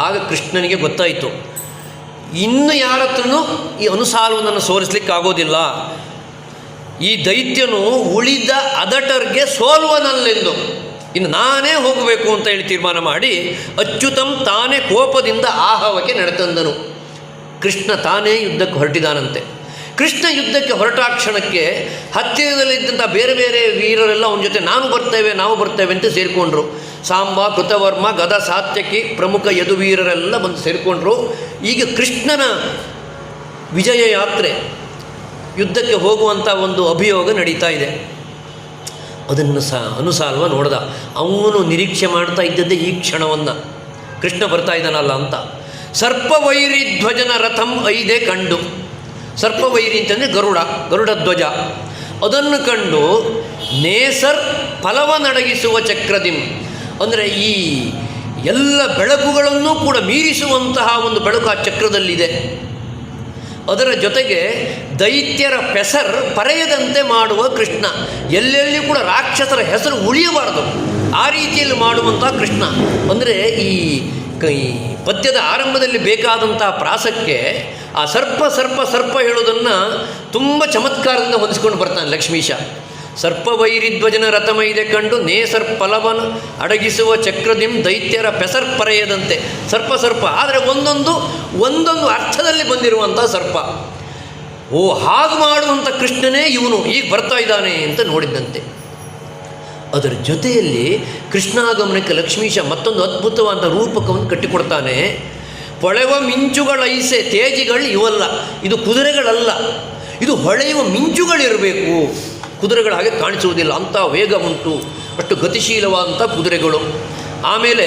ಆಗ ಕೃಷ್ಣನಿಗೆ ಗೊತ್ತಾಯಿತು, ಇನ್ನು ಯಾರ ಹತ್ರನೂ ಈ ಅನುಸಾಲ್ವನನ್ನು ಸೋಲಿಸ್ಲಿಕ್ಕಾಗೋದಿಲ್ಲ, ಈ ದೈತ್ಯನು ಉಳಿದ ಅದಟರ್ಗೆ ಸೋಲ್ವನಲ್ಲೆಂದು, ಇನ್ನು ನಾನೇ ಹೋಗಬೇಕು ಅಂತ ಹೇಳಿ ತೀರ್ಮಾನ ಮಾಡಿ ಅಚ್ಯುತಂ ತಾನೇ ಕೋಪದಿಂದ ಆಹವಕ್ಕೆ ನಡೆತಂದನು. ಕೃಷ್ಣ ತಾನೇ ಯುದ್ಧಕ್ಕೆ ಹೊರಟಿದಾನಂತೆ. ಕೃಷ್ಣ ಯುದ್ಧಕ್ಕೆ ಹೊರಟ ಕ್ಷಣಕ್ಕೆ ಹತ್ತಿರದಲ್ಲಿದ್ದಂಥ ಬೇರೆ ಬೇರೆ ವೀರರೆಲ್ಲ ಅವನ ಜೊತೆ ನಾವು ಬರ್ತೇವೆ ಅಂತ ಸೇರಿಕೊಂಡ್ರು. ಸಾಂಬ, ಕೃತವರ್ಮ, ಗದ, ಸಾತ್ಯಕಿ ಪ್ರಮುಖ ಯದುವೀರರೆಲ್ಲ ಬಂದು ಸೇರಿಕೊಂಡ್ರು. ಈಗ ಕೃಷ್ಣನ ವಿಜಯ ಯಾತ್ರೆ, ಯುದ್ಧಕ್ಕೆ ಹೋಗುವಂಥ ಒಂದು ಅಭಿಯೋಗ ನಡೀತಾ ಇದೆ. ಅದನ್ನು ಅನುಸಾಲ್ವ ನೋಡ್ದ. ಅವನು ನಿರೀಕ್ಷೆ ಮಾಡ್ತಾ ಇದ್ದದ್ದೇ ಈ ಕ್ಷಣವನ್ನು, ಕೃಷ್ಣ ಬರ್ತಾ ಇದ್ದಾನಲ್ಲ ಅಂತ. ಸರ್ಪವೈರಿ ಧ್ವಜನ ರಥಂ ಐದೆ ಕಂಡು, ಸರ್ಪವೈರಿ ಅಂತಂದರೆ ಗರುಡ ಧ್ವಜ, ಅದನ್ನು ಕಂಡು ನೇಸರ್ ಫಲವನಡಗಿಸುವ ಚಕ್ರದಿಂ, ಅಂದರೆ ಈ ಎಲ್ಲ ಬೆಳಕುಗಳನ್ನು ಕೂಡ ಮೀರಿಸುವಂತಹ ಒಂದು ಬೆಳಕು ಆ ಚಕ್ರದಲ್ಲಿದೆ. ಅದರ ಜೊತೆಗೆ ದೈತ್ಯರ ಪೆಸರ್ ಪರೆಯದಂತೆ ಮಾಡುವ ಕೃಷ್ಣ, ಎಲ್ಲೆಲ್ಲಿ ಕೂಡ ರಾಕ್ಷಸರ ಹೆಸರು ಉಳಿಯಬಾರದು ಆ ರೀತಿಯಲ್ಲಿ ಮಾಡುವಂಥ ಕೃಷ್ಣ. ಅಂದರೆ ಈ ಪದ್ಯದ ಆರಂಭದಲ್ಲಿ ಬೇಕಾದಂಥ ಪ್ರಾಸಕ್ಕೆ ಆ ಸರ್ಪ ಹೇಳೋದನ್ನು ತುಂಬ ಚಮತ್ಕಾರದಿಂದ ಹೊಂದಿಸ್ಕೊಂಡು ಬರ್ತಾನೆ ಲಕ್ಷ್ಮೀಶ. ಸರ್ಪವೈರಿಧ್ವಜನ ರಥಮೈದೆ ಕಂಡು ನೇಸರ್ಪಲವನ ಅಡಗಿಸುವ ಚಕ್ರದಿಂ ದೈತ್ಯರ ಪರೆಯದಂತೆ. ಸರ್ಪ ಆದರೆ ಒಂದೊಂದು ಅರ್ಥದಲ್ಲಿ ಬಂದಿರುವಂಥ ಸರ್ಪ. ಓ, ಹಾಗೆ ಮಾಡುವಂಥ ಕೃಷ್ಣನೇ ಇವನು ಈಗ ಬರ್ತಾ ಇದ್ದಾನೆ ಅಂತ ನೋಡಿದ್ದಂತೆ. ಅದರ ಜೊತೆಯಲ್ಲಿ ಕೃಷ್ಣಾಗಮನಕ್ಕೆ ಲಕ್ಷ್ಮೀಶ ಮತ್ತೊಂದು ಅದ್ಭುತವಾದ ರೂಪಕವನ್ನು ಕಟ್ಟಿಕೊಡ್ತಾನೆ. ಹೊಳೆವ ಮಿಂಚುಗಳೈಸೆ ತೇಜಿಗಳು ಇವಲ್ಲ, ಇದು ಕುದುರೆಗಳಲ್ಲ, ಇದು ಹೊಳೆಯುವ ಮಿಂಚುಗಳಿರಬೇಕು. ಕುದುರೆಗಳು ಹಾಗೆ ಕಾಣಿಸುವುದಿಲ್ಲ, ಅಂಥ ವೇಗ ಉಂಟು, ಅಷ್ಟು ಗತಿಶೀಲವಾದಂಥ ಕುದುರೆಗಳು. ಆಮೇಲೆ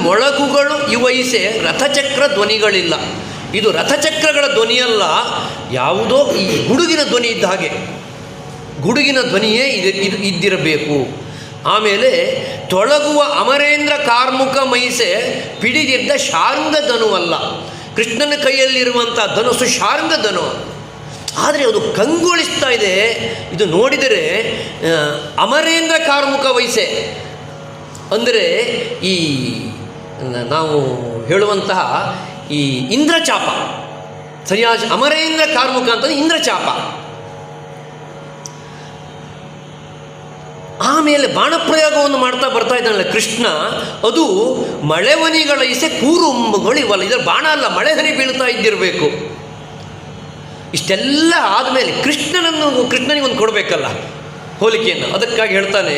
ಮೊಳಗುಗಳು ಇವೈಸೆ ರಥಚಕ್ರ ಧ್ವನಿಗಳಿಲ್ಲ, ಇದು ರಥಚಕ್ರಗಳ ಧ್ವನಿಯಲ್ಲ, ಯಾವುದೋ ಈ ಗುಡುಗಿನ ಧ್ವನಿ ಇದ್ದ ಹಾಗೆ, ಗುಡುಗಿನ ಧ್ವನಿಯೇ ಇದ್ದಿರಬೇಕು. ಆಮೇಲೆ ತೊಳಗುವ ಅಮರೇಂದ್ರ ಕಾರ್ಮುಕ ಮೈಸೆ ಪಿಡಿದಿದ್ದ ಶಾರ್ಂಗಧನುವಲ್ಲ, ಕೃಷ್ಣನ ಕೈಯಲ್ಲಿರುವಂಥ ಧನುಸ್ಸು ಶಾರ್ಂಗಧನು, ಆದರೆ ಅದು ಕಂಗೊಳಿಸ್ತಾ ಇದೆ. ಇದು ನೋಡಿದರೆ ಅಮರೇಂದ್ರ ಕಾರ್ಮುಕ ವಯಸ್ಸೆ ಅಂದರೆ ಈ ನಾವು ಹೇಳುವಂತಹ ಈ ಇಂದ್ರಚಾಪ, ಸರಿಯಾದ ಅಮರೇಂದ್ರ ಕಾರ್ಮುಕ ಅಂತಂದರೆ ಇಂದ್ರಚಾಪ. ಆಮೇಲೆ ಬಾಣಪ್ರಯೋಗವನ್ನು ಮಾಡ್ತಾ ಬರ್ತಾ ಇದ್ದಾನಲ್ಲ ಕೃಷ್ಣ, ಅದು ಮಳೆವನಿಗಳೈಸೆ ಕೂರುಂಬಗಳು ಇವಲ್ಲ, ಇದರ ಬಾಣ ಅಲ್ಲ, ಮಳೆ ಹನಿ ಬೀಳ್ತಾ ಇದ್ದಿರಬೇಕು. ಇಷ್ಟೆಲ್ಲ ಆದಮೇಲೆ ಕೃಷ್ಣನಿಗೆ ಒಂದು ಕೊಡಬೇಕಲ್ಲ ಹೋಲಿಕೆಯನ್ನು, ಅದಕ್ಕಾಗಿ ಹೇಳ್ತಾನೆ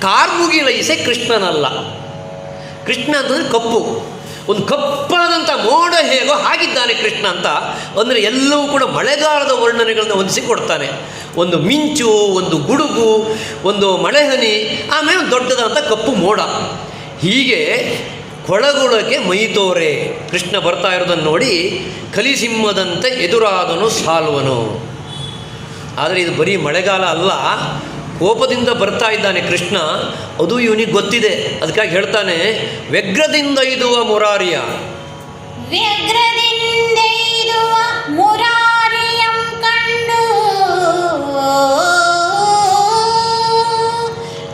ಕಾರ್ಮುಗಿಲೈಸೆ ಕೃಷ್ಣನಲ್ಲ. ಕೃಷ್ಣ ಅಂತಂದರೆ ಕಪ್ಪು, ಒಂದು ಕಪ್ಪಾದಂಥ ಮೋಡ ಹೇಗೋ ಹಾಗಿದ್ದಾನೆ ಕೃಷ್ಣ ಅಂತ. ಅಂದರೆ ಎಲ್ಲವೂ ಕೂಡ ಮಳೆಗಾಲದ ವರ್ಣನೆಗಳನ್ನು ಹೊಂದಿಸಿ ಕೊಡ್ತಾನೆ. ಒಂದು ಮಿಂಚು, ಒಂದು ಗುಡುಗು, ಒಂದು ಮಳೆಹನಿ, ಆಮೇಲೆ ಒಂದು ದೊಡ್ಡದಾದಂಥ ಕಪ್ಪು ಮೋಡ. ಹೀಗೆ ಕೊಳಗುಳಗೆ ಮೈತೋರೆ ಕೃಷ್ಣ ಬರ್ತಾ ಇರೋದನ್ನು ನೋಡಿ ಕಲಿಸಿಂಹದಂತೆ ಎದುರಾದನು ಸಾಲ್ವನು. ಆದರೆ ಇದು ಬರೀ ಮಳೆಗಾಲ ಅಲ್ಲ, ಕೋಪದಿಂದ ಬರ್ತಾ ಇದ್ದಾನೆ ಕೃಷ್ಣ, ಅದು ಇವನಿಗೆ ಗೊತ್ತಿದೆ. ಅದಕ್ಕಾಗಿ ಹೇಳ್ತಾನೆ ವ್ಯಗ್ರದಿಂದ ಇದುವ ಮುರಾರಿಯ, ವ್ಯಗ್ರದಿಂದ ಇದುವ ಮುರಾರಿಯಂ ಕಂಡು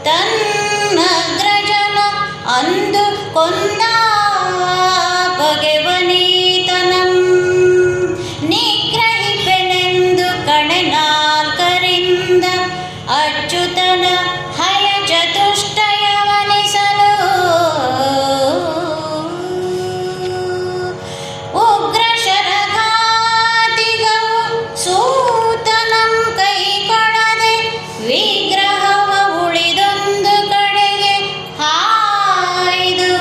ತನ್ನಗ್ರಜನ ಅಂದು ಕೊಂದ ಬಗೆವನೀತನಂ ನಿಗ್ರಹಿಪೆನೆಂದು ಕಣೆನಾಲ್ಕರಿಂದ ಅಚ್ಯುತನ ಹಯ ಚತುಷ್ಟಯವನಿಸಲು ಉಗ್ರ ಶರಘಾತಿಗವು ಸೂತನಂ ಕೈಗೊಳ್ಳದೆ ವಿಗ್ರಹವ ಉಳಿದೊಂದು ಕಡೆಗೆ ಹಾಯ್ದು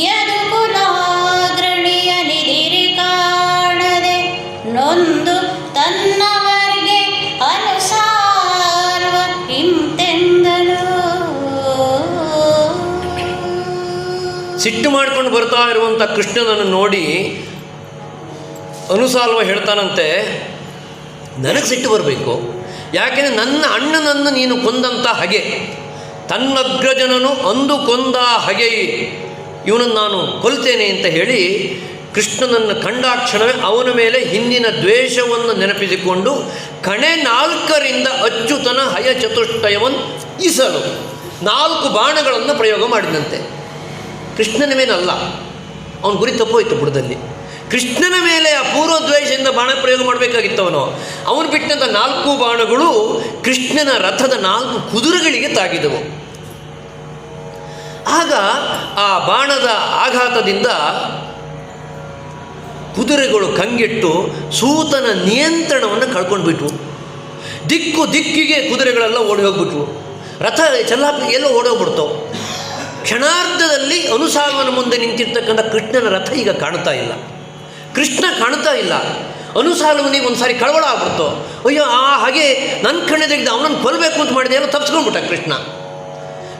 ಯದುಕುಲಾಗ್ರಣಿಯ ನಿಧಿರಿ ಕಾಣದೆ ನೊಂದು ತನ್ನವರ್ಗೆ ಅನುಸಾರ್ವ ಹಿಂತೆಂದಳು. ಸಿಟ್ಟು ಮಾಡ್ಕೊಂಡು ಬರ್ತಾ ಇರುವಂಥ ಕೃಷ್ಣನನ್ನು ನೋಡಿ ಅನುಸಾಲ್ವ ಹೇಳ್ತಾನಂತೆ, ನನಗೆ ಸಿಟ್ಟು ಬರಬೇಕು, ಯಾಕೆಂದರೆ ನನ್ನ ಅಣ್ಣನನ್ನು ನೀನು ಕೊಂದಂಥ ಹಗೆ, ತನ್ನಗ್ರಜನನು ಅಂದು ಕೊಂದ ಹಗೆ, ಇವನನ್ನು ನಾನು ಕೊಲ್ತೇನೆ ಅಂತ ಹೇಳಿ ಕೃಷ್ಣನನ್ನು ಕಂಡಾಕ್ಷಣವೇ ಅವನ ಮೇಲೆ ಹಿಂದಿನ ದ್ವೇಷವನ್ನು ನೆನಪಿಸಿಕೊಂಡು ಕಣೆ 4ರಿಂದ ಅಚ್ಯುತನ ಹಯ ಚತುಷ್ಟಯವನ್ ಇಸಲು 4 ಬಾಣಗಳನ್ನು ಪ್ರಯೋಗ ಮಾಡಿದಂತೆ. ಕೃಷ್ಣನ ಮೇಲಲ್ಲ, ಅವನ ಗುರಿ ತಪ್ಪೋಯ್ತು ಬುಡದಲ್ಲಿ. ಕೃಷ್ಣನ ಮೇಲೆ ಅಪೂರ್ವ ದ್ವೇಷದಿಂದ ಬಾಣ ಪ್ರಯೋಗ ಮಾಡಬೇಕಾಗಿತ್ತವನು. ಅವನು ಬಿಟ್ಟಂಥ 4 ಬಾಣಗಳು ಕೃಷ್ಣನ ರಥದ 4 ಕುದುರೆಗಳಿಗೆ ತಾಗಿದವು. ಆಗ ಆ ಬಾಣದ ಆಘಾತದಿಂದ ಕುದುರೆಗಳು ಕಂಗೆಟ್ಟು ಸೂತನ ನಿಯಂತ್ರಣವನ್ನು ಕಳ್ಕೊಂಡ್ಬಿಟ್ವು. ದಿಕ್ಕಿಗೆ ಕುದುರೆಗಳೆಲ್ಲ ಓಡಿ ಹೋಗ್ಬಿಟ್ವು. ರಥ ಚಲ್ಲಾಪಿ ಎಲ್ಲೋ ಓಡೋಗ್ಬಿಡ್ತಾವೆ. ಕ್ಷಣಾರ್ಧದಲ್ಲಿ ಅನುಸಾಲ್ವನ ಮುಂದೆ ನಿಂತಿರ್ತಕ್ಕಂಥ ಕೃಷ್ಣನ ರಥ ಈಗ ಕಾಣ್ತಾ ಇಲ್ಲ, ಕೃಷ್ಣ ಕಾಣ್ತಾ ಇಲ್ಲ. ಅನುಸಾಲ್ವನಿಗೆ ಒಂದು ಸಾರಿ ಕಳವಳ ಆಗ್ಬಿಡ್ತು. ಅಯ್ಯೋ, ಹಾಗೆ ನನ್ನ ಕಣ್ಣೆ ತೆಗೆದು ಅವನನ್ನು ಕೊಲ್ಲಬೇಕು ಅಂತ ಮಾಡಿದೆ, ಎಲ್ಲ ತಪ್ಪಿಸ್ಕೊಂಡ್ಬಿಟ್ಟ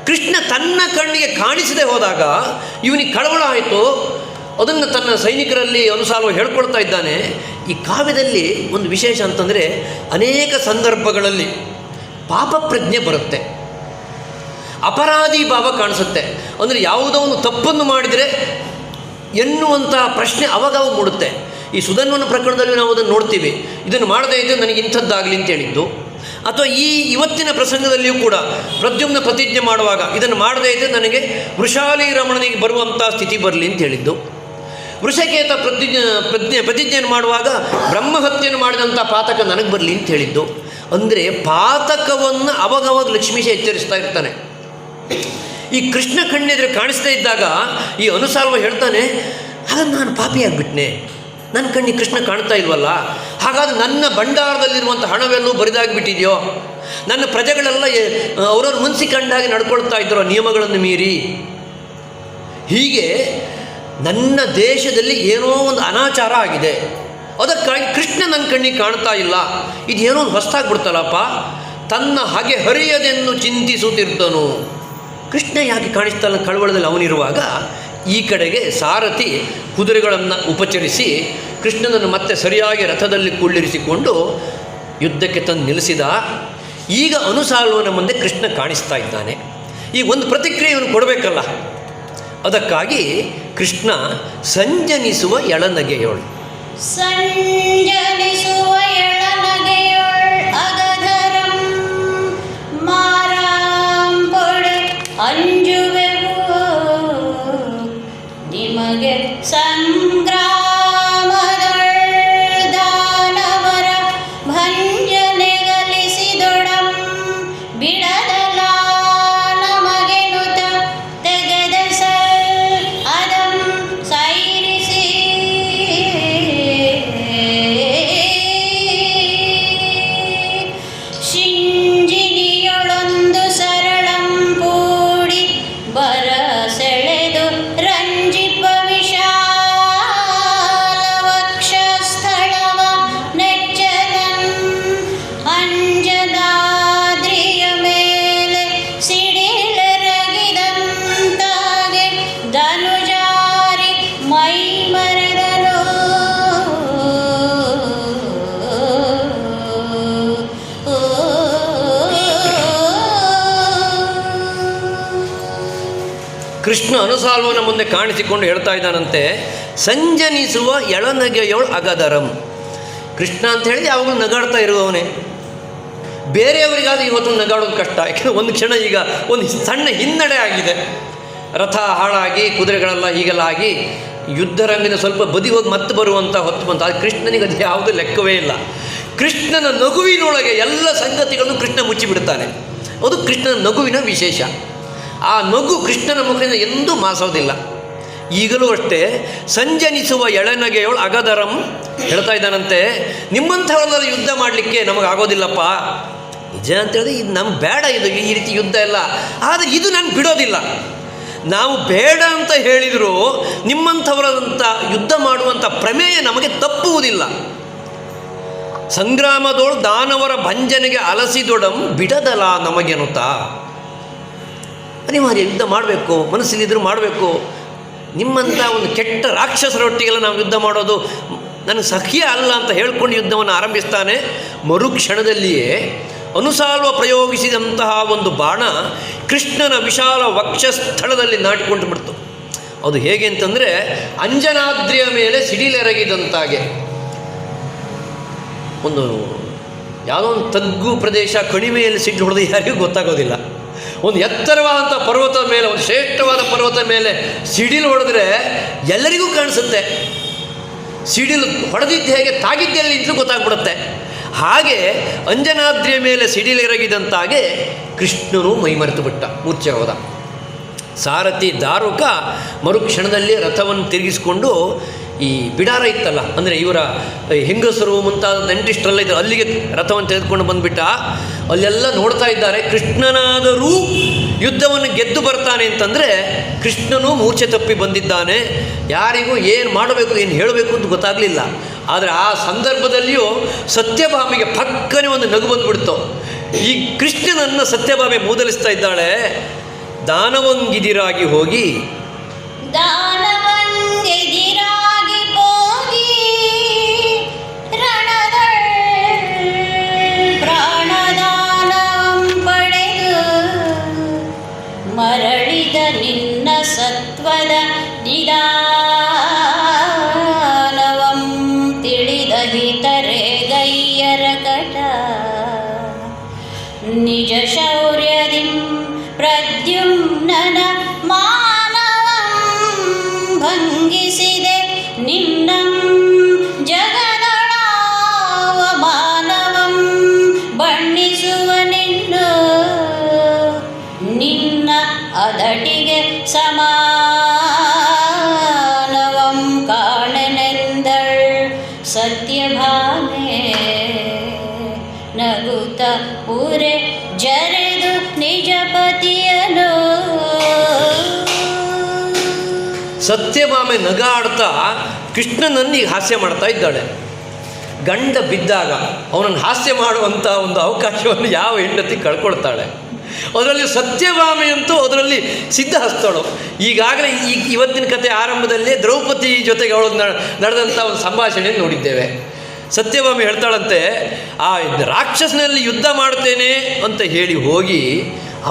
ಕೃಷ್ಣ ತನ್ನ ಕಣ್ಣಿಗೆ ಕಾಣಿಸದೆ ಹೋದಾಗ ಇವನಿಗೆ ಕಳವಳ ಆಯಿತು. ಅದನ್ನು ತನ್ನ ಸೈನಿಕರಲ್ಲಿ ಅನುಸಾಲ್ವ ಹೇಳ್ಕೊಳ್ತಾ ಇದ್ದಾನೆ. ಈ ಕಾವ್ಯದಲ್ಲಿ ಒಂದು ವಿಶೇಷ ಅಂತಂದರೆ ಅನೇಕ ಸಂದರ್ಭಗಳಲ್ಲಿ ಪಾಪ ಪ್ರಜ್ಞೆ ಬರುತ್ತೆ, ಅಪರಾಧಿ ಭಾವ ಕಾಣಿಸುತ್ತೆ. ಅಂದರೆ ಯಾವುದೋ ಒಂದು ತಪ್ಪನ್ನು ಮಾಡಿದರೆ ಎನ್ನುವಂಥ ಪ್ರಶ್ನೆ ಅವಾಗ ಮೂಡುತ್ತೆ. ಈ ಸುಧನ್ವನ ಪ್ರಕರಣದಲ್ಲಿ ನಾವು ಅದನ್ನು ನೋಡ್ತೀವಿ. ಇದನ್ನು ಮಾಡದೇ ಇದ್ದರೆ ನನಗೆ ಇಂಥದ್ದಾಗಲಿ ಅಂತ ಹೇಳಿದ್ದು. ಅಥವಾ ಇವತ್ತಿನ ಪ್ರಸಂಗದಲ್ಲಿಯೂ ಕೂಡ ಪ್ರದ್ಯುಮ್ನ ಪ್ರತಿಜ್ಞೆ ಮಾಡುವಾಗ ಇದನ್ನು ಮಾಡದೇ ಇದ್ದರೆ ನನಗೆ ವೃಷಾಲಿ ರಮಣನಿಗೆ ಬರುವಂಥ ಸ್ಥಿತಿ ಬರಲಿ ಅಂತ ಹೇಳಿದ್ದು. ವೃಷಕೇತ ಪ್ರತಿಜ್ಞೆಯನ್ನು ಮಾಡುವಾಗ ಬ್ರಹ್ಮಹತ್ಯೆಯನ್ನು ಮಾಡಿದಂಥ ಪಾತಕ ನನಗೆ ಬರಲಿ ಅಂತ ಹೇಳಿದ್ದು. ಅಂದರೆ ಪಾತಕವನ್ನು ಅವಾಗವಾಗ ಲಕ್ಷ್ಮೀಶ ಎಚ್ಚರಿಸ್ತಾ ಇರ್ತಾನೆ. ಈ ಕೃಷ್ಣ ಕಣ್ಣೆದುರು ಕಾಣಿಸ್ತಾ ಇದ್ದಾಗ ಈ ಅನುಸಾಲ್ವ ಹೇಳ್ತಾನೆ, ಆಗ ನಾನು ಪಾಪಿಯಾಗ್ಬಿಟ್ನೆ, ನನ್ನ ಕಣ್ಣಿಗೆ ಕೃಷ್ಣ ಕಾಣ್ತಾ ಇಲ್ವಲ್ಲ, ಹಾಗಾದ್ರೆ ನನ್ನ ಭಂಡಾರದಲ್ಲಿರುವಂಥ ಹಣವೆಲ್ಲೂ ಬರಿದಾಗಿಬಿಟ್ಟಿದೆಯೋ, ನನ್ನ ಪ್ರಜೆಗಳೆಲ್ಲ ಅವರವ್ರ ಮನಸ್ಸಿ ಕಂಡಾಗಿ ನಡ್ಕೊಳ್ತಾ ಇದ್ದರೋ ನಿಯಮಗಳನ್ನು ಮೀರಿ. ಹೀಗೆ ನನ್ನ ದೇಶದಲ್ಲಿ ಏನೋ ಒಂದು ಅನಾಚಾರ ಆಗಿದೆ, ಅದಕ್ಕಾಗಿ ಕೃಷ್ಣ ನನ್ನ ಕಣ್ಣಿಗೆ ಕಾಣ್ತಾ ಇಲ್ಲ, ಇದೇನೋ ಒಂದು ಹೊಸ್ತಾಗ್ಬಿಡ್ತಲ್ಲಪ್ಪ. ತನ್ನ ಹಾಗೆ ಹರಿಯದೆಂದು ಚಿಂತಿಸುತ್ತಿರ್ತನು. ಕೃಷ್ಣ ಯಾಕೆ ಕಾಣಿಸ್ತಲ್ಲ ಕಳವಳದಲ್ಲಿ ಅವನಿರುವಾಗ ಈ ಕಡೆಗೆ ಸಾರಥಿ ಕುದುರೆಗಳನ್ನು ಉಪಚರಿಸಿ ಕೃಷ್ಣನನ್ನು ಮತ್ತೆ ಸರಿಯಾಗಿ ರಥದಲ್ಲಿ ಕುಳ್ಳಿರಿಸಿಕೊಂಡು ಯುದ್ಧಕ್ಕೆ ತಂದು ನಿಲ್ಲಿಸಿದ. ಈಗ ಅನುಸಾಲ್ವನ ಮುಂದೆ ಕೃಷ್ಣ ಕಾಣಿಸ್ತಾ ಇದ್ದಾನೆ. ಈಗ ಒಂದು ಪ್ರತಿಕ್ರಿಯೆಯನ್ನು ಕೊಡಬೇಕಲ್ಲ, ಅದಕ್ಕಾಗಿ ಕೃಷ್ಣ ಸಂಜನಿಸುವ ಎಳನಗೆಯೋಳು. ಸಂಜನಿಸುವ ಎಳನಗೆಯೋಳ್ ಅಗಧರಂ ಮಾರಾಂಪೊಡೆ ಅಂಜುವೆವು ನಿಮಗೆ ಸಂಗ್ರಾಮದೊಳ್ ದಾನವರ ಭಂಜನೆಗಲಿಸಿದೊಡಂ ಬಿಡದಲ ನಮಗೆ ನುತ ತೆಗೆದ ಅದಂ ಸೈರಿಸಿ ಶಿಂಜಿನಿಯೊಳೊಂದು ಸರಳಂ ಪೂಡಿ ಬರ ಸೆಳೆದು ರಂಜಿಪ ವಿಶಾಲವಕ್ಷಸ್ಥಳವ ನೆಚ್ಚಲಂ ಅಂಜನಾದ್ರಿಯ ಮೇಲೆ ಸಿಡಿಲೆರಗಿದಂತಾಗೆ ಧನುಜಾರಿ ಮೈ ಮರೆದನು. ಕೃಷ್ಣ ಅನುಸಾಲ್ವನ ಮುಂದೆ ಕಾಣಿಸಿಕೊಂಡು ಹೇಳ್ತಾ ಇದ್ದಾನಂತೆ, ಸಂಜನಿಸುವ ಎಳನಗೆಯೋಳು ಅಗದರಂ. ಕೃಷ್ಣ ಅಂತ ಹೇಳಿ ಯಾವಾಗಲೂ ನಗಾಡ್ತಾ ಇರುವವನೇ. ಬೇರೆಯವರಿಗಾದ್ರೆ ಇವತ್ತು ನಗಾಡೋದು ಕಷ್ಟ, ಯಾಕೆಂದರೆ ಒಂದು ಕ್ಷಣ ಈಗ ಒಂದು ಸಣ್ಣ ಹಿನ್ನಡೆ ಆಗಿದೆ. ರಥ ಹಾಳಾಗಿ ಕುದುರೆಗಳೆಲ್ಲ ಹೀಗೆಲ್ಲ ಆಗಿ ಯುದ್ಧರಂಗದ ಸ್ವಲ್ಪ ಬದಿ ಹೋಗಿ ಮತ್ತೆ ಬರುವಂಥ ಹೊತ್ತು ಬಂತು. ಆದರೆ ಕೃಷ್ಣನಿಗೆ ಅದು ಯಾವುದೂ ಲೆಕ್ಕವೇ ಇಲ್ಲ. ಕೃಷ್ಣನ ನಗುವಿನೊಳಗೆ ಎಲ್ಲ ಸಂಗತಿಗಳನ್ನು ಕೃಷ್ಣ ಮುಚ್ಚಿಬಿಡ್ತಾನೆ. ಅದು ಕೃಷ್ಣನ ನಗುವಿನ ವಿಶೇಷ. ಆ ನಗು ಕೃಷ್ಣನ ಮುಖದಿಂದ ಎಂದೂ ಮಾಸೋದಿಲ್ಲ. ಈಗಲೂ ಅಷ್ಟೇ ಸಂಜನಿಸುವ ಎಳನಗೆಯೋಳು ಅಗದರಂ ಹೇಳ್ತಾ ಇದ್ದಾನಂತೆ, ನಿಮ್ಮಂಥವರೆಲ್ಲ ಯುದ್ಧ ಮಾಡಲಿಕ್ಕೆ ನಮಗಾಗೋದಿಲ್ಲಪ್ಪ. ನಿಜ ಅಂತೇಳಿದ್ರೆ ಇದು ನಮ್ಗೆ ಬೇಡ, ಇದು ಈ ರೀತಿ ಯುದ್ಧ ಎಲ್ಲ. ಆದರೆ ಇದು ನಾನು ಬಿಡೋದಿಲ್ಲ. ನಾವು ಬೇಡ ಅಂತ ಹೇಳಿದರೂ ನಿಮ್ಮಂಥವರಂಥ ಯುದ್ಧ ಮಾಡುವಂಥ ಪ್ರಮೇಯ ನಮಗೆ ತಪ್ಪುವುದಿಲ್ಲ. ಸಂಗ್ರಾಮದೋಳು ದಾನವರ ಭಂಜನೆಗೆ ಅಲಸಿದೊಡಂ ಬಿಡದಲ್ಲ ನಮಗೆನ್ನುತ್ತಾ. ಅನಿವಾರ್ಯ ಯುದ್ಧ ಮಾಡಬೇಕು, ಮನಸ್ಸಲ್ಲಿದ್ದರೂ ಮಾಡಬೇಕು. ನಿಮ್ಮಂಥ ಒಂದು ಕೆಟ್ಟ ರಾಕ್ಷಸರೊಟ್ಟಿಗೆಲ್ಲ ನಾವು ಯುದ್ಧ ಮಾಡೋದು ನನಗೆ ಸಖ್ಯ ಅಲ್ಲ ಅಂತ ಹೇಳ್ಕೊಂಡು ಯುದ್ಧವನ್ನು ಆರಂಭಿಸ್ತಾನೆ. ಮರುಕ್ಷಣದಲ್ಲಿಯೇ ಅನುಸಾಲ್ವ ಪ್ರಯೋಗಿಸಿದಂತಹ ಒಂದು ಬಾಣ ಕೃಷ್ಣನ ವಿಶಾಲ ವಕ್ಷಸ್ಥಳದಲ್ಲಿ ನಾಟಿಕೊಂಡು ಬಿಡ್ತು. ಅದು ಹೇಗೆ ಅಂತಂದರೆ ಅಂಜನಾದ್ರಿಯ ಮೇಲೆ ಸಿಡಿಲೆರಗಿದಂತಾಗೆ. ಒಂದು ಯಾವುದೋ ಒಂದು ತಗ್ಗು ಪ್ರದೇಶ ಕಣಿವೆಯಲ್ಲಿ ಸಿಟ್ಟು ಹೊಡೆದು ಯಾರಿಗೂ ಗೊತ್ತಾಗೋದಿಲ್ಲ. ಒಂದು ಎತ್ತರವಾದಂಥ ಪರ್ವತದ ಮೇಲೆ, ಒಂದು ಶ್ರೇಷ್ಠವಾದ ಪರ್ವತದ ಮೇಲೆ ಸಿಡಿಲು ಹೊಡೆದ್ರೆ ಎಲ್ಲರಿಗೂ ಕಾಣಿಸುತ್ತೆ. ಸಿಡಿಲು ಹೊಡೆದಿದ್ದು ಹೇಗೆ ತಾಗಿದ್ದೆಲ್ಲಿ ಅಂತಲೂ ಗೊತ್ತಾಗ್ಬಿಡುತ್ತೆ. ಹಾಗೆ ಅಂಜನಾದ್ರಿಯ ಮೇಲೆ ಸಿಡಿಲೆರಗಿದಂತಾಗೆ ಕೃಷ್ಣನು ಮೈಮರೆತು ಬಿಟ್ಟ, ಮೂರ್ಛೆ ಹೋದ. ಸಾರಥಿ ದಾರುಕ ಮರುಕ್ಷಣದಲ್ಲಿ ರಥವನ್ನು ತಿರುಗಿಸಿಕೊಂಡು ಈ ಬಿಡಾರ ಇತ್ತಲ್ಲ, ಅಂದರೆ ಇವರ ಹೆಂಗಸರು ಮುಂತಾದ ನೆಂಟಿಷ್ಟರೆಲ್ಲ ಇದ್ದರು, ಅಲ್ಲಿಗೆ ರಥವನ್ನು ತೆಗೆದುಕೊಂಡು ಬಂದುಬಿಟ್ಟ. ಅಲ್ಲೆಲ್ಲ ನೋಡ್ತಾ ಇದ್ದಾರೆ. ಕೃಷ್ಣನಾದರೂ ಯುದ್ಧವನ್ನು ಗೆದ್ದು ಬರ್ತಾನೆ ಅಂತಂದರೆ ಕೃಷ್ಣನು ಮೂರ್ಛೆ ತಪ್ಪಿ ಬಂದಿದ್ದಾನೆ. ಯಾರಿಗೂ ಏನು ಮಾಡಬೇಕು ಏನು ಹೇಳಬೇಕು ಅಂತ ಗೊತ್ತಾಗಲಿಲ್ಲ. ಆದರೆ ಆ ಸಂದರ್ಭದಲ್ಲಿಯೂ ಸತ್ಯಭಾಮಿಗೆ ಪಕ್ಕನೆ ಒಂದು ನಗು ಬಂದುಬಿಡ್ತು. ಈ ಕೃಷ್ಣನನ್ನು ಸತ್ಯಭಾಮೆ ಮೂದಲಿಸ್ತಾ ಇದ್ದಾಳೆ. ದಾನವಂಗಿದಿರಾಗಿ ಹೋಗಿ ದಾನವಂಗೆದಿರಾಗಿ ಹೋಗಿ ರಣದಳ್ ಪ್ರಾಣದಾನಂ ಪಡೆದು ಮರಳಿದ ನಿನ್ನ ಸತ್ವದ ನಿಧಾನವಂ ತಿಳಿದ ಹಿತರೆ ಗೈಯರ ಕಟ ನಿಜ ಶೌರ್ಯದಿಂ ಪ್ರದ್ಯುಮ್ನನ ಮಾನವಂ ಭಂಗಿಸಿದೆ ನಿನ್ನಂ ಜಗದಳಾವ ಮಾನವಂ ಬಣ್ಣ ಅದಟಿಗೆ ಸಮಾನವಂ ಕಾಣನೆಂದಳ್ ಸತ್ಯಭಾಮೆ ನಗುತ್ತ ಉರೆ ಜರೆದು ನಿಜಪತಿಯನು. ಸತ್ಯಭಾಮೆ ನಗಾಡ್ತಾ ಕೃಷ್ಣನನ್ನು ಈಗ ಹಾಸ್ಯ ಮಾಡ್ತಾ ಇದ್ದಾಳೆ. ಗಂಡ ಬಿದ್ದಾಗ ಅವನನ್ನು ಹಾಸ್ಯ ಮಾಡುವಂಥ ಒಂದು ಅವಕಾಶವನ್ನು ಯಾವ ಹೆಂಡತಿ ಕಳ್ಕೊಳ್ತಾಳೆ. ಅದರಲ್ಲಿ ಸತ್ಯಭಾಮೆಯಂತೂ ಅದರಲ್ಲಿ ಸಿದ್ಧಹಸ್ತಳು. ಈಗಾಗಲೇ ಇವತ್ತಿನ ಕಥೆ ಆರಂಭದಲ್ಲೇ ದ್ರೌಪದಿ ಜೊತೆಗೆ ಅವಳು ನಡೆದಂಥ ಒಂದು ಸಂಭಾಷಣೆ ನೋಡಿದ್ದೇವೆ. ಸತ್ಯಭಾಮೆ ಹೇಳ್ತಾಳಂತೆ, ಆ ರಾಕ್ಷಸನಲ್ಲಿ ಯುದ್ಧ ಮಾಡ್ತೇನೆ ಅಂತ ಹೇಳಿ ಹೋಗಿ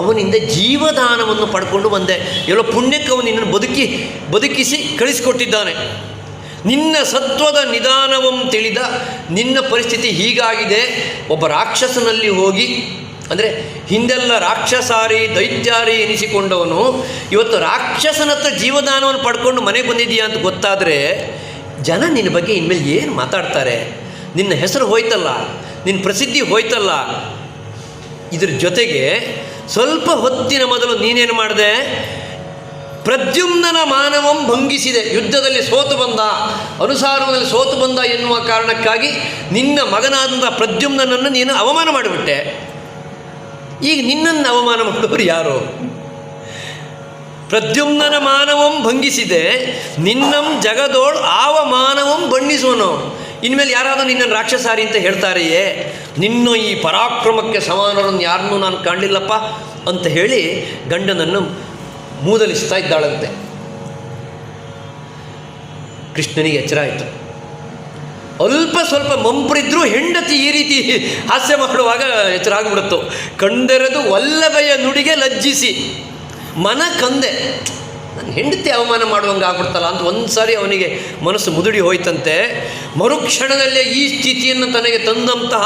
ಅವನಿಂದ ಜೀವದಾನವನ್ನು ಪಡ್ಕೊಂಡು ಬಂದೆ. ಎಲ್ಲೋ ಪುಣ್ಯಕ್ಕೆ ಅವನು ನಿನ್ನನ್ನು ಬದುಕಿಸಿ ಕಳಿಸಿಕೊಟ್ಟಿದ್ದಾನೆ. ನಿನ್ನ ಸತ್ವದ ನಿಧಾನವಂ ತಿಳಿದ ನಿನ್ನ ಪರಿಸ್ಥಿತಿ ಹೀಗಾಗಿದೆ. ಒಬ್ಬ ರಾಕ್ಷಸನಲ್ಲಿ ಹೋಗಿ, ಅಂದರೆ ಹಿಂದೆಲ್ಲ ರಾಕ್ಷಸಾರಿ ದೈತ್ಯಾರಿ ಎನಿಸಿಕೊಂಡವನು ಇವತ್ತು ರಾಕ್ಷಸನತ್ರ ಜೀವದಾನವನ್ನು ಪಡ್ಕೊಂಡು ಮನೆಗೆ ಬಂದಿದ್ದೀಯಾ ಅಂತ ಗೊತ್ತಾದರೆ ಜನ ನಿನ್ನ ಬಗ್ಗೆ ಇನ್ಮೇಲೆ ಏನು ಮಾತಾಡ್ತಾರೆ? ನಿನ್ನ ಹೆಸರು ಹೋಯ್ತಲ್ಲ, ನಿನ್ನ ಪ್ರಸಿದ್ಧಿ ಹೋಯ್ತಲ್ಲ. ಇದ್ರ ಜೊತೆಗೆ ಸ್ವಲ್ಪ ಹೊತ್ತಿನ ಮೊದಲು ನೀನೇನು ಮಾಡಿದೆ? ಪ್ರದ್ಯುಮ್ನನ ಮಾನವಂ ಭಂಗಿಸಿದೆ. ಯುದ್ಧದಲ್ಲಿ ಸೋತು ಬಂದ, ಅನುಸಾರದಲ್ಲಿ ಸೋತು ಬಂದ ಎನ್ನುವ ಕಾರಣಕ್ಕಾಗಿ ನಿನ್ನ ಮಗನಾದಂಥ ಪ್ರದ್ಯುಮ್ನನನ್ನು ನೀನು ಅವಮಾನ ಮಾಡಿಬಿಟ್ಟೆ. ಈಗ ನಿನ್ನನ್ನು ಅವಮಾನ ಮಾಡೋರು ಯಾರು? ಪ್ರದ್ಯುಮ್ನನ ಮಾನವಂ ಭಂಗಿಸಿದೆ, ನಿನ್ನಂ ಜಗದೋಳ್ ಆವ ಮಾನವಂ ಬಣ್ಣಿಸುವನು. ಇನ್ಮೇಲೆ ಯಾರಾದರೂ ನಿನ್ನನ್ನು ರಾಕ್ಷಸಾರಿ ಅಂತ ಹೇಳ್ತಾರೆಯೇ? ನಿನ್ನ ಈ ಪರಾಕ್ರಮಕ್ಕೆ ಸಮಾನರನ್ನು ಯಾರನ್ನೂ ನಾನು ಕಾಣಲಿಲ್ಲಪ್ಪ ಅಂತ ಹೇಳಿ ಗಂಡನನ್ನು ಮೂದಲಿಸ್ತಾ ಇದ್ದಾಳಂತೆ. ಕೃಷ್ಣನಿಗೆ ಎಚ್ಚರ ಆಯಿತು. ಅಲ್ಪ ಸ್ವಲ್ಪ ಮಂಪ್ರಿದ್ರೂ ಹೆಂಡತಿ ಈ ರೀತಿ ಹಾಸ್ಯ ಮಾಡುವಾಗ ಎಚ್ಚರ ಆಗಿಬಿಡುತ್ತು. ಕಂಡೆರೆದು ವಲ್ಲಭೆಯ ನುಡಿಗೆ ಲಜ್ಜಿಸಿ ಮನ ಕಂದೆ, ನನ್ನ ಹೆಂಡತಿ ಅವಮಾನ ಮಾಡುವಂಗೆ ಆಗ್ಬಿಡ್ತಲ್ಲ ಅಂತ ಒಂದು ಸಾರಿ ಅವನಿಗೆ ಮನಸ್ಸು ಮುದುಡಿ ಹೋಯ್ತಂತೆ. ಮರುಕ್ಷಣದಲ್ಲೇ ಈ ಸ್ಥಿತಿಯನ್ನು ತನಗೆ ತಂದಂತಹ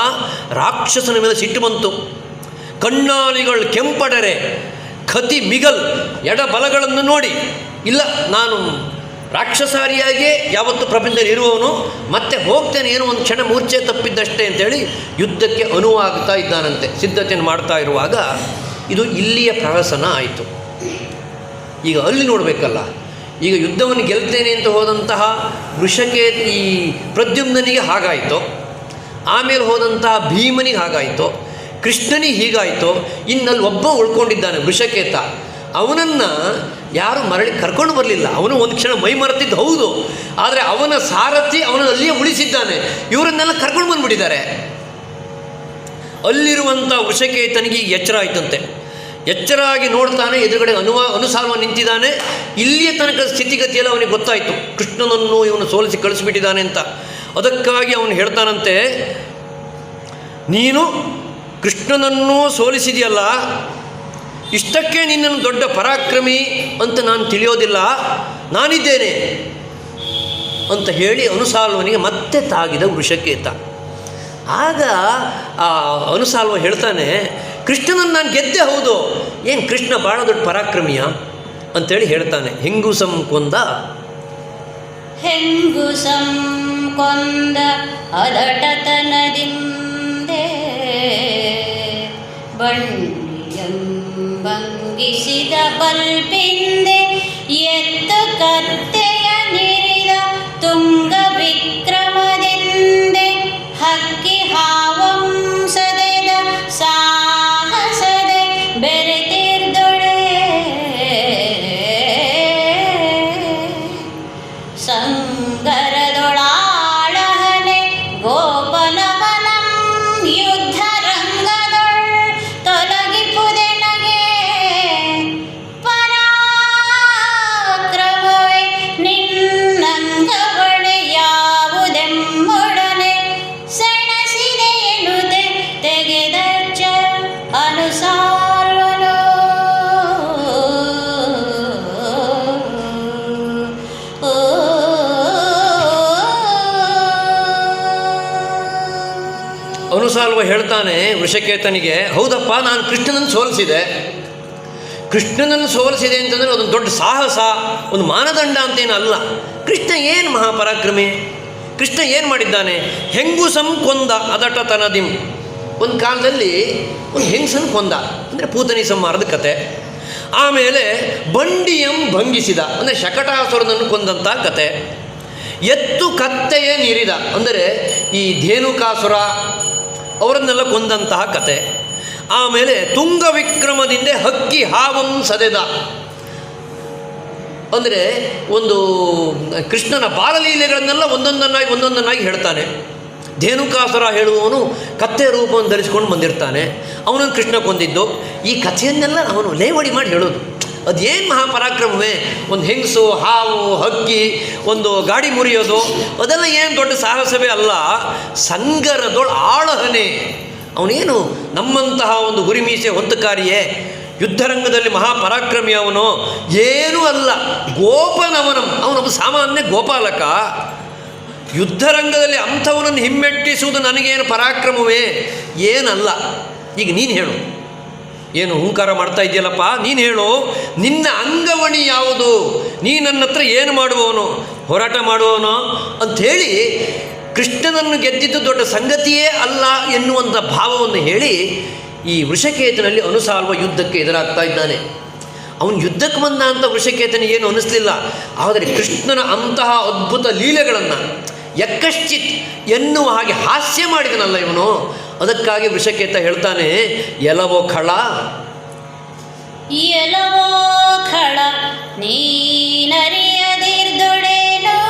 ರಾಕ್ಷಸನ ಮೇಲೆ ಸಿಟ್ಟು ಬಂತು. ಕಣ್ಣಾಲಿಗಳು ಕೆಂಪಡರೆ ಕತಿ ಮಿಗಲ್ ಎಡಬಲಗಳನ್ನು ನೋಡಿ, ಇಲ್ಲ ನಾನು ರಾಕ್ಷಸಾರಿಯಾಗಿಯೇ ಯಾವತ್ತು ಪ್ರಪಂಚದಲ್ಲಿ ಇರುವವನು, ಮತ್ತೆ ಹೋಗ್ತೇನೆ, ಏನೋ ಒಂದು ಕ್ಷಣ ಮೂರ್ಛೆ ತಪ್ಪಿದ್ದಷ್ಟೇ ಅಂತೇಳಿ ಯುದ್ಧಕ್ಕೆ ಅನುವಾಗ್ತಾ ಇದ್ದಾನಂತೆ. ಸಿದ್ಧತೆಯನ್ನು ಮಾಡ್ತಾ ಇರುವಾಗ ಇದು ಇಲ್ಲಿಯ ಪ್ರಹಸನ ಆಯಿತು. ಈಗ ಅಲ್ಲಿ ನೋಡಬೇಕಲ್ಲ, ಈಗ ಯುದ್ಧವನ್ನು ಗೆಲ್ತೇನೆ ಅಂತ ಹೋದಂತಹ ಈ ಪ್ರದ್ಯುಮ್ನನಿಗೆ ಹಾಗಾಯಿತು, ಆಮೇಲೆ ಹೋದಂತಹ ಭೀಮನಿಗೆ ಹಾಗಾಯಿತು, ಕೃಷ್ಣನಿಗೆ ಹೀಗಾಯಿತು. ಇನ್ನಲ್ಲಿ ಒಬ್ಬ ಉಳ್ಕೊಂಡಿದ್ದಾನೆ ವೃಷಕೇತ. ಅವನನ್ನು ಯಾರು ಮರಳಿ ಕರ್ಕೊಂಡು ಬರಲಿಲ್ಲ. ಅವನು ಒಂದು ಕ್ಷಣ ಮೈ ಮರೆತಿದ್ದು ಹೌದು, ಆದರೆ ಅವನ ಸಾರಥಿ ಅವನನ್ನು ಅಲ್ಲಿಯೇ ಉಳಿಸಿದ್ದಾನೆ. ಇವರನ್ನೆಲ್ಲ ಕರ್ಕೊಂಡು ಬಂದುಬಿಟ್ಟಿದ್ದಾರೆ. ಅಲ್ಲಿರುವಂಥ ವೃಷಕೇತನಿಗೆ ಈಗ ಎಚ್ಚರ ಆಯಿತಂತೆ. ಎಚ್ಚರ ಆಗಿ ನೋಡ್ತಾನೆ, ಎದುರುಗಡೆ ಅನುಸಾಲ್ವ ನಿಂತಿದ್ದಾನೆ. ಇಲ್ಲಿಯ ತನಕ ಸ್ಥಿತಿಗತಿಯಲ್ಲಿ ಅವನಿಗೆ ಗೊತ್ತಾಯಿತು, ಕೃಷ್ಣನನ್ನು ಇವನು ಸೋಲಿಸಿ ಕಳಿಸಿಬಿಟ್ಟಿದ್ದಾನೆ ಅಂತ. ಅದಕ್ಕಾಗಿ ಅವನು ಹೇಳ್ತಾನಂತೆ, ನೀನು ಕೃಷ್ಣನನ್ನು ಸೋಲಿಸಿದೆಯಲ್ಲ, ಇಷ್ಟಕ್ಕೆ ನಿನ್ನನ್ನು ದೊಡ್ಡ ಪರಾಕ್ರಮಿ ಅಂತ ನಾನು ತಿಳಿಯೋದಿಲ್ಲ, ನಾನಿದ್ದೇನೆ ಅಂತ ಹೇಳಿ ಅನುಸಾಲ್ವನಿಗೆ ಮತ್ತೆ ತಾಗಿದ ವೃಷಕೇತ. ಆಗ ಆ ಅನುಸಾಲ್ವ ಹೇಳ್ತಾನೆ, ಕೃಷ್ಣನನ್ನು ನಾನು ಗೆದ್ದೆ ಹೌದು, ಏನು ಕೃಷ್ಣ ಭಾಳ ದೊಡ್ಡ ಪರಾಕ್ರಮಿಯ ಅಂಥೇಳಿ ಹೇಳ್ತಾನೆ. ಹೆಂಗುಸಂ ಕೊಂದ ಅದಟತನದಿಂದೆ ಬಂಡಿಯಂ ಭಂಗಿಸಿದ ಬಲ್ಪಿಂದೆ ಎತ್ತು ಕತ್ತೆಯ ನಿರಿದ ತುಂಗ ವಿಕ್ರಮದಿಂದೆ ಹಕ್ಕಿ ಹಾವಂ ಸದೆದ ಸಾಹಸದೆ ಬೆರೆತಿರ್ದೊಳೆ ಸಂಗರದೊಳಾಳಹನೆ ಗೋಪನವನಂ ಯುದ್ಧ ರಂಗದೊಳ್ ತೊಲಗಿಪುದೆನಗೆ ಪರಾಕ್ರಮವೇ ನಿನ್ನಂಗಬಳೆ ಯಾವುದೆಂಬೊಡನೆ ಸೆಣಸಿದೆ ಎನ್ನುದೆ ತೆಗೆದಚ್ಚ ಅನುಸಾರನು. ಅನುಸಾಲ್ವ ಹೇಳ್ತಾನೆ ವೃಷಕೇತನಿಗೆ, ಹೌದಪ್ಪ, ನಾನು ಕೃಷ್ಣನನ್ನು ಸೋಲಿಸಿದೆ. ಕೃಷ್ಣನನ್ನು ಸೋಲಿಸಿದೆ ಅಂತಂದರೆ ಅದೊಂದು ದೊಡ್ಡ ಸಾಹಸ, ಒಂದು ಮಾನದಂಡ ಅಂತೇನಲ್ಲ. ಕೃಷ್ಣ ಏನು ಮಹಾಪರಾಕ್ರಮಿ, ಕೃಷ್ಣ ಏನು ಮಾಡಿದ್ದಾನೆ? ಹೆಂಗುಸಂ ಕೊಂದ ಅದಟತನದಿಂ. ಒಂದು ಕಾಲದಲ್ಲಿ ಒಂದು ಹೆಂಗಸನ್ನು ಕೊಂದ, ಅಂದರೆ ಪೂತನಿ ಸಂಹಾರದ ಕತೆ. ಆಮೇಲೆ ಬಂಡಿಯಂ ಭಂಗಿಸಿದ, ಅಂದರೆ ಶಕಟಾಸುರನನ್ನು ಕೊಂದಂಥ ಕತೆ. ಎತ್ತು ಕತ್ತೆಯ ನೀರಿದ, ಅಂದರೆ ಈ ಧೇನುಕಾಸುರ ಅವರನ್ನೆಲ್ಲ ಕೊಂದಂತಹ ಕತೆ. ಆಮೇಲೆ ತುಂಗ ವಿಕ್ರಮದಿಂದ ಹಕ್ಕಿ ಹಾವಂ ಸದೆದ, ಅಂದರೆ ಒಂದು ಕೃಷ್ಣನ ಬಾಲಲೀಲೆಗಳನ್ನೆಲ್ಲ ಒಂದೊಂದನ್ನಾಗಿ ಹೇಳ್ತಾನೆ. ಧೇನುಕಾಸುರ ಹೇಳುವವನು ಕತ್ತೆ ರೂಪವನ್ನು ಧರಿಸ್ಕೊಂಡು ಬಂದಿರ್ತಾನೆ, ಅವನನ್ನು ಕೃಷ್ಣ ಕೊಂದಿದ್ದು. ಈ ಕಥೆಯನ್ನೆಲ್ಲ ಅವನು ಲೇವಡಿ ಮಾಡಿ ಹೇಳೋದು. ಅದೇನು ಮಹಾಪರಾಕ್ರಮವೇ, ಒಂದು ಹೆಂಗಸು, ಹಾವು, ಹಕ್ಕಿ, ಒಂದು ಗಾಡಿ ಮುರಿಯೋದು, ಅದೆಲ್ಲ ಏನು ದೊಡ್ಡ ಸಾಹಸವೇ ಅಲ್ಲ. ಸಂಗರದೊಳು ಆಳಹನೆ, ಅವನೇನು ನಮ್ಮಂತಹ ಒಂದು ಗುರಿಮೀಸೆ ಹೊತ್ತಕಾರಿಯೇ, ಯುದ್ಧರಂಗದಲ್ಲಿ ಮಹಾಪರಾಕ್ರಮಿ ಅವನು, ಏನೂ ಅಲ್ಲ. ಗೋಪನವನಂ, ಅವನೊಬ್ಬ ಸಾಮಾನ್ಯ ಗೋಪಾಲಕ. ಯುದ್ಧರಂಗದಲ್ಲಿ ಅಂಥವನನ್ನು ಹಿಮ್ಮೆಟ್ಟಿಸುವುದು ನನಗೇನು ಪರಾಕ್ರಮವೇ, ಏನಲ್ಲ. ಈಗ ನೀನು ಹೇಳು, ಏನು ಹುಂಕಾರ ಮಾಡ್ತಾ ಇದೆಯಲ್ಲಪ್ಪ, ನೀನು ಹೇಳು, ನಿನ್ನ ಅಂಗವಣಿ ಯಾವುದು, ನೀ ನನ್ನ ಹತ್ರ ಏನು ಮಾಡುವವನು, ಹೋರಾಟ ಮಾಡುವವನು ಅಂಥೇಳಿ ಕೃಷ್ಣನನ್ನು ಗೆದ್ದಿದ್ದು ದೊಡ್ಡ ಸಂಗತಿಯೇ ಅಲ್ಲ ಎನ್ನುವಂಥ ಭಾವವನ್ನು ಹೇಳಿ ಈ ವೃಷಕೇತನಲ್ಲಿ ಅನುಸಾಲ್ವ ಯುದ್ಧಕ್ಕೆ ಎದುರಾಗ್ತಾ ಇದ್ದಾನೆ. ಅವನು ಯುದ್ಧಕ್ಕೆ ಬಂದ ಅಂತ ವೃಷಕೇತನಿಗೆ ಏನು ಅನ್ನಿಸ್ಲಿಲ್ಲ. ಆದರೆ ಕೃಷ್ಣನ ಅಂತಹ ಅದ್ಭುತ ಲೀಲೆಗಳನ್ನು ಯಕ್ಕಶ್ಚಿತ್ ಎನ್ನುವ ಹಾಗೆ ಹಾಸ್ಯ ಮಾಡಿದನಲ್ಲ ಇವನು, ಅದಕ್ಕಾಗಿ ವೃಷಕೇತ ಹೇಳ್ತಾನೆ, ಎಲವೋ ಖಳ ಎಲವೋ ಖಳ ನೀನರಿಯದಿರ್ದೊಡೇನೋ,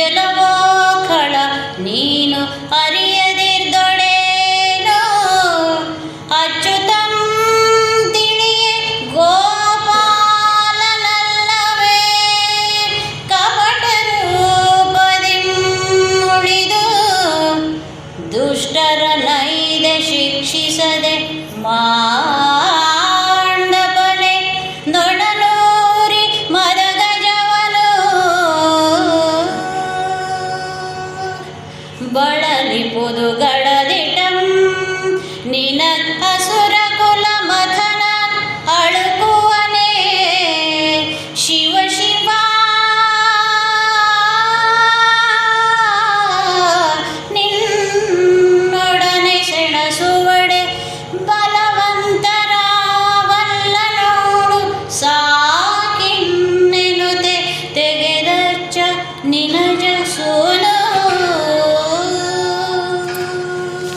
ಎಲವೋ ಖಳ ನೀನು ಅರಿಯದಿರ್ದೊಡೇನೋ, ಅಚ್ಯುತಂ ತಿಳಿಯೆ ಗೋಪಾಲನಲ್ಲವೇ, ಕಪಟ ರೂಪದಿಂ ಉಳಿದು ದುಷ್ಟರ ನೈದ ಶಿಕ್ಷಿಸದೆ ಮಾಂಡಪನೆ ನೊಡನೂರಿ ಮದಗಜವನು ಬಳಲಿಪುದುಗಳದಿಟಂ ನಿನ ಅಸುರ ಕುಲ ಮಥನ ಅಳುಕುವನೇ, ಶಿವ ಶಿವ ನಿನ್ನೊಡನೆ ಸೆಣಸುವಡೆ ಬಲವಂತರ ವಲ್ಲ ನೋಡು, ಸಾಕಿನ್ನೆನುತೆ ತೆಗೆದಚ್ಚ ನಿನಜ ಸೋಲು.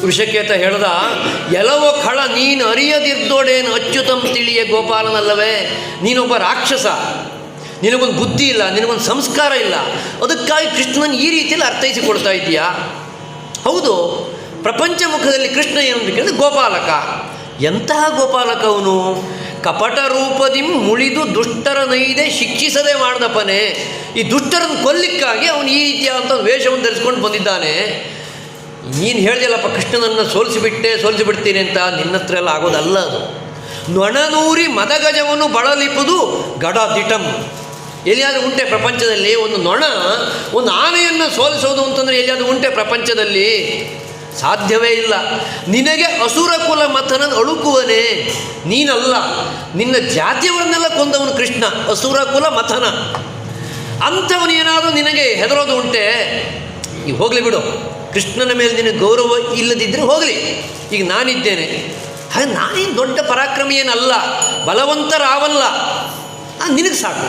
ವೃಷಕೇತ ಹೇಳ್ದ, ಎಲವೋ ಖಳ ನೀನು ಅರಿಯದಿರ್ದೋಡೇನು ಅಚ್ಯುತಂ ತಿಳಿಯೇ ಗೋಪಾಲನಲ್ಲವೇ, ನೀನೊಬ್ಬ ರಾಕ್ಷಸ, ನಿನಗೊಂದು ಬುದ್ಧಿ ಇಲ್ಲ, ನಿನಗೊಂದು ಸಂಸ್ಕಾರ ಇಲ್ಲ, ಅದಕ್ಕಾಗಿ ಕೃಷ್ಣನ ಈ ರೀತಿಯಲ್ಲಿ ಅರ್ಥೈಸಿಕೊಡ್ತಾ ಇದೆಯಾ? ಹೌದು, ಪ್ರಪಂಚ ಮುಖದಲ್ಲಿ ಕೃಷ್ಣ ಏನು ಕೇಳಿದ್ರೆ ಗೋಪಾಲಕ. ಎಂತಹ ಗೋಪಾಲಕ ಅವನು? ಕಪಟ ರೂಪದಿಂ ಮುಳಿದು ದುಷ್ಟರ ನೈದೆ ಶಿಕ್ಷಿಸದೆ ಮಾಡಿದಪ್ಪನೇ. ಈ ದುಷ್ಟರನ್ನು ಕೊಲ್ಲಿಕ್ಕಾಗಿ ಅವನು ಈ ರೀತಿಯಾದಂಥ ವೇಷವನ್ನು ಧರಿಸ್ಕೊಂಡು ಬಂದಿದ್ದಾನೆ. ನೀನು ಹೇಳ್ದಿಲ್ಲಪ್ಪ ಕೃಷ್ಣನನ್ನು ಸೋಲಿಸಿಬಿಡ್ತೀನಿ ಅಂತ, ನಿನ್ನ ಹತ್ರ ಎಲ್ಲ ಆಗೋದಲ್ಲ ಅದು. ನೊಣನೂರಿ ಮದಗಜವನ್ನು ಬಳಲಿಪುದು ಗಡ ದಿಟಂ. ಎಲ್ಲಿಯಾದರೂ ಉಂಟೆ ಪ್ರಪಂಚದಲ್ಲಿ ಒಂದು ನೊಣ ಒಂದು ಆನೆಯನ್ನು ಸೋಲಿಸೋದು ಅಂತಂದರೆ ಎಲ್ಲಿಯಾದರೂ ಉಂಟೆ ಪ್ರಪಂಚದಲ್ಲಿ? ಸಾಧ್ಯವೇ ಇಲ್ಲ. ನಿನಗೆ ಅಸುರ ಕುಲ ಮಥನ ಅಳುಕುವನೇ, ನೀನಲ್ಲ, ನಿನ್ನ ಜಾತಿಯವರನ್ನೆಲ್ಲ ಕೊಂದವನು ಕೃಷ್ಣ, ಅಸುರ ಕುಲ ಮಥನ. ಅಂಥವನೇನಾದರೂ ನಿನಗೆ ಹೆದರೋದು ಉಂಟೆ? ಈಗ ಹೋಗಲಿ ಬಿಡು, ಕೃಷ್ಣನ ಮೇಲೆ ನಿನಗೆ ಗೌರವ ಇಲ್ಲದಿದ್ದರೆ ಹೋಗಲಿ, ಈಗ ನಾನಿದ್ದೇನೆ. ಹಾಗೆ ನಾನೇನು ದೊಡ್ಡ ಪರಾಕ್ರಮಿ ಏನಲ್ಲ, ಬಲವಂತರಾವಲ್ಲ, ನಿನಗೆ ಸಾಕು.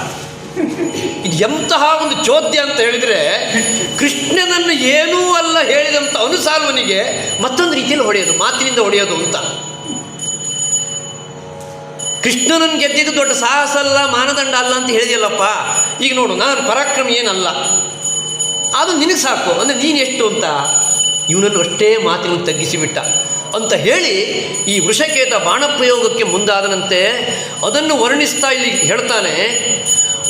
ಇದು ಎಂತಹ ಒಂದು ಚೋದ್ಯ ಅಂತ ಹೇಳಿದರೆ, ಕೃಷ್ಣನನ್ನು ಏನೂ ಅಲ್ಲ ಹೇಳಿದಂಥ ಅನುಸಾಲ್ವನಿಗೆ ಮತ್ತೊಂದು ರೀತಿಯಲ್ಲಿ ಹೊಡೆಯೋದು, ಮಾತಿನಿಂದ ಹೊಡೆಯೋದು ಅಂತ. ಕೃಷ್ಣನನ್ನು ಗೆದ್ದಿದ್ದು ದೊಡ್ಡ ಸಾಹಸ ಅಲ್ಲ, ಮಾನದಂಡ ಅಲ್ಲ ಅಂತ ಹೇಳಿದೆಯಲ್ಲಪ್ಪ. ಈಗ ನೋಡು, ನಾನು ಪರಾಕ್ರಮಿ ಏನಲ್ಲ, ಅದು ನಿನಗೆ ಸಾಕು ಅಂದರೆ ನೀನು ಎಷ್ಟು ಅಂತ ಇವನನ್ನು ಅಷ್ಟೇ ಮಾತಿನ ತಗ್ಗಿಸಿಬಿಟ್ಟ ಅಂತ ಹೇಳಿ ಈ ವೃಷಕೇತ ಬಾಣಪ್ರಯೋಗಕ್ಕೆ ಮುಂದಾದನಂತೆ. ಅದನ್ನು ವರ್ಣಿಸ್ತಾ ಇಲ್ಲಿ ಹೇಳ್ತಾನೆ,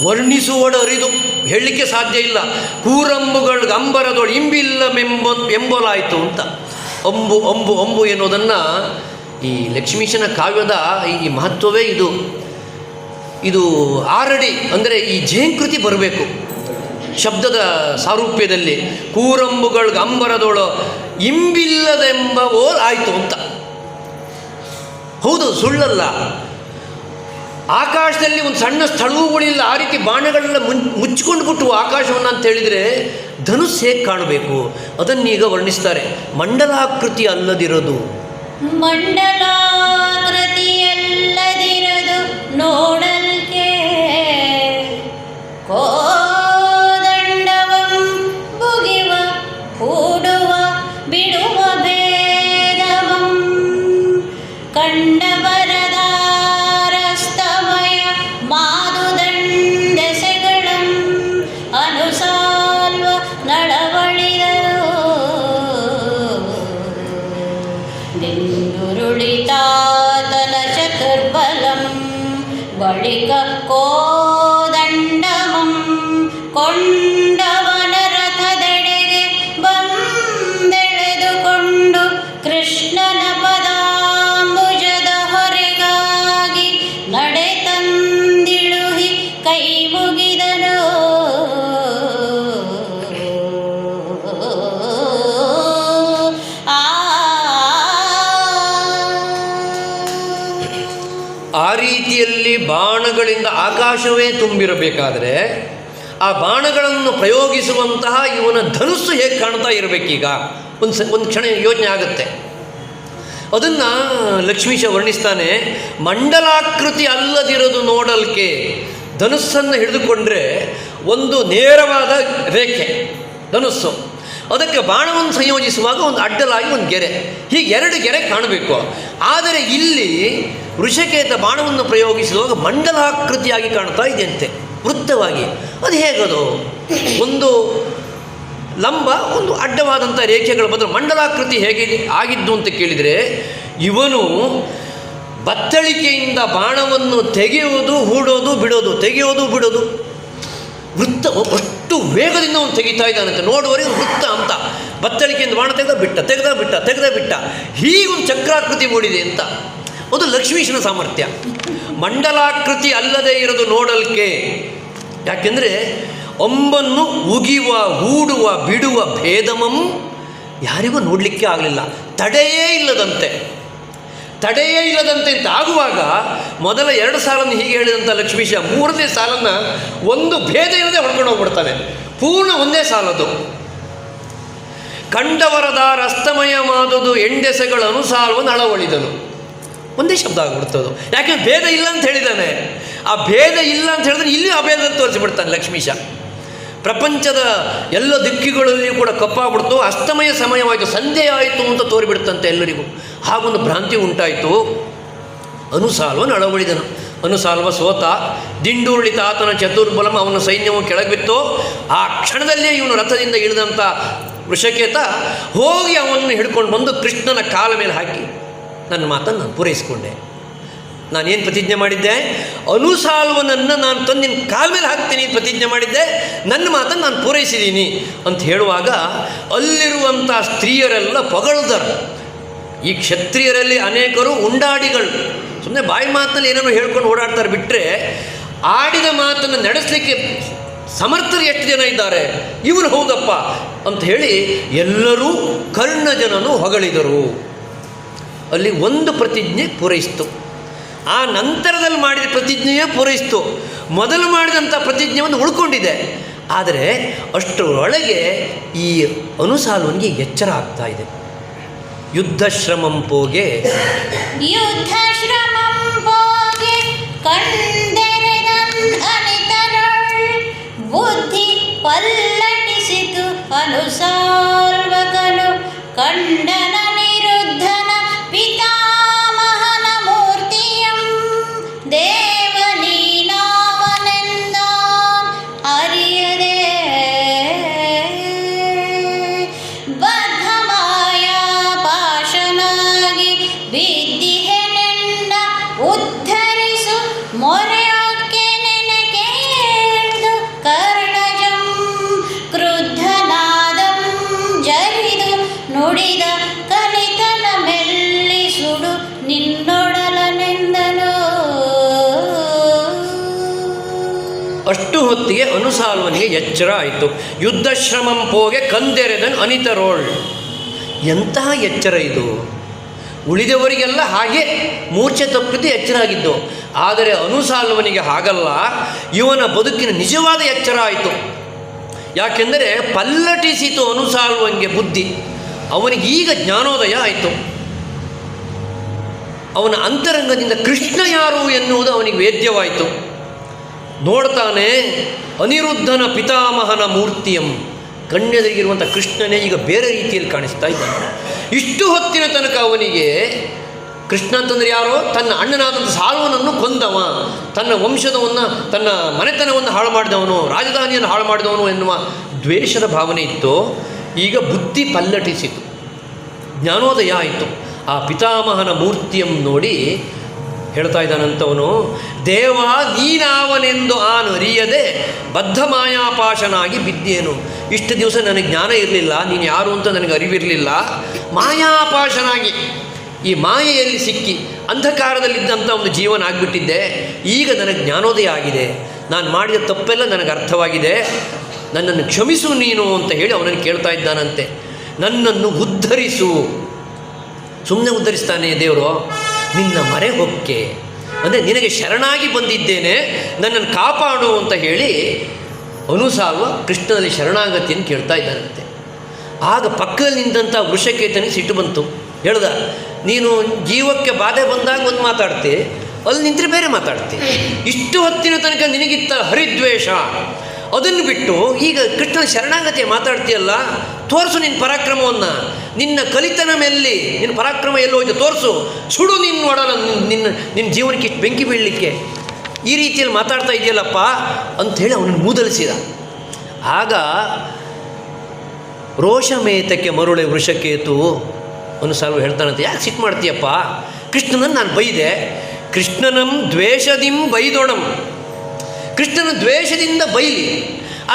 ವರ್ಣಿಸುವಡ ಅರಿದು ಹೇಳಲಿಕ್ಕೆ ಸಾಧ್ಯ ಇಲ್ಲ. ಕೂರಂಬುಗಳಿಗೆ ಅಂಬರದೊಳು ಎಂಬಲಾಯಿತು ಅಂತ. ಅಂಬು ಅಂಬು ಅಂಬು ಎನ್ನುವುದನ್ನು ಈ ಲಕ್ಷ್ಮೀಶನ ಕಾವ್ಯದ ಈ ಮಹತ್ವವೇ ಇದು. ಇದು ಆರಡಿ ಅಂದರೆ ಈ ಜೇಂಕೃತಿ ಬರಬೇಕು ಶಬ್ದದ ಸಾರೂಪ್ಯದಲ್ಲಿ. ಕೂರಂಬುಗಳಿಗೆ ಅಂಬರದೊಳು ಇಂಬಿಲ್ಲದೆಂಬ ಓಲ್ ಆಯಿತು ಅಂತ. ಹೌದು, ಸುಳ್ಳಲ್ಲ. ಆಕಾಶದಲ್ಲಿ ಒಂದು ಸಣ್ಣ ಸ್ಥಳವುಗಳಿಲ್ಲ, ಆ ರೀತಿ ಬಾಣಗಳೆಲ್ಲ ಮುಚ್ಚಿಕೊಂಡು ಬಿಟ್ಟು ಆಕಾಶವನ್ನು ಅಂತ ಹೇಳಿದರೆ ಧನುಸ್ ಹೇಗೆ ಕಾಣಬೇಕು ಅದನ್ನೀಗ ವರ್ಣಿಸ್ತಾರೆ. ಮಂಡಲಾಕೃತಿ ಅಲ್ಲದಿರೋದು, ಮಂಡಲಾಕೃತಿಯಲ್ಲದಿರುವುದು ಇಲ್ಲದಿರದು ನೋಡಲ್ಕೆ ಕೋದಂಡವಂ ಬುಗಿವ ಹೂಡುವ ಬಿಡುವ ಭೇದವಂ ಕಂಡಬರದಾರಸ್ತಮಯ ಮಾದುದಂಡೆಸೆಗಳಂ ಅನುಸಾಲ್ವ ನಳವಳಿದರು ನಿಂದುರುಳಿತಾತನ ಚತುರ್ಬಲಂ ಬಳಿಕ ಕೋದಂಡಮಂ ಕೊಂಡವನ ರಥದೆಡೆಗೆ ಬಂದೆಳೆದುಕೊಂಡು ಕೃಷ್ಣನ ಪದಾಂಬುಜದ ಹೊರೆಗಾಗಿ ನಡೆ ತಂದಿಳುಹಿ ಕೈ ಮುಗಿದನು. ಆ ರೀತಿಯಲ್ಲಿ ಬಾಣಗಳಿಂದ ಆಕಾಶವೇ ತುಂಬಿರಬೇಕಾದರೆ ಆ ಬಾಣಗಳನ್ನು ಪ್ರಯೋಗಿಸುವಂತಹ ಇವನ ಧನುಸ್ಸು ಹೇಗೆ ಕಾಣ್ತಾ ಇರಬೇಕೀಗ ಒಂದು ಕ್ಷಣ ಯೋಚನೆ ಆಗುತ್ತೆ. ಅದನ್ನು ಲಕ್ಷ್ಮೀಶ ವರ್ಣಿಸ್ತಾನೆ. ಮಂಡಲಾಕೃತಿ ಅಲ್ಲದಿರೋದು ನೋಡಲ್ಕೆ. ಧನುಸ್ಸನ್ನು ಹಿಡಿದುಕೊಂಡ್ರೆ ಒಂದು ನೇರವಾದ ರೇಖೆ ಧನುಸ್ಸು, ಅದಕ್ಕೆ ಬಾಣವನ್ನು ಸಂಯೋಜಿಸುವಾಗ ಒಂದು ಅಡ್ಡಲಾಗಿ ಒಂದು ಗೆರೆ, ಹೀಗೆ ಎರಡು ಗೆರೆ ಕಾಣಬೇಕು. ಆದರೆ ಇಲ್ಲಿ ವೃಷಕೇತ ಬಾಣವನ್ನು ಪ್ರಯೋಗಿಸುವಾಗ ಮಂಡಲಾಕೃತಿಯಾಗಿ ಕಾಣ್ತಾ ಇದೆಯಂತೆ, ವೃತ್ತವಾಗಿ. ಅದು ಹೇಗದು? ಒಂದು ಲಂಬ, ಒಂದು ಅಡ್ಡವಾದಂಥ ರೇಖೆಗಳ ಬದಲು ಮಂಡಲಾಕೃತಿ ಹೇಗೆ ಆಗಿದ್ದು ಅಂತ ಕೇಳಿದರೆ, ಇವನು ಬತ್ತಳಿಕೆಯಿಂದ ಬಾಣವನ್ನು ತೆಗೆಯುವುದು, ಹೂಡೋದು, ಬಿಡೋದು, ತೆಗೆಯೋದು, ಬಿಡೋದು, ವೃತ್ತ ಅಷ್ಟು ವೇಗದಿಂದ ಅವನು ತೆಗಿತಾ ಇದ್ದಾನಂತೆ. ನೋಡುವವರಿಗೆ ವೃತ್ತ ಅಂತ, ಬತ್ತಳಿಕೆಯಿಂದ ಬಾಣ ತೆಗೆದ ಬಿಟ್ಟ, ತೆಗೆದ ಬಿಟ್ಟ, ತೆಗೆದ ಬಿಟ್ಟ, ಹೀಗೊಂದು ಚಕ್ರಾಕೃತಿ ಮೂಡಿದೆ ಅಂತ. ಅದು ಲಕ್ಷ್ಮೀಶನ ಸಾಮರ್ಥ್ಯ. ಮಂಡಲಾಕೃತಿ ಅಲ್ಲದೆ ಇರೋದು ನೋಡಲ್ಕೆ. ಯಾಕೆಂದರೆ ಅಂಬನ್ನು ಉಗಿವ, ಹೂಡುವ, ಬಿಡುವ ಭೇದಮಂ ಯಾರಿಗೂ ನೋಡಲಿಕ್ಕೆ ಆಗಲಿಲ್ಲ. ತಡೆಯೇ ಇಲ್ಲದಂತೆ ಅಂತ ಆಗುವಾಗ ಮೊದಲ 2 ಸಾಲನ್ನು ಹೀಗೆ ಹೇಳಿದಂಥ ಲಕ್ಷ್ಮೀಶ 3ನೇ ಸಾಲನ್ನು ಒಂದು ಭೇದ ಇಲ್ಲದೆ ಹೊಡ್ಕೊಂಡು ಹೋಗ್ಬಿಡ್ತಾನೆ. ಪೂರ್ಣ ಒಂದೇ ಸಾಲದು. ಕಂಡವರದಾರ ಅಸ್ತಮಯ ಮಾದುದು ಎಂಡೆಸೆಗಳ ಅನುಸಾಲ್ವ ನಳವಳಿದನು. ಒಂದೇ ಶಬ್ದ ಆಗ್ಬಿಡ್ತದು. ಯಾಕೆಂದ್ರೆ ಭೇದ ಇಲ್ಲ ಅಂತ ಹೇಳಿದ್ದಾನೆ. ಆ ಭೇದ ಇಲ್ಲ ಅಂತ ಹೇಳಿದ್ರೆ ಇಲ್ಲಿ ಅಭೇದ ತೋರಿಸಿಬಿಡ್ತಾನೆ ಲಕ್ಷ್ಮೀಶ. ಪ್ರಪಂಚದ ಎಲ್ಲ ದಿಕ್ಕುಗಳಲ್ಲಿಯೂ ಕೂಡ ಕಪ್ಪಾಗ್ಬಿಡ್ತು. ಅಸ್ತಮಯ ಸಮಯವಾಯಿತು, ಸಂಧ್ಯೆ ಆಯಿತು ಅಂತ ತೋರಿಬಿಡ್ತಂತೆ ಎಲ್ಲರಿಗೂ. ಹಾಗೊಂದು ಭ್ರಾಂತಿ ಉಂಟಾಯಿತು. ಅನುಸಾಲ್ವ ನಳವಳಿದನು. ಅನುಸಾಲ್ವ ಸೋತ. ದಿಂಡುರುಳಿತ ಆತನ ಚತುರ್ಬಲಂ, ಅವನ ಸೈನ್ಯವು ಕೆಳಗಿತ್ತು. ಆ ಕ್ಷಣದಲ್ಲೇ ಇವನು ರಥದಿಂದ ಇಳಿದಂಥ ವೃಷಕೇತ ಹೋಗಿ ಅವನನ್ನು ಹಿಡ್ಕೊಂಡು ಬಂದು ಕೃಷ್ಣನ ಕಾಲ ಮೇಲೆ ಹಾಕಿ, ನನ್ನ ಮಾತನ್ನು ನಾನು ಪೂರೈಸಿಕೊಂಡೆ. ನಾನೇನು ಪ್ರತಿಜ್ಞೆ ಮಾಡಿದ್ದೆ? ಅನುಸಾಲ್ವನನ್ನು ನಾನು ತಂದು ನಿನ್ನ ಕಾಲ ಮೇಲೆ ಹಾಕ್ತೀನಿ ಅಂತ ಪ್ರತಿಜ್ಞೆ ಮಾಡಿದ್ದೆ. ನನ್ನ ಮಾತನ್ನು ನಾನು ಪೂರೈಸಿದ್ದೀನಿ ಅಂತ ಹೇಳುವಾಗ ಅಲ್ಲಿರುವಂಥ ಸ್ತ್ರೀಯರೆಲ್ಲ ಪೊಗಳ್ದರು. ಈ ಕ್ಷತ್ರಿಯರಲ್ಲಿ ಅನೇಕರು ಉಂಡಾಡಿಗಳು, ಸುಮ್ಮನೆ ಬಾಯಿ ಮಾತಿನಲ್ಲಿ ಏನೇನೋ ಹೇಳ್ಕೊಂಡು ಓಡಾಡ್ತಾರೆ. ಬಿಟ್ಟರೆ ಆಡಿದ ಮಾತನ್ನು ನಡೆಸಲಿಕ್ಕೆ ಸಮರ್ಥರು ಎಷ್ಟು ಜನ ಇದ್ದಾರೆ, ಇವನು ಹೌದಪ್ಪ ಅಂತ ಹೇಳಿ ಎಲ್ಲರೂ ಕರ್ಣಜನನು ಹೊಗಳಿದರು. ಅಲ್ಲಿ ಒಂದು ಪ್ರತಿಜ್ಞೆ ಪೂರೈಸಿತು. ಆ ನಂತರದಲ್ಲಿ ಮಾಡಿದ ಪ್ರತಿಜ್ಞೆಯೇ ಪೂರೈಸಿತು. ಮೊದಲು ಮಾಡಿದಂಥ ಪ್ರತಿಜ್ಞೆ ಒಂದು ಉಳ್ಕೊಂಡಿದೆ. ಆದರೆ ಅಷ್ಟರೊಳಗೆ ಈ ಅನುಸಾಲ್ವನಿಗೆ ಎಚ್ಚರ ಆಗ್ತಾ ಇದೆ. ಯುದ್ಧಶ್ರಮಂ ಪೋಗೆ ಬುದ್ಧಿ ಪಲ್ಲಟಿಸಿತು ಅನುಸಾಲ್ವಕನು ಕಂಡನ ನಿರುದ್ಧನ ಪಿತಾಮಹನ ಮೂರ್ತಿಯಂ ದೇವನೀನಾವನೆಂದ ಅರಿಯದೆ ಬದ್ಧಮಾಯಾ ಪಾಶನಾಗಿ ಬಿದ್ದಿಹೆನೆಂದ ಉದ್ಧರಿಸು ಮೊರೆಯೊಕ್ಕೆ ನೆನಕೇಳ್ದು ಕರ್ಣಜಂ ಕ್ರುದ್ಧನಾದಂ ಜರಿದು ನುಡಿದ ಕಲಿತನ ಮೆಲ್ಲಿಸುಡು ನಿನ್ನೊಡಲನೆಂದನು. ಅಷ್ಟು ಹೊತ್ತಿಗೆ ಅನುಸಾಲ್ವನಿಗೆ ಎಚ್ಚರ ಆಯಿತು. ಯುದ್ಧಶ್ರಮಂ ಪೋಗೆ ಕಂದೆರೆದನು ಅನಿತರೋಳ್. ಎಂತಹ ಎಚ್ಚರ ಇದು! ಉಳಿದವರಿಗೆಲ್ಲ ಹಾಗೆ ಮೂರ್ಛೆ ತಪ್ಪಿದ್ದು ಎಚ್ಚರ ಆಗಿದ್ದು. ಆದರೆ ಅನುಸಾಲ್ವನಿಗೆ ಹಾಗಲ್ಲ. ಇವನ ಬದುಕಿನ ನಿಜವಾದ ಎಚ್ಚರ ಆಯಿತು. ಯಾಕೆಂದರೆ ಪಲ್ಲಟಿಸಿತು ಅನುಸಾಲ್ವನಿಗೆ ಬುದ್ಧಿ. ಅವನಿಗೆ ಈಗ ಜ್ಞಾನೋದಯ ಆಯಿತು. ಅವನ ಅಂತರಂಗದಿಂದ ಕೃಷ್ಣ ಯಾರು ಎನ್ನುವುದು ಅವನಿಗೆ ವೇದ್ಯವಾಯಿತು. ನೋಡ್ತಾನೆ ಅನಿರುದ್ಧನ ಪಿತಾಮಹನ ಮೂರ್ತಿಯಂ, ಕಣ್ಣೆದುರಿಗಿರುವಂಥ ಕೃಷ್ಣನೇ ಈಗ ಬೇರೆ ರೀತಿಯಲ್ಲಿ ಕಾಣಿಸ್ತಾ ಇದ್ದಾನೆ. ಇಷ್ಟು ಹೊತ್ತಿನ ತನಕ ಅವನಿಗೆ ಕೃಷ್ಣ ಅಂತಂದರೆ ಯಾರೋ ತನ್ನ ಅಣ್ಣನಾದಂಥ ಸಾಲ್ವನನ್ನು ಕೊಂದವ, ತನ್ನ ವಂಶದವನ್ನು ತನ್ನ ಮನೆತನವನ್ನು ಹಾಳು ಮಾಡಿದವನು, ರಾಜಧಾನಿಯನ್ನು ಹಾಳು ಮಾಡಿದವನು ಎನ್ನುವ ದ್ವೇಷದ ಭಾವನೆ ಇತ್ತು. ಈಗ ಬುದ್ಧಿ ಪಲ್ಲಟಿಸಿತು, ಜ್ಞಾನೋದಯ ಆಯಿತು. ಆ ಪಿತಾಮಹನ ಮೂರ್ತಿಯನ್ನು ನೋಡಿ ಹೇಳ್ತಾ ಇದ್ದಾನಂತವನು, ದೇವ ನೀನಾವನೆಂದು ಅರಿಯದೆ ಬದ್ಧ ಮಾಯಾಪಾಶನಾಗಿ ಬಿದ್ದೇನು. ಇಷ್ಟು ದಿವಸ ನನಗೆ ಜ್ಞಾನ ಇರಲಿಲ್ಲ, ನೀನು ಯಾರು ಅಂತ ನನಗೆ ಅರಿವಿರಲಿಲ್ಲ. ಮಾಯಾಪಾಶನಾಗಿ ಈ ಮಾಯೆಯಲ್ಲಿ ಸಿಕ್ಕಿ ಅಂಧಕಾರದಲ್ಲಿದ್ದಂಥ ಒಂದು ಜೀವನ ಆಗಿಬಿಟ್ಟಿದ್ದೆ. ಈಗ ನನಗೆ ಜ್ಞಾನೋದಯ ಆಗಿದೆ, ನಾನು ಮಾಡಿದ ತಪ್ಪೆಲ್ಲ ನನಗೆ ಅರ್ಥವಾಗಿದೆ, ನನ್ನನ್ನು ಕ್ಷಮಿಸು ನೀನು ಅಂತ ಹೇಳಿ ಅವನನ್ನು ಕೇಳ್ತಾ ಇದ್ದಾನಂತೆ. ನನ್ನನ್ನು ಉದ್ಧರಿಸು. ಸುಮ್ಮನೆ ಉದ್ಧರಿಸ್ತಾನೆ ದೇವರು, ನಿನ್ನ ಮರೆ ಹೊಕ್ಕೆ ಅಂದರೆ ನಿನಗೆ ಶರಣಾಗಿ ಬಂದಿದ್ದೇನೆ, ನನ್ನನ್ನು ಕಾಪಾಡು ಅಂತ ಹೇಳಿ ಅನುಸಾಲ್ವ ಕೃಷ್ಣನಲ್ಲಿ ಶರಣಾಗತಿಯನ್ನು ಕೇಳ್ತಾ ಇದ್ದಾನಂತೆ. ಆಗ ಪಕ್ಕದಲ್ಲಿ ನಿಂತಹ ವೃಷಕೇತನಿಗೆ ಸಿಟ್ಟು ಬಂತು. ಹೇಳ್ದ, ನೀನು ಜೀವಕ್ಕೆ ಬಾಧೆ ಬಂದಾಗ ಒಂದು ಮಾತಾಡ್ತಿ, ಅಲ್ಲಿ ನಿಂತರೆ ಬೇರೆ ಮಾತಾಡ್ತಿ. ಇಷ್ಟು ಹೊತ್ತಿನ ತನಕ ನಿನಗಿತ್ತ ಹರಿದ್ವೇಷ ಅದನ್ನು ಬಿಟ್ಟು ಈಗ ಕೃಷ್ಣನ ಶರಣಾಗತಿಯ ಮಾತಾಡ್ತೀಯಲ್ಲ, ತೋರಿಸು ನಿನ್ನ ಪರಾಕ್ರಮವನ್ನು. ನಿನ್ನ ಕಲಿತನ ಮೇಲೆ ನಿನ್ನ ಪರಾಕ್ರಮ ಎಲ್ಲಿ ಹೋಯ್ತು ತೋರಿಸು, ಸುಡು ನಿನ್ನ ಒಡಲ, ನಿನ್ನ ಜೀವನಕ್ಕೆ ಇಷ್ಟು ಬೆಂಕಿ ಬೀಳಲಿಕ್ಕೆ ಈ ರೀತಿಯಲ್ಲಿ ಮಾತಾಡ್ತಾ ಇದೆಯಲ್ಲಪ್ಪ ಅಂಥೇಳಿ ಅವನನ್ನು ಮೂದಲಿಸಿದ. ಆಗ ರೋಷಮೇತಕ್ಕೆ ಮರುಳೆ ವೃಷಕೇತು ಅನುಸಾರ ಹೇಳ್ತಾನಂತೆ, ಯಾಕೆ ಸಿಟ್ಟು ಮಾಡ್ತೀಯಪ್ಪ, ಕೃಷ್ಣನನ್ನು ನಾನು ಬೈದೆ, ಕೃಷ್ಣನಂ ದ್ವೇಷದಿಂ ಬೈದೊಣಂ, ಕೃಷ್ಣನ ದ್ವೇಷದಿಂದ ಬೈಲಿ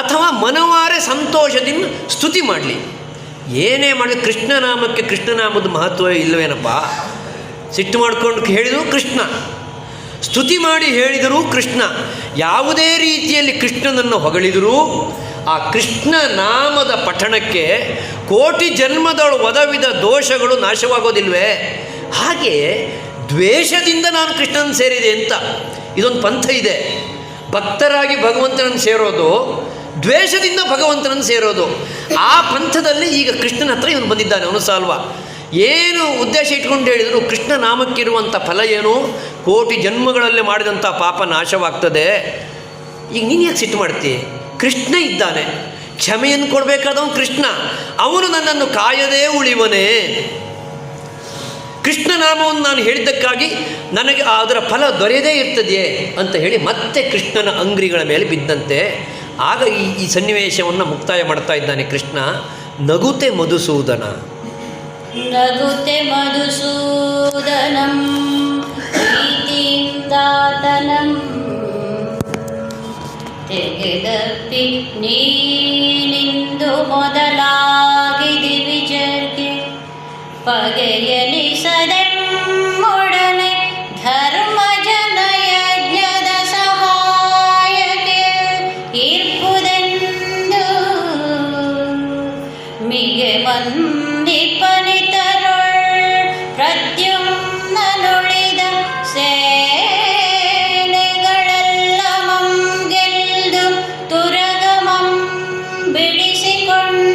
ಅಥವಾ ಮನವಾರೆ ಸಂತೋಷದಿಂದ ಸ್ತುತಿ ಮಾಡಲಿ, ಏನೇ ಮಾಡಲಿ ಕೃಷ್ಣನಾಮಕ್ಕೆ ಕೃಷ್ಣನಾಮದ ಮಹತ್ವ ಇಲ್ಲವೇನಪ್ಪ. ಸಿಟ್ಟು ಮಾಡ್ಕೊಂಡು ಹೇಳಿದರೂ ಕೃಷ್ಣ, ಸ್ತುತಿ ಮಾಡಿ ಹೇಳಿದರೂ ಕೃಷ್ಣ, ಯಾವುದೇ ರೀತಿಯಲ್ಲಿ ಕೃಷ್ಣನನ್ನು ಹೊಗಳಿದರೂ ಆ ಕೃಷ್ಣ ನಾಮದ ಪಠಣಕ್ಕೆ ಕೋಟಿ ಜನ್ಮದಳು ಒದವಿದ ದೋಷಗಳು ನಾಶವಾಗೋದಿಲ್ವೇ. ಹಾಗೆ ದ್ವೇಷದಿಂದ ನಾನು ಕೃಷ್ಣನ ಸೇರಿದೆ ಅಂತ ಇದೊಂದು ಪಂಥ ಇದೆ. ಭಕ್ತರಾಗಿ ಭಗವಂತನನ್ನು ಸೇರೋದು, ದ್ವೇಷದಿಂದ ಭಗವಂತನನ್ನು ಸೇರೋದು. ಆ ಪಂಥದಲ್ಲಿ ಈಗ ಕೃಷ್ಣನ ಹತ್ರ ಇವನು ಬಂದಿದ್ದಾನೆ ಅನುಸಾಲ್ವ. ಏನು ಉದ್ದೇಶ ಇಟ್ಕೊಂಡು ಹೇಳಿದರು, ಕೃಷ್ಣ ನಾಮಕ್ಕಿರುವಂಥ ಫಲ ಏನು, ಕೋಟಿ ಜನ್ಮಗಳಲ್ಲಿ ಮಾಡಿದಂಥ ಪಾಪ ನಾಶವಾಗ್ತದೆ. ಈಗ ನೀನು ಯಾಕೆ ಸಿಟ್ಟು ಮಾಡ್ತೀಯ, ಕೃಷ್ಣ ಇದ್ದಾನೆ, ಕ್ಷಮೆಯನ್ನು ಕೊಡಬೇಕಾದವನು ಕೃಷ್ಣ, ಅವನು ನನ್ನನ್ನು ಕಾಯದೇ ಉಳಿವನೇ. ಕೃಷ್ಣನಾಮವನ್ನು ನಾನು ಹೇಳಿದ್ದಕ್ಕಾಗಿ ನನಗೆ ಅದರ ಫಲ ದೊರೆಯದೇ ಇರ್ತದೆಯೇ ಅಂತ ಹೇಳಿ ಮತ್ತೆ ಕೃಷ್ಣನ ಅಂಗ್ರಿಗಳ ಮೇಲೆ ಬಿದ್ದಂತೆ. ಆಗ ಈ ಸನ್ನಿವೇಶವನ್ನು ಮುಕ್ತಾಯ ಮಾಡ್ತಾ ಇದ್ದಾನೆ ಕೃಷ್ಣ. ನಗುತೆ ಮಧುಸೂದನ, ನಗುತೆ ಮಧುಸೂದನಂ ಪ್ರೀತಿಯಿಂದಾತನಂ ತೆಗೆದಪ್ಪಿ ನೀನಿಂದು ಮೊದಲಾಗಿದಿ ವಿಜರ್ಗೆ ಪಗೆಯಲಿಸದೆಮ್ಮೊಡನೆ ಧರ್ಮ ಜನ ಯಜ್ಞದ ಸಹಾಯಕ್ಕೆ ಇರ್ಪುದೆಂದು ಮಿಗೆ ಮಂದಿಪನಿತರುಳ್ ಪ್ರದ್ಯುಮ್ನನುಳಿದ ಸೇನೆಗಳೆಲ್ಲಮಂ ಗೆಲ್ದು ತುರಗಮಂ ಬಿಡಿಸಿಕೊಂಡ್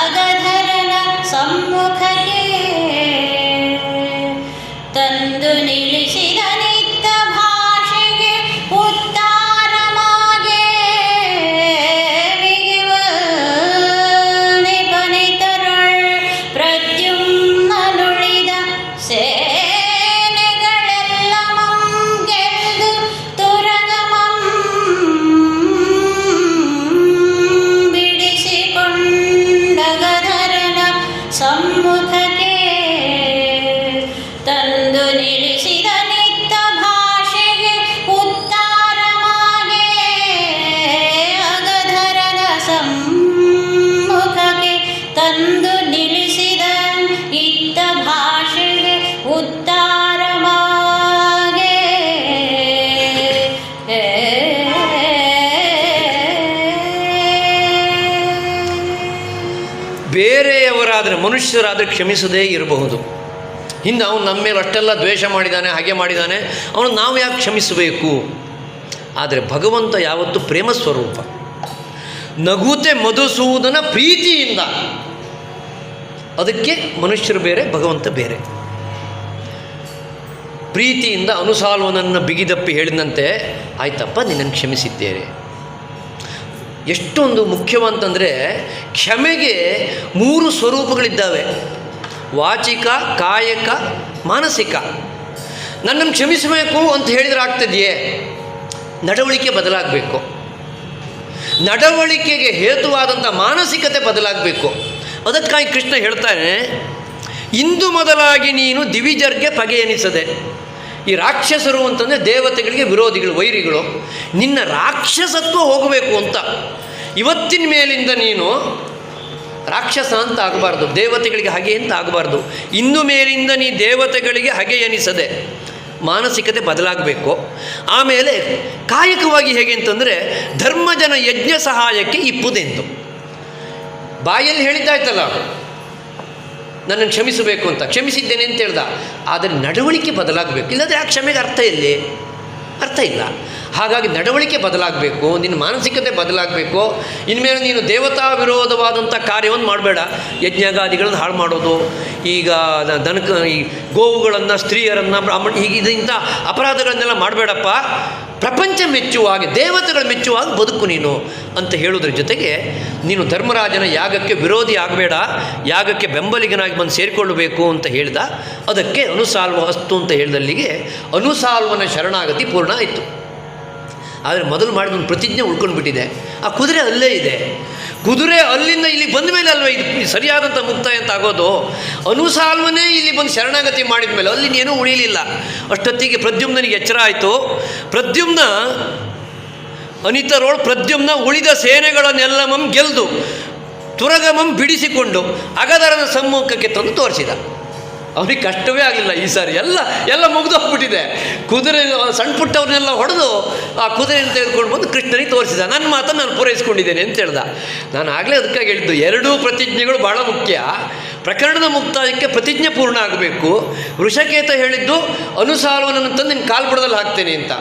ಅಗಧರನ ಸಮ್ಮುಖಕ್ಕೆ ತಂದು ನಿಲ್ಲಿಸಿದ ನಿತ್ಯ ಭಾಷೆಗೆ ಉತ್ತಾರಮಾಗೆ ನಿಪನಿತರುಳ್ ಪ್ರದ್ಯುಮ್ನನುಳಿದ ಸೇನೆಗಳೆಲ್ಲಮಂ ಗೆಲ್ದು ತುರಗಮಂ ಬಿಡಿಸಿಕೊಂಡಗಧರನ ಸಮ್ಮುಖಕ್ಕೆ ತಂದು ನಿಲ್ಲಿಸಿದ ನಿತ್ಯ ಭಾಷೆಗೆ ಉತ್ತಾರಮಾಗೆ ಅಗಧರನ ಸಮ್ಮುಖಕ್ಕೆ ತಂದು ನಿಲ್ಲಿಸಿದ ಇತ್ತ ಭಾಷೆಗೆ ಉತ್ತಾರಮಾಗೆ ಬೇರೆಯವರಾದರೆ ಮನುಷ್ಯರಾದರೆ ಕ್ಷಮಿಸದೇ ಇರಬಹುದು. ಹಿಂದೆ ಅವನು ನಮ್ಮ ಮೇಲೆ ಅಷ್ಟೆಲ್ಲ ದ್ವೇಷ ಮಾಡಿದ್ದಾನೆ, ಹಾಗೆ ಮಾಡಿದ್ದಾನೆ, ಅವನು ನಾವು ಯಾಕೆ ಕ್ಷಮಿಸಬೇಕು. ಆದರೆ ಭಗವಂತ ಯಾವತ್ತೂ ಪ್ರೇಮ ಸ್ವರೂಪ. ನಗುತೆ ಮಧುಸೂದನ ಪ್ರೀತಿಯಿಂದ, ಅದಕ್ಕೆ ಮನುಷ್ಯರು ಬೇರೆ, ಭಗವಂತ ಬೇರೆ. ಪ್ರೀತಿಯಿಂದ ಅನುಸಾಲ್ವನನ್ನು ಬಿಗಿದಪ್ಪಿ ಹೇಳಿದಂತೆ, ಆಯ್ತಪ್ಪ ನಿನ್ನನ್ನು ಕ್ಷಮಿಸಿದ್ದೇನೆ. ಎಷ್ಟೊಂದು ಮುಖ್ಯವಂತಂದರೆ ಕ್ಷಮೆಗೆ 3 ಸ್ವರೂಪಗಳಿದ್ದಾವೆ: ವಾಚಿಕ, ಕಾಯಕ, ಮಾನಸಿಕ. ನನ್ನನ್ನು ಕ್ಷಮಿಸಬೇಕು ಅಂತ ಹೇಳಿದರೆ ಆಗ್ತದೆಯೇ? ನಡವಳಿಕೆ ಬದಲಾಗಬೇಕು. ನಡವಳಿಕೆಗೆ ಹೇತುವಾದಂಥ ಮಾನಸಿಕತೆ ಬದಲಾಗಬೇಕು. ಅದಕ್ಕಾಗಿ ಕೃಷ್ಣ ಹೇಳ್ತಾನೆ, ಇಂದು ಮೊದಲಾಗಿ ನೀನು ದಿವಿಜರ್ಗೆ ಪಗೆ ಎನಿಸದೆ. ಈ ರಾಕ್ಷಸರು ಅಂತಂದರೆ ದೇವತೆಗಳಿಗೆ ವಿರೋಧಿಗಳು, ವೈರಿಗಳು. ನಿನ್ನ ರಾಕ್ಷಸತ್ವ ಹೋಗಬೇಕು ಅಂತ. ಇವತ್ತಿನ ಮೇಲಿಂದ ನೀನು ರಾಕ್ಷಸ ಅಂತ ಆಗಬಾರ್ದು, ದೇವತೆಗಳಿಗೆ ಹಗೆ ಅಂತ ಆಗಬಾರ್ದು. ಇನ್ನು ಮೇಲಿಂದ ನೀ ದೇವತೆಗಳಿಗೆ ಹಗೆ ಎನಿಸದೆ. ಮಾನಸಿಕತೆ ಬದಲಾಗಬೇಕು. ಆಮೇಲೆ ಕಾಯಕವಾಗಿ ಹೇಗೆ ಅಂತಂದರೆ, ಧರ್ಮಜನ ಯಜ್ಞ ಸಹಾಯಕ್ಕೆ ಇಪ್ಪುದೆಂದು. ಬಾಯಲ್ಲಿ ಹೇಳಿದ್ದಾಯ್ತಲ್ಲ ನನ್ನನ್ನು ಕ್ಷಮಿಸಬೇಕು ಅಂತ, ಕ್ಷಮಿಸಿದ್ದೇನೆ ಅಂತ ಹೇಳ್ದ. ಆದರೆ ನಡವಳಿಕೆ ಬದಲಾಗಬೇಕು. ಇಲ್ಲದ್ರೆ ಆ ಕ್ಷಮೆಗೆ ಅರ್ಥ ಎಲ್ಲಿ? ಅರ್ಥ ಇಲ್ಲ. ಹಾಗಾಗಿ ನಡವಳಿಕೆ ಬದಲಾಗಬೇಕು, ನಿನ್ನ ಮಾನಸಿಕತೆ ಬದಲಾಗಬೇಕು. ಇನ್ಮೇಲೆ ನೀನು ದೇವತಾ ವಿರೋಧವಾದಂಥ ಕಾರ್ಯವನ್ನು ಮಾಡಬೇಡ. ಯಜ್ಞಾಗಾದಿಗಳನ್ನು ಹಾಳು ಮಾಡೋದು, ಈಗ ಈ ಗೋವುಗಳನ್ನು, ಸ್ತ್ರೀಯರನ್ನು, ಬ್ರಾಹ್ಮಣ, ಹೀಗೆ ಇಂಥ ಅಪರಾಧಗಳನ್ನೆಲ್ಲ ಮಾಡಬೇಡಪ್ಪ. ಪ್ರಪಂಚ ಮೆಚ್ಚುವಾಗಿ, ದೇವತೆಗಳು ಮೆಚ್ಚುವಾಗಿ ಬದುಕು ನೀನು ಅಂತ ಹೇಳೋದ್ರ ಜೊತೆಗೆ, ನೀನು ಧರ್ಮರಾಜನ ಯಾಗಕ್ಕೆ ವಿರೋಧಿ ಆಗಬೇಡ, ಯಾಗಕ್ಕೆ ಬೆಂಬಲಿಗನಾಗಿ ಬಂದು ಸೇರಿಕೊಳ್ಳಬೇಕು ಅಂತ ಹೇಳ್ದ. ಅದಕ್ಕೆ ಅನುಸಾಲ್ವ ಅಸ್ತು ಅಂತ ಹೇಳಿದಲ್ಲಿಗೆ ಅನುಸಾಲ್ವನ ಶರಣಾಗತಿ ಪೂರ್ಣ ಆಯಿತು. ಆದರೆ ಮೊದಲು ಮಾಡಿದ ಒಂದು ಪ್ರತಿಜ್ಞೆ ಉಳ್ಕೊಂಡು ಬಿಟ್ಟಿದೆ. ಆ ಕುದುರೆ ಅಲ್ಲೇ ಇದೆ. ಕುದುರೆ ಅಲ್ಲಿಂದ ಇಲ್ಲಿ ಬಂದ ಮೇಲೆ ಅಲ್ವ ಇದು ಸರಿಯಾದಂಥ ಮುಕ್ತಾಯ ಅಂತ ಆಗೋದು. ಅನುಸಾಲ್ವನೇ ಇಲ್ಲಿ ಬಂದು ಶರಣಾಗತಿ ಮಾಡಿದ ಮೇಲೆ ಅಲ್ಲಿ ಏನೂ ಉಳಿಲಿಲ್ಲ. ಅಷ್ಟೊತ್ತಿಗೆ ಪ್ರದ್ಯುಮ್ನಿಗೆ ಎಚ್ಚರ ಆಯಿತು. ಪ್ರದ್ಯುಮ್ನ ಅನಿತರೋಳು ಪ್ರದ್ಯುಮ್ನ ಉಳಿದ ಸೇನೆಗಳನ್ನೆಲ್ಲಮಂ ಗೆಲ್ದು ತುರಗಮಂ ಬಿಡಿಸಿಕೊಂಡು ಅಗದರನ ಸಮ್ಮುಖಕ್ಕೆ ತಂದು ತೋರಿಸಿದ. ಅವನಿಗೆ ಕಷ್ಟವೇ ಆಗಲಿಲ್ಲ ಈ ಸಾರಿ. ಎಲ್ಲ ಮುಗಿದು ಹೋಗ್ಬಿಟ್ಟಿದೆ. ಕುದುರೆ ಸಣ್ಣ ಪುಟ್ಟವ್ರನ್ನೆಲ್ಲ ಹೊಡೆದು ಆ ಕುದುರೆಯನ್ನು ತೆಗೆದುಕೊಂಡು ಬಂದು ಕೃಷ್ಣನಿಗೆ ತೋರಿಸಿದ. ನನ್ನ ಮಾತನ್ನು ನಾನು ಪೂರೈಸ್ಕೊಂಡಿದ್ದೇನೆ ಅಂತ ಹೇಳ್ದ. ನಾನು ಆಗಲೇ ಅದಕ್ಕಾಗಿ ಹೇಳಿದ್ದು, 2 ಪ್ರತಿಜ್ಞೆಗಳು ಭಾಳ ಮುಖ್ಯ. ಪ್ರಕರಣದ ಮುಕ್ತಾಯಕ್ಕೆ ಪ್ರತಿಜ್ಞೆ ಪೂರ್ಣ ಆಗಬೇಕು. ವೃಷಕೇತ ಹೇಳಿದ್ದು ಅನುಸಾಲ್ವನನ್ನು ತಂದು ನಿನ್ನ ಕಾಲ್ಬುಡದಲ್ಲಿ ಹಾಕ್ತೇನೆ ಅಂತ.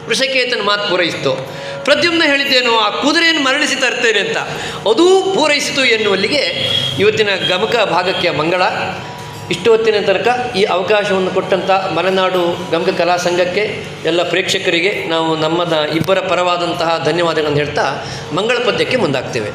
ವೃಷಕೇತನ ಮಾತು ಪೂರೈಸಿತು. ಪ್ರದ್ಯುಮ್ನ ಹೇಳಿದ್ದೇನು, ಆ ಕುದುರೆಯನ್ನು ಮರಳಿಸಿ ತರ್ತೇನೆ ಅಂತ. ಅದೂ ಪೂರೈಸಿತು ಎನ್ನುವಲ್ಲಿಗೆ ಇವತ್ತಿನ ಗಮಕ ಭಾಗಕ್ಕೆ ಮಂಗಳ. ಇಷ್ಟು ಹೊತ್ತಿನ ತನಕ ಈ ಅವಕಾಶವನ್ನು ಕೊಟ್ಟಂಥ ಮಲೆನಾಡು ಗಮಕ ಕಲಾ ಸಂಘಕ್ಕೆ, ಎಲ್ಲ ಪ್ರೇಕ್ಷಕರಿಗೆ ನಾವು ಇಬ್ಬರ ಪರವಾದಂತಹ ಧನ್ಯವಾದಗಳನ್ನು ಹೇಳ್ತಾ ಮಂಗಳ ಪದ್ಯಕ್ಕೆ ಮುಂದಾಗ್ತೇವೆ.